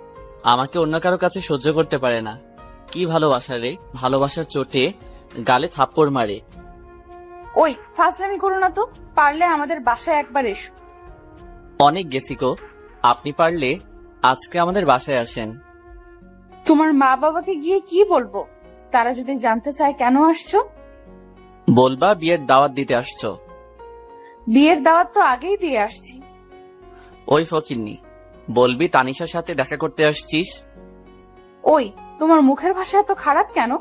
আমাকে অন্য কারো কাছে সহ্য করতে পারে না। কি ভালোবাসা রে, ভালোবাসার চোটে গালে থাপ্পড় মারে। ওই ফাজলামি করো না তো, পারলে আমাদের বাসায় একবার এসো। অনেক গেছি গো, আপনি পারলে আজকে আমাদের বাসায় আসেন। তোমার মা বাবাকে গিয়ে কি বলবো? তারা যদি জানতে চায় কেন আসছো? বলবা বিয়ের দাওয়াত দিতে আসছো। বিয়ের দাওয়াত তো আগেই দিয়ে আসছি। ওই ফকিন্নি, বলবি তানিশার সাথে দেখা করতে আসছিস। ওই তোমার মুখের ভাষা এত খারাপ কেন?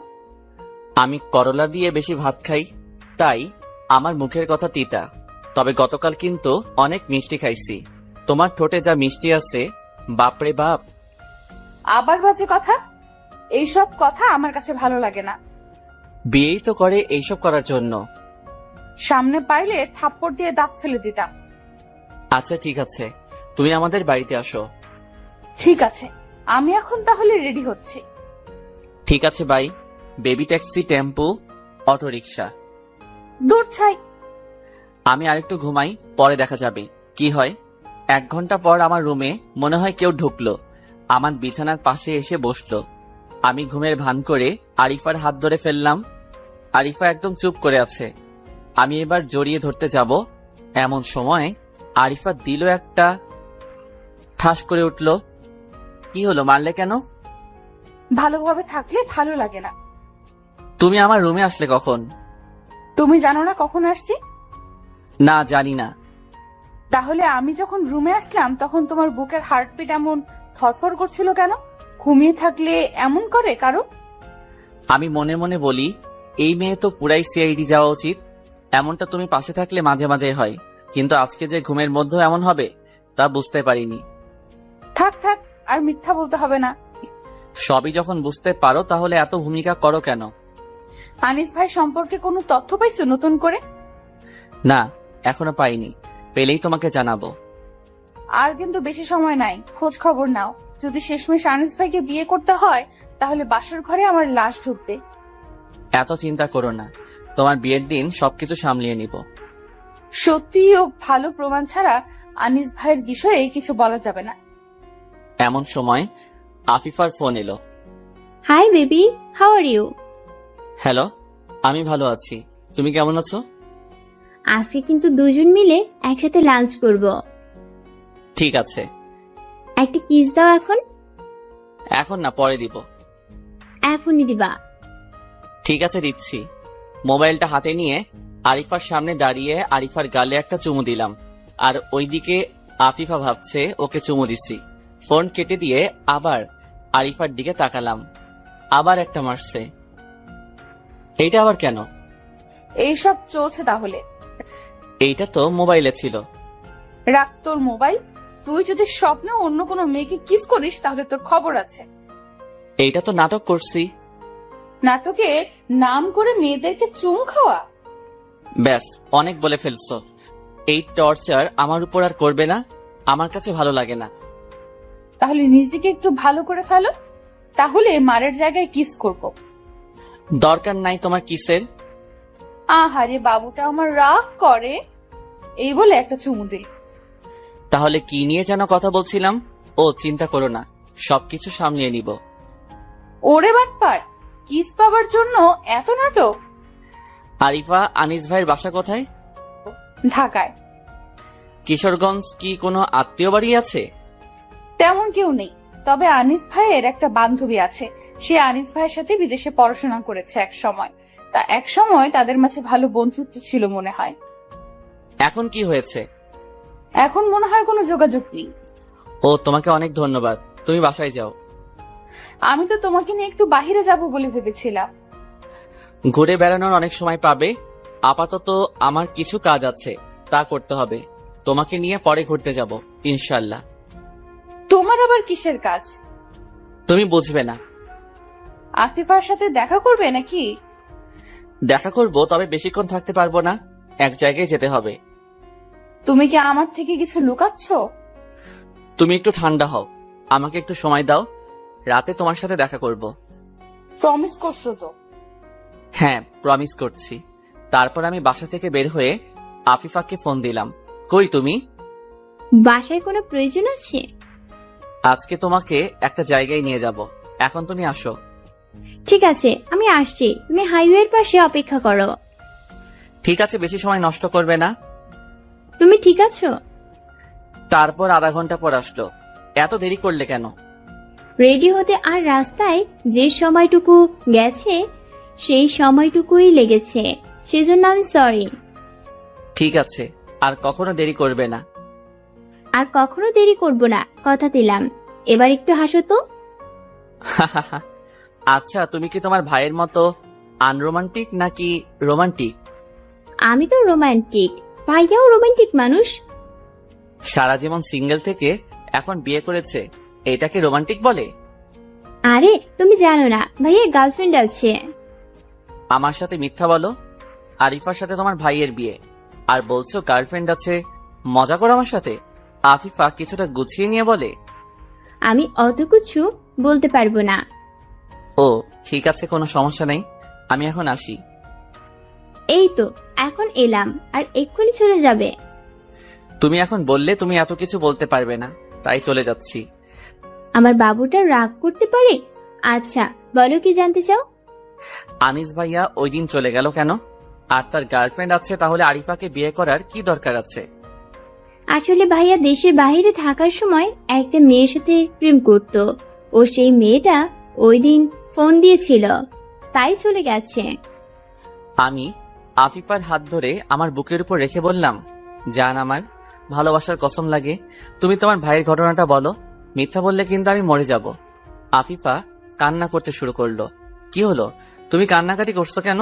আমি করলা দিয়ে বেশি ভাত খাই, তাই আমার মুখের কথা তিতা। তবে গতকাল কিন্তু অনেক মিষ্টি খাইছি। তোমার ঠোঁটে যা মিষ্টি আছে, বাপরে বাপ। আবার বাজে কথা, এইসব কথা আমার কাছে ভালো লাগে না। বিয়েই তো করে এইসব করার জন্য, সামনে পাইলে থাপ্পড় দিয়ে দাঁত ফেলে দিতাম। আচ্ছা ঠিক আছে, তুমি আমাদের বাড়িতে আসো। ঠিক আছে, আমি এখন তাহলে রেডি হচ্ছি। ঠিক আছে bye. Baby taxi, tempo, auto rickshaw. দূর ছাই। আমি আরেকটু ঘুমাই, পরে দেখা যাবে কি হয়। 1 ঘন্টা পর আমার রুমে মনে হয় কেউ ঢুকলো, আমার বিছানার পাশে এসে বসলো। আমি ঘুমের ভান করে আরিফার হাত ধরে ফেললাম। আরিফা একদম চুপ করে আছে। আমি এবার জড়িয়ে ধরতে যাব, এমন সময় আরিফা দিল একটা ঠাস করে উঠল। কি হলো, মারলে কেন? ভালোভাবে থাকলে ভালো লাগে না। তুমি আমার রুমে আসলে কখন? তুমি জানো না কখন আসছি? না, জানি না। তাহলে আমি যখন রুমে আসলাম তখন তোমার বুকের হার্টবিট এমন থরথর করছিল কেন? ঘুমিয়ে থাকলে এমন করে কারো? আমি মনে মনে বলি, এই মেয়ে তো পুরাই সিআইডি যাওয়া উচিত। এমনটা তুমি পাশে থাকলে মাঝে মাঝে হয়, কিন্তু আজকে যে ঘুমের মধ্যেও এমন হবে তা বুঝতে পারিনি। থাক থাক, আর মিথ্যা বলতে হবে না। সবই যখন বুঝতে পারো তাহলে এত ভূমিকা করো কেন? আনিস ভাই সম্পর্কে কোনো তথ্য পাইছো নতুন করে? না, এখনো পাইনি, পেলেই তোমাকে জানাবো। আর কিন্তু বেশি সময় নাই, খোঁজ খবর নাও। যদি শেষমেশ আনিস ভাইকে বিয়ে করতে হয় তাহলে বাসর ঘরে আমার লাশ ঢুকবে। এত চিন্তা করো না, তোমার বিয়ের দিন সবকিছু সামলিয়ে নিব। সত্যি ও ভালো প্রমাণ ছাড়া আনিস ভাইয়ের বিষয়ে কিছু বলা যাবে না। এমন সময় আফিফার ফোন এলো। Hi baby, how are you? Hello, আমি ভালো আছি, তুমি কেমন আছো? আজকে কিন্তু দুজন মিলে একসাথে লাঞ্চ করব। ঠিক আছে। একটা কিস দাও এখন। এখন না, পরে দিব। এখনই দিবা? ঠিক আছে, দিচ্ছি। মোবাইলটা হাতে নিয়ে আরিফার সামনে দাঁড়িয়ে আরিফার গালে একটা চুমু দিলাম, আর ওইদিকে আফিফা ভাবছে ওকে চুমু দিছি। ফোন কেটে দিয়ে আবার আরিফার দিকে তাকালাম, আবার একটা মারছে। এইটা আবার কেন? এইসব চলছে তাহলে? এইটা তো মোবাইলে ছিল। রাখ তোর মোবাইল। তুই যদি স্বপ্নে অন্য কোনো মেয়েকে কিস করিস তাহলে তোর খবর আছে। এইটা তো নাটক করছি। নাটকের নাম করে মেয়েদেরকে চুমু খাওয়া? ব্যাস, অনেক বলে ফেলছো। এই টর্চার আমার উপর আর করবে না, আমার কাছে ভালো লাগে না। তাহলে নিজেকে একটু ভালো করে ফেলো, তাহলে মারের জায়গায় কিস করব। দরকার নাই তোমার কিসের। আহারে বাবুটা আমার রাগ করে, এই বলে একটা চুমু দিল। তাহলে কি নিয়ে যেন কথা বলছিলাম? ও, চিন্তা করো না, সবকিছু সামলিয়ে নিব। ওরে বাটপার, কিস পাওয়ার জন্য এত নাটক? আরিফা, আনিস ভাইয়ের বাসা কোথায়? ঢাকায়। কিশোরগঞ্জ কি কোনো আত্মীয় বাড়ি আছে? তেমন কেউ নেই, তবে আনিস ভাইয়ের একটা বান্ধবী আছে। সে আনিস ভাইয়ের সাথে বিদেশে পড়াশোনা করেছে এক সময়। তা এক সময় তাদের মাঝে ভালো বন্ধুত্ব ছিল মনে হয়। এখন কি হয়েছে? এখন মনে হয় কোনো যোগাযোগ নেই। ও, তোমাকে অনেক ধন্যবাদ, তুমি বাসায় যাও। আমি তো তোমাকে নিয়ে একটু বাহিরে যাব বলে ভেবেছিলাম। ঘুরে বেড়ানোর অনেক সময় পাবে, আপাতত আমার কিছু কাজ আছে, তা করতে হবে। তোমাকে নিয়ে পরে ঘুরতে যাব ইনশাল্লাহ। তোমার আবার কিসের কাজ? তুমি বুঝবে না। আসিফার সাথে দেখা করবে নাকি? দেখা করব, তবে বেশিক্ষণ থাকতে পারবো না, এক জায়গায় যেতে হবে। তুমি কি আমার থেকে কিছু লুকাচ্ছ? তুমি একটু ঠান্ডা হও, আমাকে একটু সময় দাও, রাতে তোমার সাথে দেখা করব। প্রমিস করছো তো? হ্যাঁ, প্রমিস করছি। তারপর আমি বাসা থেকে বের হয়ে আফিফাকে ফোন দিলাম। কই তুমি? বাসায় কোনো প্রয়োজন আছে? আজকে তোমাকে একটা জায়গায় নিয়ে যাব, এখন তুমি আসো। ঠিক আছে, আমি আসছি, তুমি হাইওয়ের পাশে অপেক্ষা করো। ঠিক আছে, বেশি সময় নষ্ট করবে না। তুমি ঠিক আছো? তারপর আধা ঘন্টা পর আসলো। এত দেরি করলে কেন? রেডি হতে আর রাস্তায় যে সময়টুকু গেছে সেই সময়টুকুই লেগেছে, সেজন্য আমি সরি। ঠিক আছে, আর কখনো দেরি করবে না। আর কখনো দেরি করব না, কথা দিলাম। এবার একটু হাসো তো। আচ্ছা, তুমি কি তোমার ভাইয়ের মতো আনরোমান্টিক নাকি রোমান্টিক? আমি তো রোমান্টিক, ভাইয়াও রোমান্টিক মানুষ। সারা জীবন সিঙ্গেল থেকে এখন বিয়ে করেছে, এটাকে রোমান্টিক বলে? আরে তুমি জানো না, ভাইয়ের গার্লফ্রেন্ড আছে। আমার সাথে মিথ্যা বলো। আরিফার সাথে তোমার ভাইয়ের বিয়ে, আর বলছো গার্লফ্রেন্ড আছে। মজা করো আমার সাথে? আফিফা কিছুটা গুছিয়ে নিয়ে বলে। আমি অত কিছু বলতে পারবো না। ও ঠিক আছে, কোনো সমস্যা নেই, আমি এখন আসি। এই তো এখন এলাম, আর এক্ষুনি চলে যাবে? তুমি এখন বললে তুমি এত কিছু বলতে পারবে না, তাই চলে যাচ্ছি। আমার বাবুটা রাগ করতে পারে? আচ্ছা বলো, কি জানতে চাও? আনিস ভাইয়া ওই দিন চলে গেল কেন? আর তার গার্লফ্রেন্ড আছে, তাহলে আরিফাকে বিয়ে করার কি দরকার আছে? আসলে ভাইয়া দেশের বাইরে থাকার সময় একটা মেয়ের সাথে প্রেম করত। ও সেই মেয়েটা ওই দিন ফোন দিয়েছিল, তাই চলে গেছে। আমি আফিফার হাত ধরে আমার বুকের উপর রেখে বললাম, জান আমার, ভালোবাসার কসম লাগে, তুমি তোমার ভাইয়ের ঘটনাটা বলো, মিথ্যা বললে কিন্তু আমি মরে যাব। আফিফা কান্না করতে শুরু করলো। কি হলো, তুমি কান্নাকাটি করছো কেন?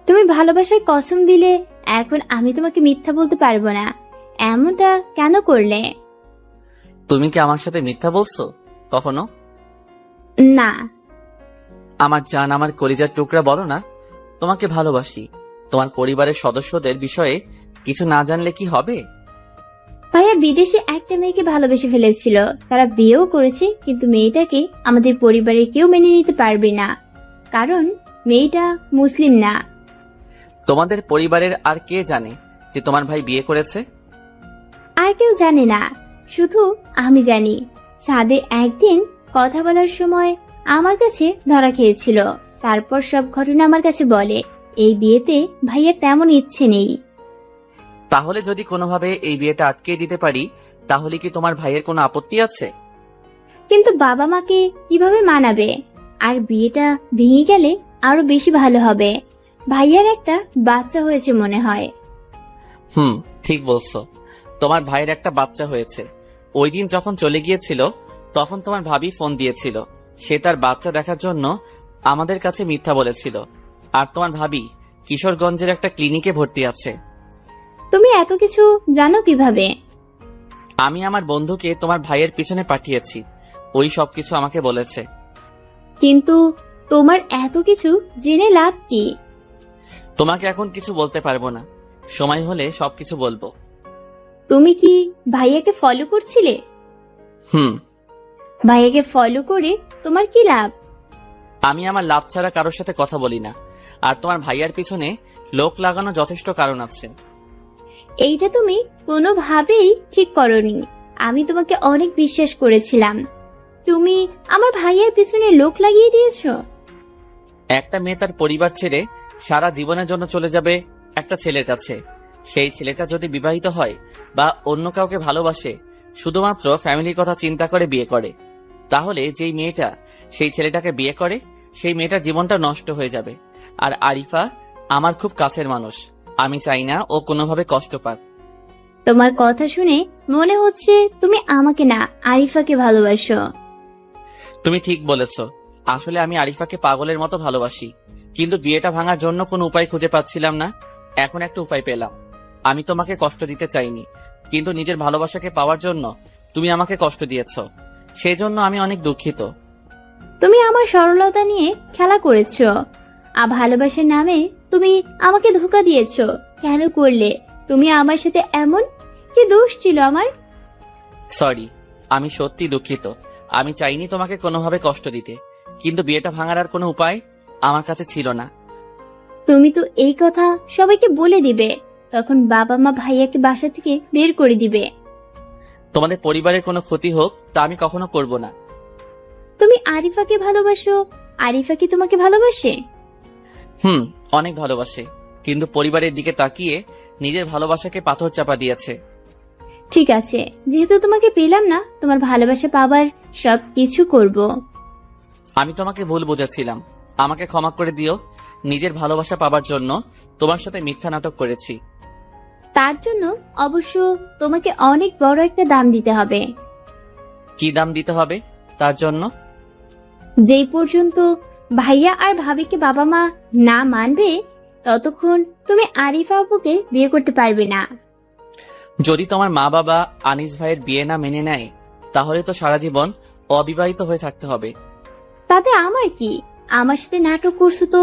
তুমি ভালোবাসার কসম দিলে, এখন আমি তোমাকে মিথ্যা বলতে পারবো না। এমনটা কেন করলে? তুমি কি আমার সাথে মিথ্যা বলছো কখনো? না। আমার জান, আমার কলিজার টুকরা, বলো না তোমাকে ভালোবাসি। তোমার পরিবারের সদস্যদের বিষয়ে কিছু না জানলে কি হবে? ভাইয়া বিদেশে একটা মেয়েকে ভালোবেসে ফেলেছিল, তারা বিয়েও করেছে, কিন্তু মেয়েটাকে আমাদের পরিবারের কেউ মেনে নিতে পারবে না, কারণ মেয়েটা মুসলিম না। তোমাদের পরিবারের আর কে জানে যে তোমার ভাই বিয়ে করেছে? আর কেউ জানে না, শুধু আমি জানি। ছাদে একদিন কথা বলার সময় আমার কাছে ধরা খেয়েছিল, তারপর সব ঘটনা আমার কাছে বলে। এই বিয়েতে ভাইয়ার তেমন ইচ্ছে নেই। তাহলে যদি কোনোভাবে এই বিয়েটা আটকে দিতে পারি, তাহলে কি তোমার ভাইয়ের কোনো আপত্তি আছে? কিন্তু বাবা মাকে কিভাবে মানাবে? আর বিয়েটা ভেঙে গেলে আরো বেশি ভালো হবে। ভাইয়ার একটা বাচ্চা হয়েছে মনে হয়। ঠিক বলছো, তোমার ভাইয়ের একটা বাচ্চা হয়েছে। ওই দিন যখন চলে গিয়েছিল, তখন তোমার ভাবি ফোন দিয়েছিল, সে তার বাচ্চা দেখার জন্য আমাদের কাছে মিথ্যা বলেছিল। আর তোমার ভাবি কিশোরগঞ্জের একটা ক্লিনিকে ভর্তি আছে। তুমি এত কিছু জানো কিভাবে? আমি আমার বন্ধুকে তোমার ভাইয়ের পিছনে পাঠিয়েছি, ওই সবকিছু আমাকে বলেছে। কিন্তু তোমার এত কিছু জেনে লাভ কি? তোমাকে এখন কিছু বলতে পারবো না, সময় হলে সবকিছু বলবো। তুমি কি ভাইয়াকে ফলো করছিলে? ভাইয়াকে ফলো করে তোমার কি লাভ? আমি আমার লাভ ছাড়া কারোর সাথে কথা বলি না, আর তোমার ভাইয়ার পিছনে লোক লাগানো যথেষ্ট কারণ আছে। এইটা তুমি কোনোভাবেই ঠিক করনি। আমি তোমাকে অনেক বিশ্বাস করেছিলাম, তুমি আমার ভাইয়ার পিছনে লোক লাগিয়ে দিয়েছো। একটা মেয়ে তার পরিবার ছেড়ে সারা জীবনের জন্য চলে যাবে একটা ছেলের কাছে। সেই ছেলেটা যদি বিবাহিত হয় বা অন্য কাউকে ভালোবাসে, শুধুমাত্র ফ্যামিলির কথা চিন্তা করে বিয়ে করে, তাহলে যেই মেয়েটা সেই ছেলেটাকে বিয়ে করে, সেই মেয়েটার জীবনটা নষ্ট হয়ে যাবে। আর আরিফা আমার খুব কাছের মানুষ, আমি চাই না ও কোনোভাবে কষ্ট পাক। তোমার কথা শুনে মনে হচ্ছে তুমি আমাকে না, আরিফাকে ভালোবাসো। তুমি ঠিক বলেছ, আসলে আমি আরিফাকে পাগলের মতো ভালোবাসি, কিন্তু বিয়েটা ভাঙার জন্য কোনো উপায় খুঁজে পাচ্ছিলাম না। এখন একটা উপায় পেলাম। আমি তোমাকে কষ্ট দিতে চাইনি, কিন্তু নিজের ভালোবাসাকে পাওয়ার জন্য তুমি আমাকে কষ্ট দিয়েছ, সেই জন্য আমি অনেক দুঃখিত। তুমি আমার সরলতা নিয়ে খেলা করেছো, আর ভালোবাসার নামে তুমি আমাকে ধোঁকা দিয়েছো। কেন করলে তুমি আমার সাথে এমন? কি দোষ ছিল আমার? সরি, আমি সত্যি দুঃখিত। আমি চাইনি তোমাকে কোনোভাবে কষ্ট দিতে, কিন্তু বিয়েটা ভাঙার আর কোনো উপায় আমার কাছে ছিল না। তুমি তো এই কথা সবাইকে বলে দিবে, তখন বাবা মা ভাইয়াকে বাসা থেকে বের করে দিবে। তোমাদের পরিবারের কোনো ক্ষতি হোক তা আমি কখনো করব না। তুমি আরিফাকে ভালোবাসো, আরিফা কি তোমাকে ভালোবাসে? অনেক ভালোবাসে, কিন্তু পরিবারের দিকে তাকিয়ে নিজের ভালোবাসাকে পাথর চাপা দিয়েছে। ঠিক আছে, যেহেতু তোমাকে পেলাম না, তোমার ভালোবাসা পাবার সব কিছু করব। আমি তোমাকে ভুল বুঝেছিলাম, আমাকে ক্ষমা করে দিও। নিজের ভালোবাসা পাবার জন্য তোমার সাথে মিথ্যা নাটক করেছি। তার জন্য অবশ্য তোমাকে অনেক বড় একটা দাম দিতে হবে। কি দাম দিতে হবে তার জন্য? যেই পর্যন্ত ভাইয়া আর ভাবিকে বাবা মা না মানবে, ততক্ষণ তুমি আরিফা আপুকে বিয়ে করতে পারবে না। যদি তোমার মা বাবা আনিস ভাইয়ের বিয়ে না মেনে নেয়, তাহলে তো সারা জীবন অবিবাহিত হয়ে থাকতে হবে। তাতে আমার কি? আমার সাথে নাটক করছো তো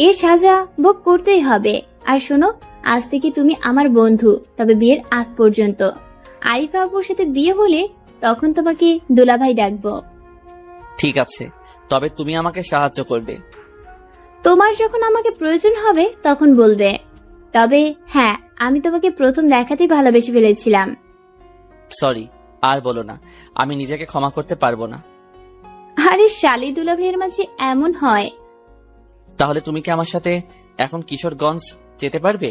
এর সাজা ভোগ করতেই হবে। আর শোনো, আজ থেকে তুমি আমার বন্ধু, তবে বিয়ের আগ পর্যন্ত। আরিফা আপুর সাথে বিয়ে হলে তখন তোমাকে দুলাভাই ডাকবো। ঠিক আছে, তবে তুমি আমাকে সাহায্য করবে। তোমার যখন আমাকে প্রয়োজন হবে তখন বলবে। তবে হ্যাঁ, আমি তোমাকে প্রথম দেখাতেই ভালোবেসে ফেলেছিলাম। সরি, আর বলো না, আমি নিজেকে ক্ষমা করতে পারবো না। আরে শালি দুলাভাইয়ের মাঝে এমন হয়। তাহলে তুমি কি আমার সাথে এখন কিশোরগঞ্জ যেতে পারবে?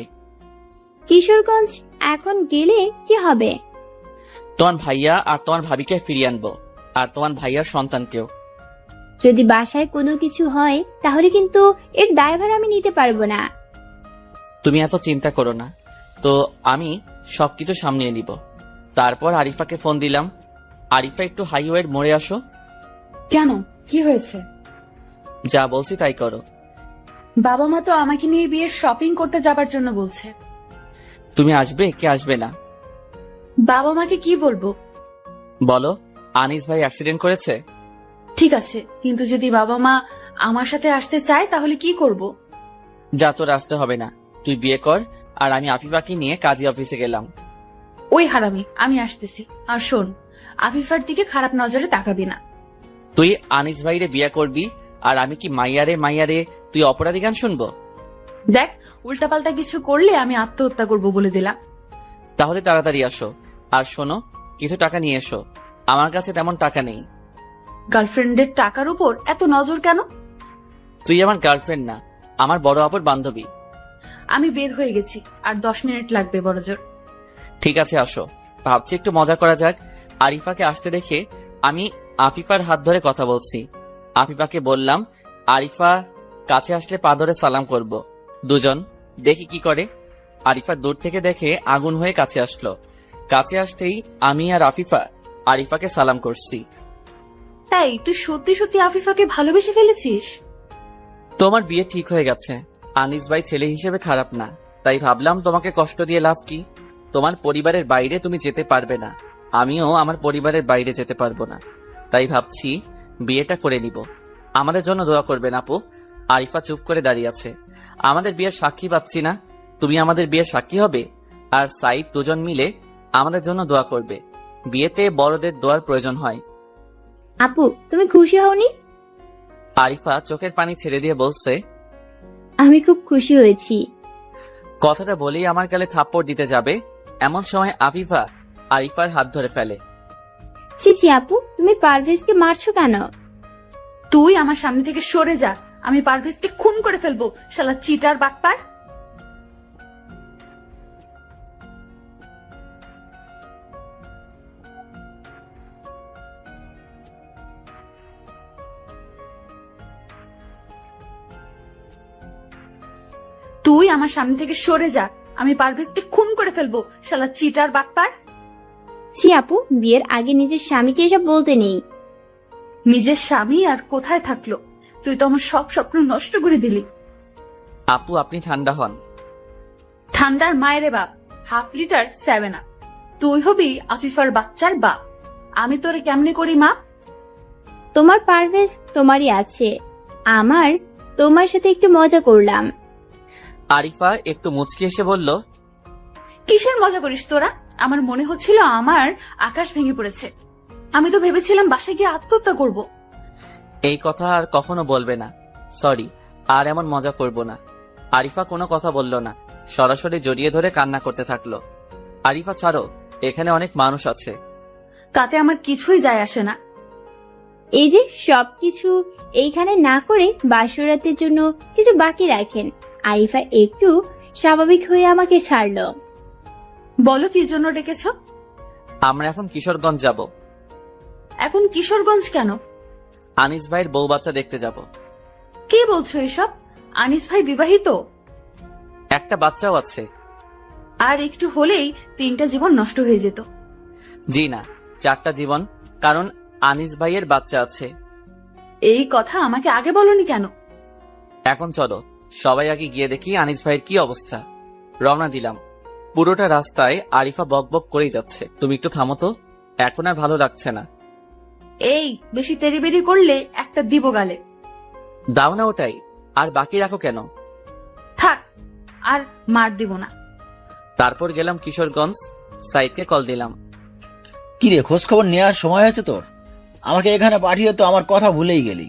কিশোরগঞ্জ এখন গেলে কি হবে? তোমার ভাইয়া আর তোমার ভাবিকে ফিরিয়ে আনবো, আর তোমার ভাইয়ার সন্তানকেও। যদি বাসায় কোনো কিছু হয় তাহলে কিন্তু এর দায়ভার আমি নিতে পারবো না। তুমি এত চিন্তা করো না, তো আমি সবকিছু সামলিয়ে নিব। তারপর আরিফাকে ফোন দিলাম। আরিফা, একটু হাইওয়ের মোড়ে আসো। কেন, কি হয়েছে? যা বলছি তাই করো। বাবা মা তো আমাকে নিয়ে বিয়ের শপিং করতে যাবার জন্য বলছে। তুমি আসবে কি আসবে না? বাবা মাকে কি বলবো? বলো, আনিস ভাই অ্যাক্সিডেন্ট করেছে। ঠিক আছে, কিন্তু যদি বাবা মা আমার সাথে আসতে চায় তাহলে কি করব? যা, তোর আসতে হবে না, তুই বিয়ে কর। আর আমি আফিফাকে নিয়ে কাজী অফিসে গেলাম। ওই হারামি, আমি আসতেছি। আর শোন, আফিফার দিকে খারাপ নজরে তাকাবি না। তুই আনিস ভাইরে বিয়ে করবি, আর আমি কি মাইয়ারে মাইয়ারে তুই অপরাধী গান শুনবো? দেখ, উল্টাপাল্টা কিছু করলে আমি আত্মহত্যা করব বলে দিলাম। তাহলে তাড়াতাড়ি আসো। আর শোনো, কিছু টাকা নিয়ে এসো, আমার কাছে তেমন টাকা নেই। গার্লফ্রেন্ডের টাকার উপর এত নজর কেন? তুই আমার গার্লফ্রেন্ড না, আমার বড় আপুর বান্ধবী। আমি বের হয়ে গেছি, আর 10 মিনিট লাগবে বড়জোর। ঠিক আছে, আসো। ভাবছি একটু মজা করা যাক। আরিফাকে আসতে দেখে আমি আফিফার হাত ধরে কথা বলছি। আফিফাকে বললাম, আরিফা কাছে আসলে পা ধরে সালাম করব। দুজন দেখি কি করে। আরিফা দূর থেকে দেখে আগুন হয়ে কাছে আসলো। কাছে আসতেই আমি আর আফিফা আরিফাকে সালাম করছি। তাই তুই সত্যি সত্যি আফিফাকে ভালোবেসে ফেলেছিস? তোমার বিয়ে ঠিক হয়ে গেছে। আনিস ভাই ছেলে হিসেবে খারাপ না, তাই ভাবলাম তোমাকে কষ্ট দিয়ে লাভ কি। তোমার পরিবারের বাইরে তুমি যেতে পারবে না, আমিও আমার পরিবারের বাইরে যেতে পারবো না, তাই ভাবছি বিয়েটা করে নিব। আমাদের জন্য দোয়া করবেন আপু। আরিফা চুপ করে দাঁড়িয়ে আছে। আমাদের বিয়ের সাক্ষী পাচ্ছি না, তুমি আমাদের বিয়ের সাক্ষী হবে। আর সাইদ, দুজন মিলে আমাদের জন্য দোয়া করবে। বিয়েতে বড়দের দোয়ার প্রয়োজন হয়। আপু, তুমি খুশি হওনি? আরিফা চোখের পানি ছেড়ে দিয়ে বলছে, আমি খুব খুশি হয়েছি। কথাটা বলেই আমার গালে থাপ্পড় দিতে যাবে, এমন সময় আফিফা আরিফার হাত ধরে ফেলে। ছি আপু, তুমি পারভেজকে মারছো কেন? তুই আমার সামনে থেকে সরে যা, আমি পারভেজকে খুন করে ফেলবো, শালা চিটার বাটপার। তুই আমার সামনে থেকে সরে যা, আমি পারভেজকে খুন করে ফেলবো, শালা চিটার বাটপার। ছি আপু, বিয়ের আগে নিজের স্বামীকে এসব বলতে নেই। নিজের স্বামী আর কোথায় থাকলো? তুই তো আমার সব স্বপ্ন নষ্ট করে দিলি। আপু, আপনি ঠান্ডা হন। ঠান্ডার মায়েরে বাপ, 1/2 লিটার 7 আপ। তুই হবি আফিফার বাচ্চার বাপ। আমি তোরে কেমনে করি মা? তোমার পারভেজ তোমারই আছে, আমার তোমার সাথে একটু মজা করলাম। আরিফা একটু মুচকি এসে বলল, কিসের মজা করিস তোরা? আমার মনে হচ্ছিল আমার আকাশ ভেঙে পড়েছে। আমি তো ভেবেছিলাম বাসায় গিয়ে আত্মহত্যা করব। এই কথা আর কখনো বলবে না। সরি, আর এমন মজা করব না। আরিফা কোনো কথা বলল না, সরাসরি জড়িয়ে ধরে কান্না করতে থাকলো। আরিফা, ছাড়ো, এখানে অনেক মানুষ আছে। তাতে আমার কিছুই যায় আসে না। এই যে সবকিছু এইখানে না করে বাসরাতের জন্য কিছু বাকি রাখেন। আরিফা একটু স্বাভাবিক হয়ে আমাকে ছাড়লো। বলো কি জন্য ডেকেছো? আমরা এখন কিশোরগঞ্জ যাব। এখন কিশোরগঞ্জ কেন? আনিস ভাইয়ের বউ বাচ্চা দেখতে যাব। কি বলছো এসব? আনিস ভাই বিবাহিত? একটা বাচ্চাও আছে। আর একটু হলেই 3টা জীবন নষ্ট হয়ে যেত। জি না, 4টা জীবন, কারণ আনিস ভাইয়ের বাচ্চা আছে। এই কথা আমাকে আগে বলনি কেন? এখন চলো সবাই আগে গিয়ে দেখি আনিস ভাইয়ের কি অবস্থা। রওনা দিলাম। পুরোটা রাস্তায় আরিফা বকবক করেই যাচ্ছে। তুমি একটু থামো তো, এখন আর ভালো লাগছে না। এই বেশি তেড়িবেড়ি করলে একটা দিব গালে। দাও না ওটাই, আর বাকি রাখো কেন? থাক, আর মার দিব না। তারপর গেলাম কিশোরগঞ্জ, সাইদকে কল দিলাম। কি রে, খোঁজ খবর নেওয়ার সময় হয়েছে তোর? আমাকে এখানে পাঠিয়ে তো আমার কথা ভুলেই গেলি।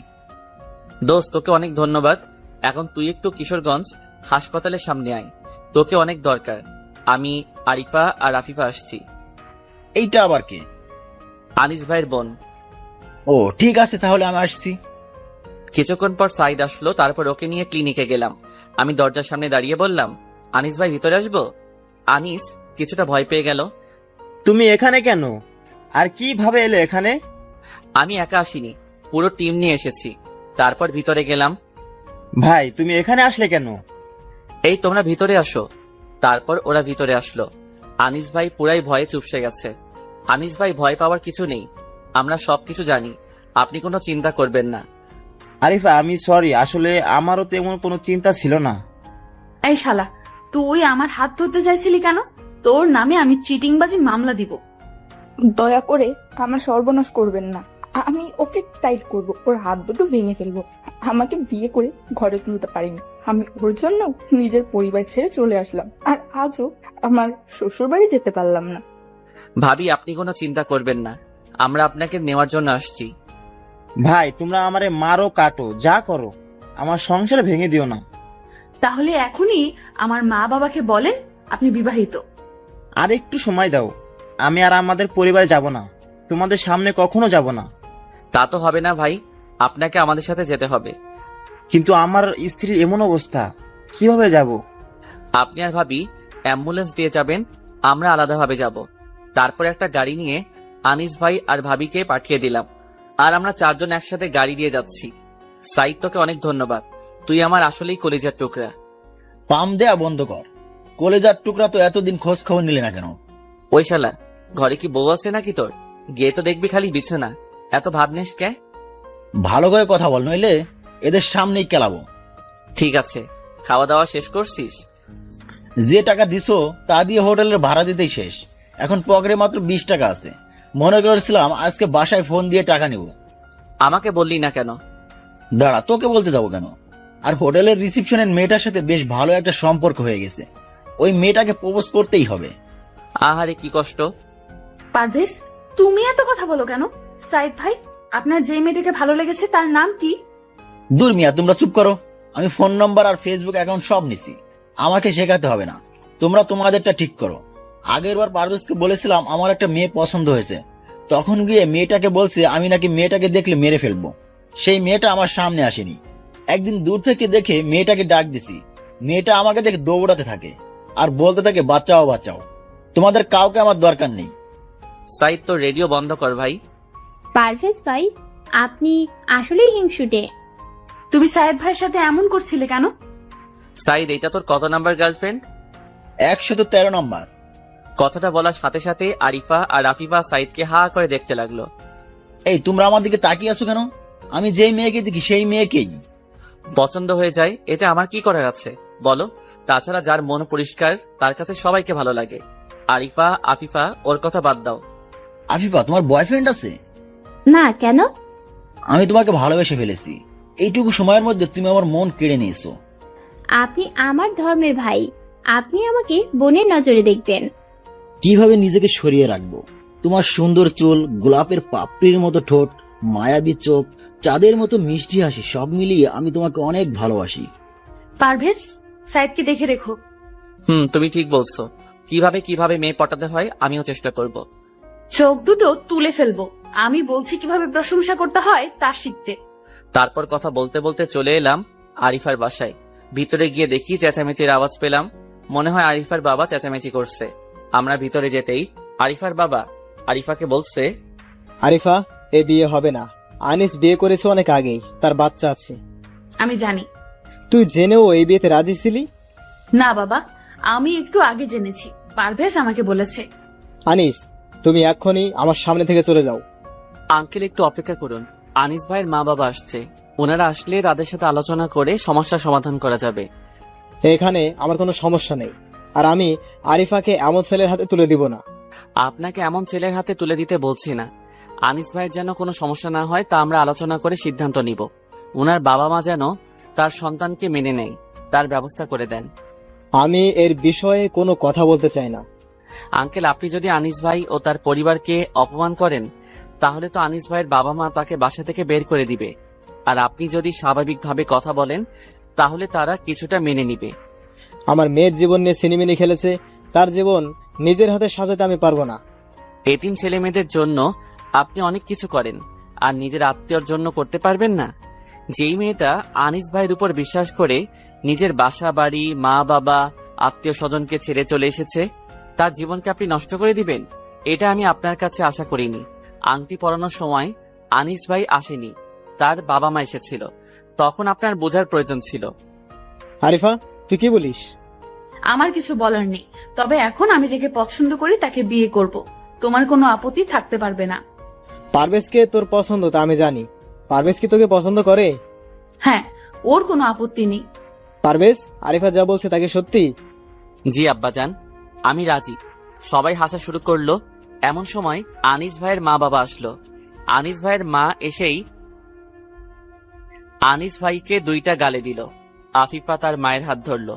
দোস্ত, তোকে অনেক ধন্যবাদ। এখন তুই একটু কিশোরগঞ্জ হাসপাতালের সামনে আয়, তোকে অনেক দরকার। আমি, আরিফা আর আফিফা আসছি। এইটা আবার কে? আনিস ভাইয়ের বোন। ও ঠিক আছে, তাহলে আমি আসছি। কিছুক্ষণ পর সাইদ আসলো, তারপর ওকে নিয়ে ক্লিনিকে গেলাম। আমি দরজার সামনে দাঁড়িয়ে বললাম, আনিস ভাই ভিতরে আসবো? আনিস কিছুটা ভয় পেয়ে গেল। তুমি এখানে কেন? আর কিভাবে এলে এখানে? আমি একা আসিনি, পুরো টিম নিয়ে এসেছি। তারপর ভিতরে গেলাম। ভাই তুমি এখানে আসলে কেন? এই তোমরা ভিতরে আসো। তারপর ওরা ভিতরে আসলো। আনিস ভাই পুরাই ভয়ে চুপসে গেছে। আনিস ভাই, ভয় পাওয়ার কিছু নেই, আমরা সবকিছু জানি, আপনি কোনো চিন্তা করবেন না। আরিফা আমি সরি, আসলে আমারও তেমন কোনো চিন্তা ছিল না। এই শালা, তুই আমার হাত ধরতে চাইছিলি কেন? তোর নামে আমি চিটিংবাজি মামলা দিব। দয়া করে আমার সর্বনাশ করবেন না। আমি ওকে টাইট করব, ওর হাত দুটো ভেঙে ফেলবো। আমাকে বিয়ে করে ঘরে তুলতে পারিনি, আমি ওর জন্য নিজের পরিবার ছেড়ে চলে আসলাম, আর আজও আমার শ্বশুর বাড়ি যেতে পারলাম না। ভাবি, আপনি কোনো চিন্তা করবেন না, আমরা আপনাকে নেওয়ার জন্য আসছি। ভাই তোমরা আমারে মারো কাটো যা করো, আমার সংসার ভেঙে দিও না। তাহলে এখনই আমার মা বাবাকে বলেন আপনি বিবাহিত। আর একটু সময় দাও, আমি আর আমাদের পরিবারে যাব না, তোমাদের সামনে কখনো যাব না। তা তো হবে না ভাই, আপনাকে আমাদের সাথে যেতে হবে। কিন্তু আমার স্ত্রীর এমন অবস্থা, কিভাবে যাব? আপনি আর ভাবি অ্যাম্বুলেন্স দিয়ে যাবেন, আমরা আলাদাভাবে যাব। তারপর একটা গাড়ি নিয়ে আনিস ভাই আর ভাবিকে পাঠিয়ে দিলাম, আর আমরা চারজন একসাথে গাড়ি দিয়ে যাচ্ছি। সাইদ, তোকে অনেক ধন্যবাদ, তুই আমার আসলেই কলিজার টুকরা। পাম দেয়া বন্ধ কর। কলেজার টুকরা তো এতদিন খোঁজ খবর নিলে না কেন? ওই শালা, ঘরে কি বউ আছে নাকি তোর? গিয়ে তো দেখবি খালি বিছানা, এত ভাবনিস কে? ভালো করে কথা বল, নইলে এদের সামনেই কেলাবো। ঠিক আছে, খাওয়া দাওয়া শেষ করছিস? যে টাকা দিছো তা দিয়ে হোটেলের ভাড়া দিতেই শেষ। এখন পকেটে মাত্র 20 টাকা আছে। মনে করেছিলাম আজকে বাসায় ফোন দিয়ে টাকা নিব। আমাকে বললি না কেন? দাঁড়া, তোকে বলতে যাবো কেন? আর হোটেলের রিসিপশনের মেয়েটার সাথে বেশ ভালো একটা সম্পর্ক হয়ে গেছে, ওই মেয়েটাকে প্রপোজ করতেই হবে। আহারে কি কষ্ট। পারভেজ, তুমি এত কথা বলো কেন? সাইদ ভাই, আপনার যে মেয়েটাকে ভালো লেগেছে তার নাম কি? দূর মিয়া, তোমরা চুপ করো। আমি ফোন নম্বর আর ফেসবুক অ্যাকাউন্ট সব নিছি, আমাকে শেখাতে হবে না। তোমরা তোমাদেরটা ঠিক করো। আগের বার পারভেজকে বলেছিলাম আমার একটা মেয়ে পছন্দ হয়েছে, তখন গিয়ে মেয়েটাকে বলছে আমি নাকি মেয়েটাকে দেখলে মেরে ফেলবো। সেই মেয়েটা আমার সামনে আসেনি, একদিন দূর থেকে দেখে মেয়েটাকে ডাক দিছি। মেয়েটা আমাকে দেখে দৌড়াতে থাকে আর বলতে থাকে বাঁচাও বাঁচাও। তোমাদের কাউকে আমার দরকার নেই। সাইদ, তো রেডিও বন্ধ কর ভাই। পারভেজ ভাই, আপনি আসলেই হিংসুটে। তুমি সাইদ ভাইয়ের সাথে এমন করছিলে কেন? সাইদ, এটা তোর কত নাম্বার গার্লফ্রেন্ড? 113 নম্বর। কথাটা বলার সাথে সাথে আরিফা আর আফিফা সাইদকে হা করে দেখতে লাগলো। এই তোমরা আমার দিকে তাকিয়ে আছো কেন? আমি যেই মেয়েকে দেখি সেই মেয়েকেই পছন্দ হয়ে যায়, এতে আমার কি করার আছে বলো? তাছাড়া যার মন পরিষ্কার তার কাছে সবাইকে ভালো লাগে। আরিফা, আফিফা, ওর কথা বাদ দাও। আফিফা, তোমার বয়ফ্রেন্ড আছে? না, কেন? আমি তোমাকে ভালোবেসে ফেলেছি। এইটুকু সময়ের মধ্যে তুমি আমার মন কেড়ে নিয়েছো। আপনি আমার ধর্মের ভাই, আপনি আমাকে বোনের নজরে দেখবেন। কিভাবে নিজেকে সরিয়ে রাখবো? তোমার সুন্দর চুল, গোলাপের পাপড়ির মতো ঠোঁট, মায়াবী চোখ, চাঁদের মতো মিষ্টি হাসি, সব মিলিয়ে আমি তোমাকে অনেক ভালোবাসি। পারভেজ, সাইদকে দেখে রেখো। তুমি ঠিক বলছো। কিভাবে কিভাবে মেয়ে পটাতে হয় আমিও চেষ্টা করব। চোখ দুটো তুলে ফেলবো। আমি বলছি কিভাবে প্রশংসা করতে হয় তা শিখতে। তারপর কথা বলতে বলতে চলে এলাম আরিফার বাসায়। ভিতরে গিয়ে দেখি চেঁচামেচির আওয়াজ পেলাম, মনে হয় আরিফার বাবা চেঁচামেচি করছে। আমরা ভিতরে যেতেই আরিফার বাবা আরিফাকে বলছে, আরিফা, এ বিয়ে হবে না। আনিস বিয়ে করেছে অনেক আগেই, তার বাচ্চা আছে। আমি জানি। তুই জেনেও এই বিয়েতে রাজি ছিলি? না বাবা, আমি একটু আগে জেনেছি, পারভেজ আমাকে বলেছে। আনিস, তুমি এক্ষুনি আমার সামনে থেকে চলে যাও। আঙ্কেল একটু অপেক্ষা করুন, আনিস ভাইয়ের মা বাবা আসছে, ওনারা আসলে তাদের সাথে আলোচনা করে সমস্যার সমাধান করা যাবে। এখানে আমার কোনো সমস্যা নেই, আর আমি আরিফাকে এমন ছেলের হাতে তুলে দিব না। আপনাকে এমন ছেলের হাতে তুলে দিতে বলছি না, আনিস ভাইয়ের যেন কোনো সমস্যা না হয় তা আমরা আলোচনা করে সিদ্ধান্ত নিব। ওনার বাবা মা যেন তার সন্তানকে মেনে নেয়, তার ব্যবস্থা করে দেন। আমি এর বিষয়ে কোনো কথা বলতে চাই না। আঙ্কেল, আপনি যদি আনিস ভাই ও তার পরিবারকে অপমান করেন তাহলে তো আনিস ভাইয়ের বাবা মা তাকে বাসা থেকে বের করে দিবে। আর আপনি যদি স্বাভাবিকভাবে কথা বলেন তাহলে তারা কিছুটা মেনে নিবে। আমার মেয়ের জীবন নিয়ে সিনেমিনি খেলেছে, তার জীবন নিজের হাতে সাজাতে আমি পারবো না। এতিম ছেলে মেয়েদের জন্য আপনি অনেক কিছু করেন, আর নিজের আত্মীয়র জন্য করতে পারবেন না? যেই মেয়েটা আনিস ভাইয়ের উপর বিশ্বাস করে নিজের বাসা বাড়ি মা বাবা আত্মীয় স্বজনকে ছেড়ে চলে এসেছে, তার জীবনকে আপনি নষ্ট করে দিবেন? এটা আমি আপনার কাছে আশা করিনি। আংটি পরানোর সময় আনিস ভাই আসেনি, তার বাবা মা এসেছিল। তখন আপনার বোঝার প্রয়োজন ছিল। আরিফা, তুই কি বলিস? আমার কিছু বলার নেই, তবে এখন আমি যাকে পছন্দ করি তাকে বিয়ে করব। তোমার কোনো আপত্তি থাকতে পারবে না। পারভেজকে তোর পছন্দ তা আমি জানি। পারভেজ কি তোকে পছন্দ করে? হ্যাঁ, ওর কোনো আপত্তি নেই। পারভেজ, আরিফা যা বলছে তাকে সত্যি? জি আব্বাজান, আমি রাজি। সবাই হাসা শুরু করলো। এমন সময় আনিস ভাইয়ের মা বাবা আসলো। আনিস ভাইয়ের মা এসেই আনিস ভাইকে 2টা গালে দিল। আফিফা তার মায়ের হাত ধরলো।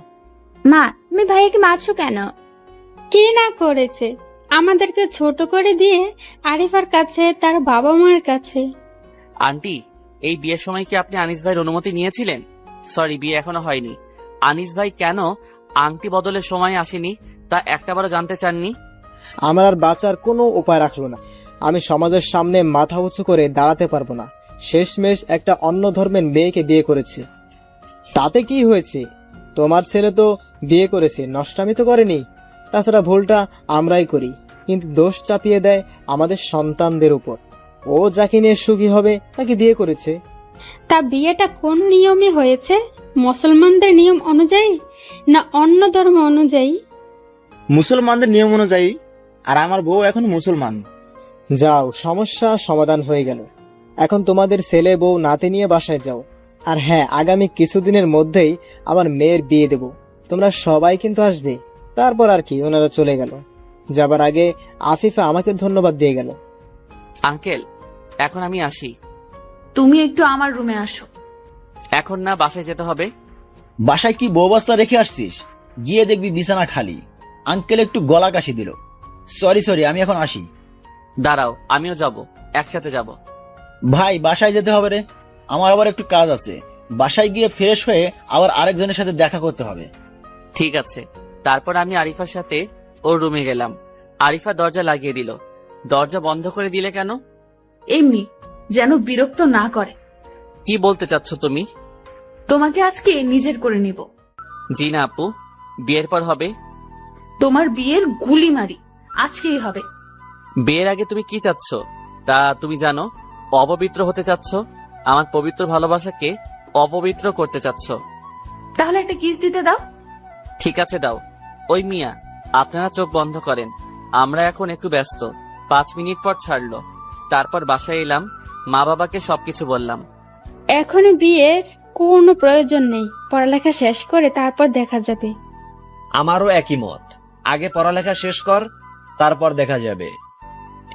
মা, তুমি ভাইয়াকে মারছো কেন? কি না করেছে? আমাদেরকে ছোট করে দিয়ে আরিফার কাছে, তার বাবা মার কাছে। আন্টি, এই বিয়ের সময় কি আপনি আনিস ভাইয়ের অনুমতি নিয়েছিলেন? সরি, বিয়ে এখনো হয়নি। আনিস ভাই কেন আংটি বদলের সময় আসেনি তা একটাবারও জানতে চাননি? আমার আর বাঁচার কোনো উপায় রাখলো না। আমি সমাজের সামনে মাথা উঁচু করে দাঁড়াতে পারবো না। শেষমেশ একটা অন্য ধর্মের মেয়েকে বিয়ে করেছে। তাতে কি হয়েছে? তোমার ছেলে তো বিয়ে করেছে, নষ্টামি তো করেনি। তাছাড়া ভুলটা আমরাই করি, কিন্তু দোষ চাপিয়ে দেয় আমাদের সন্তানদের উপর। ও যাকে নিয়ে সুখী হবে তাকে বিয়ে করেছে। তা বিয়েটা কোন নিয়মে হয়েছে? মুসলমানদের নিয়ম অনুযায়ী না অন্য ধর্ম অনুযায়ী? মুসলমানদের নিয়ম অনুযায়ী, আর আমার বউ এখন মুসলমান। যাও, সমস্যা সমাধান হয়ে গেল। এখন তোমাদের ছেলে বউ নাতি নিয়ে বাসায় যাও। আর হ্যাঁ, আগামী কিছুদিনের মধ্যেই আমার মেয়ের বিয়ে দেব। তোমরা সবাই কিন্তু আসবে। তারপর আর কি, ওনারা চলে গেল। যাবার আগে আফিফা আমাকে ধন্যবাদ দিয়ে গেল। আঙ্কেল, এখন আমি আসি। তুমি একটু আমার রুমে আসো। এখন না, বাসায় যেতে হবে। বাসায় কি বউ বস্তা রেখে আসছিস? গিয়ে দেখবি বিছানা খালি। আঙ্কেল একটু গলা কাশি দিল। সরি, আমি এখন আসি। দাঁড়াও, আমিও যাব, একসাথে যাব। ভাই, বাসায় যেতে হবে রে। আমার আবার একটু কাজ আছে। বাসায় গিয়ে ফ্রেশ হয়ে আবার আরেকজনের সাথে দেখা করতে হবে। ঠিক আছে। তারপর আমি আরিফার সাথে ওর রুমে গেলাম। আরিফা দরজা লাগিয়ে দিল। দরজা বন্ধ করে দিলে কেন? এমনি, যেন বিরক্ত না করে। কি বলতে চাচ্ছ তুমি? তোমাকে আজকে নিজের করে নিব। জি না আপু, বিয়ের পর হবে। তোমার বিয়ের গুলি মারি আজকেই হবে। বিয়ের আগে তুমি কি চাচ্ছ তা তুমি জানো? অপবিত্র হতে চাচ্ছ, আমার পবিত্র ভালোবাসাকে অপবিত্র করতে চাচ্ছ। তাহলে একটা কিস দিতে দাও। ঠিক আছে, দাও। ওই মিয়া, আপনারা চোখ বন্ধ করেন, আমরা এখন একটু ব্যস্ত। 5 মিনিট পর ছাড়লো। তারপর বাসায় এলাম, মা বাবাকে সবকিছু বললাম। এখনো বিয়ের কোনো প্রয়োজন নেই, পড়ালেখা শেষ করে তারপর দেখা যাবে। আমারও একই মত। আগে পড়ালেখা শেষ কর, তারপর দেখা যাবে।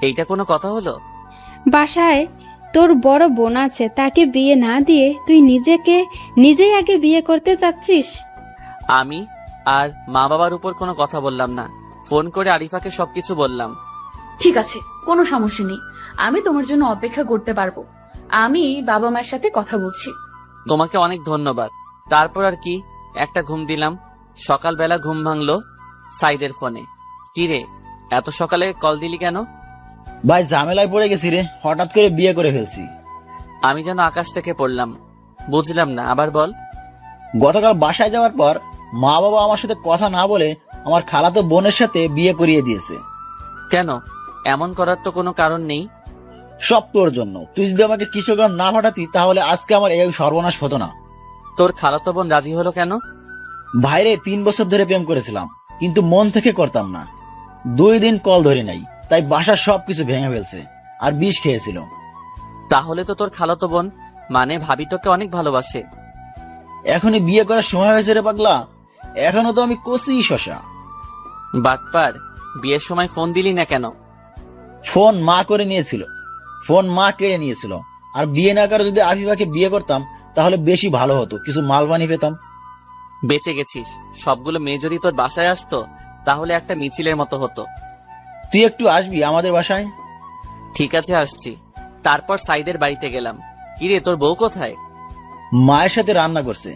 এইটা কোনো কথা হলো? বাসায় তোর বড় বোন আছে, তাকে বিয়ে না দিয়ে তুই নিজেই আগে বিয়ে করতে চাচ্ছিস? আমি আর মা বাবার উপর কোনো কথা বললাম না। ফোন করে আরিফাকে সবকিছু বললাম। ঠিক আছে, কোনো সমস্যা নেই। আমি তোমার জন্য অপেক্ষা করতে পারবো। আমি বাবা মায়ের সাথে কথা বলছি। তোমাকে অনেক ধন্যবাদ। তারপর আর কি, একটা ঘুম দিলাম। সকালবেলা ঘুম ভাঙলো সাইদের ফোনে। কিরে, এত সকালে কল দিলি কেন? ভাই, ঝামেলায় পড়ে গেছি রে। হঠাৎ করে বিয়ে করে ফেলছি। আমি যেন আকাশ থেকে পড়লাম। বুঝলাম না, আবার বল। গতকাল বাসায় যাওয়ার পর মা বাবা আমার সাথে কথা না বলে আমার খালাতো বোনের সাথে বিয়ে করিয়ে দিয়েছে। কেন? এমন করার তো কোনো কারণ নেই। সব তোর জন্য। তুই যদি আমাকে কিশোরগঞ্জ না পাঠাতি তাহলে আজকে আমার এই সর্বনাশ হতো না। তোর খালাতো বোন রাজি হলো কেন? ভাইরে, 3 বছর ধরে প্রেম করেছিলাম, কিন্তু মন থেকে করতাম না। 2 দিন কল ধরে নাই, তাই বাসার সবকিছু ভেঙে ফেলছে আর বিষ খেয়েছিল। তাহলে তো তোর খালাতো বোন মানে ভাবি তোকে অনেক ভালোবাসে। এখনই বিয়ে করার সময় হয়েছে রে পাগলা। এখনো তো আমি কচি শশা। বাটপার, বিয়ের সময় ফোন দিলি না কেন? ফোন মা করে নিয়েছিল, ফোন মা কেড়ে নিয়েছিল। আর বিয়ে না করে যদি আফিফাকে বিয়ে করতাম তাহলে বেশি ভালো হতো, কিছু মালবানি পেতাম। বেঁচে গেছিস। সবগুলো মেয়ে যদি তোর বাসায় আসতো তাহলে একটা মিছিলের মতো হতো। তুই একটু আসবি আমাদের বাসায়? ঠিক আছে, আসছি। তারপর সাইদের বাড়িতে গেলাম। কিরে, তোর বউ কোথায়? মায়ের সাথে রান্না করছে।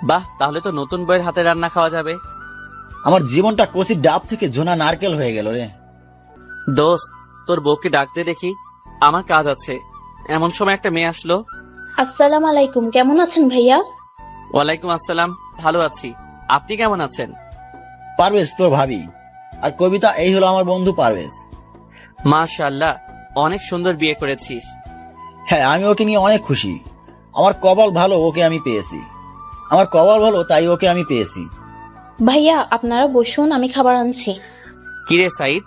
বাহ, তাহলে তো নতুন বউয়ের হাতে রান্না খাওয়া যাবে। আমার জীবনটা কচি ডাব থেকে জোনা নারকেল হয়ে গেল রে। দোস্ত, তোর বউকে ডাকতে দেখি, আমার কাজ আছে। এমন সময় একটা মেয়ে আসলো। আসসালামু আলাইকুম, কেমন আছেন ভাইয়া? ওয়ালাইকুম আসসালাম, ভালো আছি। আপনি কেমন আছেন? পারভেজ তোর ভাবি, আর কবিতা এই হলো আমার বন্ধু পারভেজ। মাশাআল্লাহ, অনেক সুন্দর বিয়ে করেছিস। হ্যাঁ, আমি ওকে নিয়ে অনেক খুশি। আমার কপাল ভালো, ওকে আমি পেয়েছি। আমার কপাল ভালো, তাই ওকে আমি পেয়েছি। ভাইয়া আপনারা বসুন, আমি খাবার আনছি। কিরে সাইদ,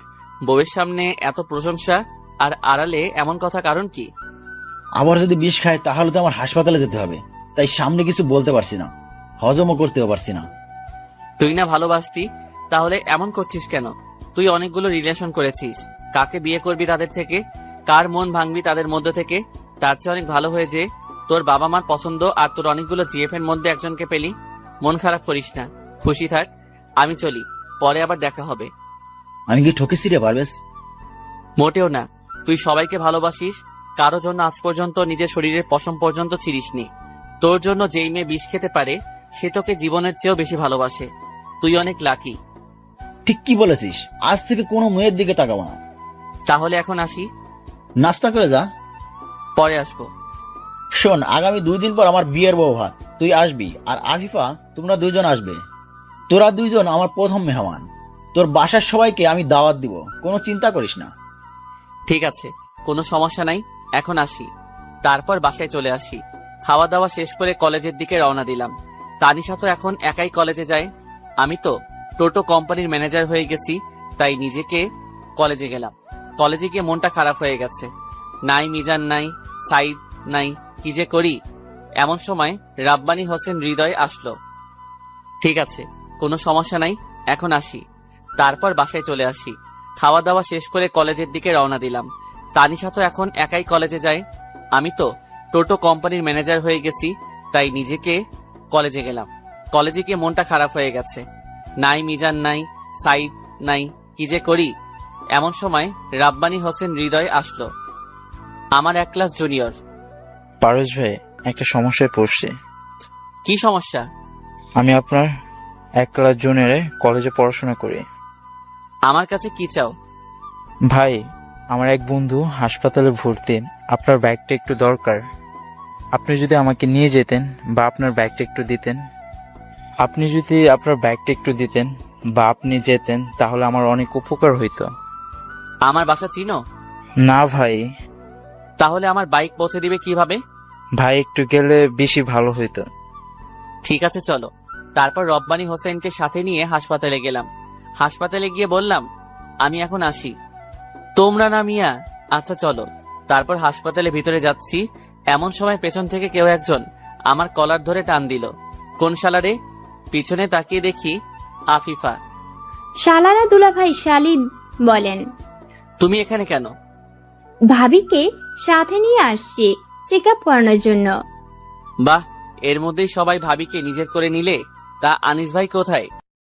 বউয়ের সামনে এত প্রশংসা আর আড়ালে এমন কথা, কারণ কি? আবার যদি বিষ খায় তাহলে তো আমার হাসপাতালে যেতে হবে, তাই সামনে কিছু বলতে পারছি না, হজমও করতেও পারছি না। তুই না ভালোবাসতি, তাহলে এমন করছিস কেন? তুই অনেকগুলো রিলেশন করেছিস, কাকে বিয়ে করবি তাদের থেকে? কার মন ভাঙবি তাদের মধ্যে থেকে? তার চেয়ে অনেক ভালো হয়ে যে তোর বাবা মার পছন্দ আর তোর অনেকগুলো জিএফ এর মধ্যে একজনকে পেলি। মন খারাপ করিস না, খুশি থাক। আমি চলি, পরে আবার দেখা হবে। আমি কি ঠকেছি রে পারভেজ? মোটেও না, তুই সবাইকে ভালোবাসিস, কারো জন্য আজ পর্যন্ত নিজের শরীরের পশম পর্যন্ত ছিঁড়িসনি। তোর জন্য যেই মেয়ে বিষ খেতে পারে সে তোকে জীবনের চেয়েও বেশি ভালোবাসে। তুই অনেক লাকি। ঠিক কি বলেছিস, আজ থেকে কোনো মেয়ের দিকে তাকাবো না। তাহলে এখন আসি? নাস্তা করে যা, পরে আসবো। শোন, আগামী 2 দিন পর আমার বিয়ের বউ ভাত, তুই আসবি, আর আফিফা তোমরা 2 জন আসবে। তোরা 2 জন আমার প্রথম মেহমান। তোর বাসার সবাইকে আমি দাওয়াত দিব, কোনো চিন্তা করিস না। ঠিক আছে, কোনো সমস্যা নাই, এখন আসি। তারপর বাসায় চলে আসি। খাওয়া দাওয়া শেষ করে কলেজের দিকে রওনা দিলাম। তানিশা তো এখন একাই কলেজে যায়। আমি তো টোটো কোম্পানির ম্যানেজার হয়ে গেছি, তাই নিজেকে কলেজে গেলাম। কলেজে গিয়ে মনটা খারাপ হয়ে গেছে। নাই মিজান, নাই সাইদ, নাই, কি যে করি। এমন সময় রাব্বানী হোসেন হৃদয় আসলো। ঠিক আছে, কোনো সমস্যা নাই, এখন আসি। তারপর বাসায় চলে আসি। খাওয়া দাওয়া শেষ করে কলেজের দিকে রওনা দিলাম। তানিশা তো এখন একাই কলেজে যায়। আমি তো টোটো কোম্পানির ম্যানেজার হয়ে গেছি, তাই নিজেকে কলেজে গেলাম। কলেজে গিয়ে মনটা খারাপ হয়ে গেছে। নাই মিজান, নাই সাইদ, নাই, কি যে করি। এমন সময় রাব্বানী হোসেন হৃদয় আসলো। আমার 1 ক্লাস জুনিয়র। পারভেজ ভাই, একটা সমস্যায় পড়ছি। কি সমস্যা? আমি আপনার 1 ক্লাস জুনিয়রে কলেজে পড়াশোনা করি। আমার কাছে কি চাও? ভাই, আমার এক বন্ধু হাসপাতালে ভর্তি, আপনার ব্যাগটা একটু দরকার। আপনি যদি আমাকে নিয়ে যেতেন বা আপনার ব্যাগটা একটু দিতেন, বা আপনি যেতেন তাহলে আমার অনেক উপকার হইতো। আমার বাসা চিনো? না ভাই। তাহলে আমার বাইক পৌঁছে দিবে কিভাবে? ভাই, একটু গেলে বেশি ভালো হইতো। ঠিক আছে, চলো। তারপর রব্বানী হোসেনকে সাথে নিয়ে হাসপাতালে গেলাম। হাসপাতালে গিয়ে বললাম, আমি এখন আসি। তোমরা না মিয়া? আচ্ছা চলো। তারপর হাসপাতালে ভিতরে যাচ্ছি, এমন সময় পেছন থেকে কেউ একজন আমার কলার ধরে টান দিল। কোন শালারে? পিছনে তাকিয়ে দেখি আফিফা। শালারা দুলাভাই শালিদ বলেন। তুমি এখানে কেন? ভাবিকে সাথে নিয়ে আসছি চেক আপ করানোর জন্য। বাহ, এর মধ্যেই সবাই ভাবিকে নিজের করে নিলে। তা আনিস ভাই কোথায়?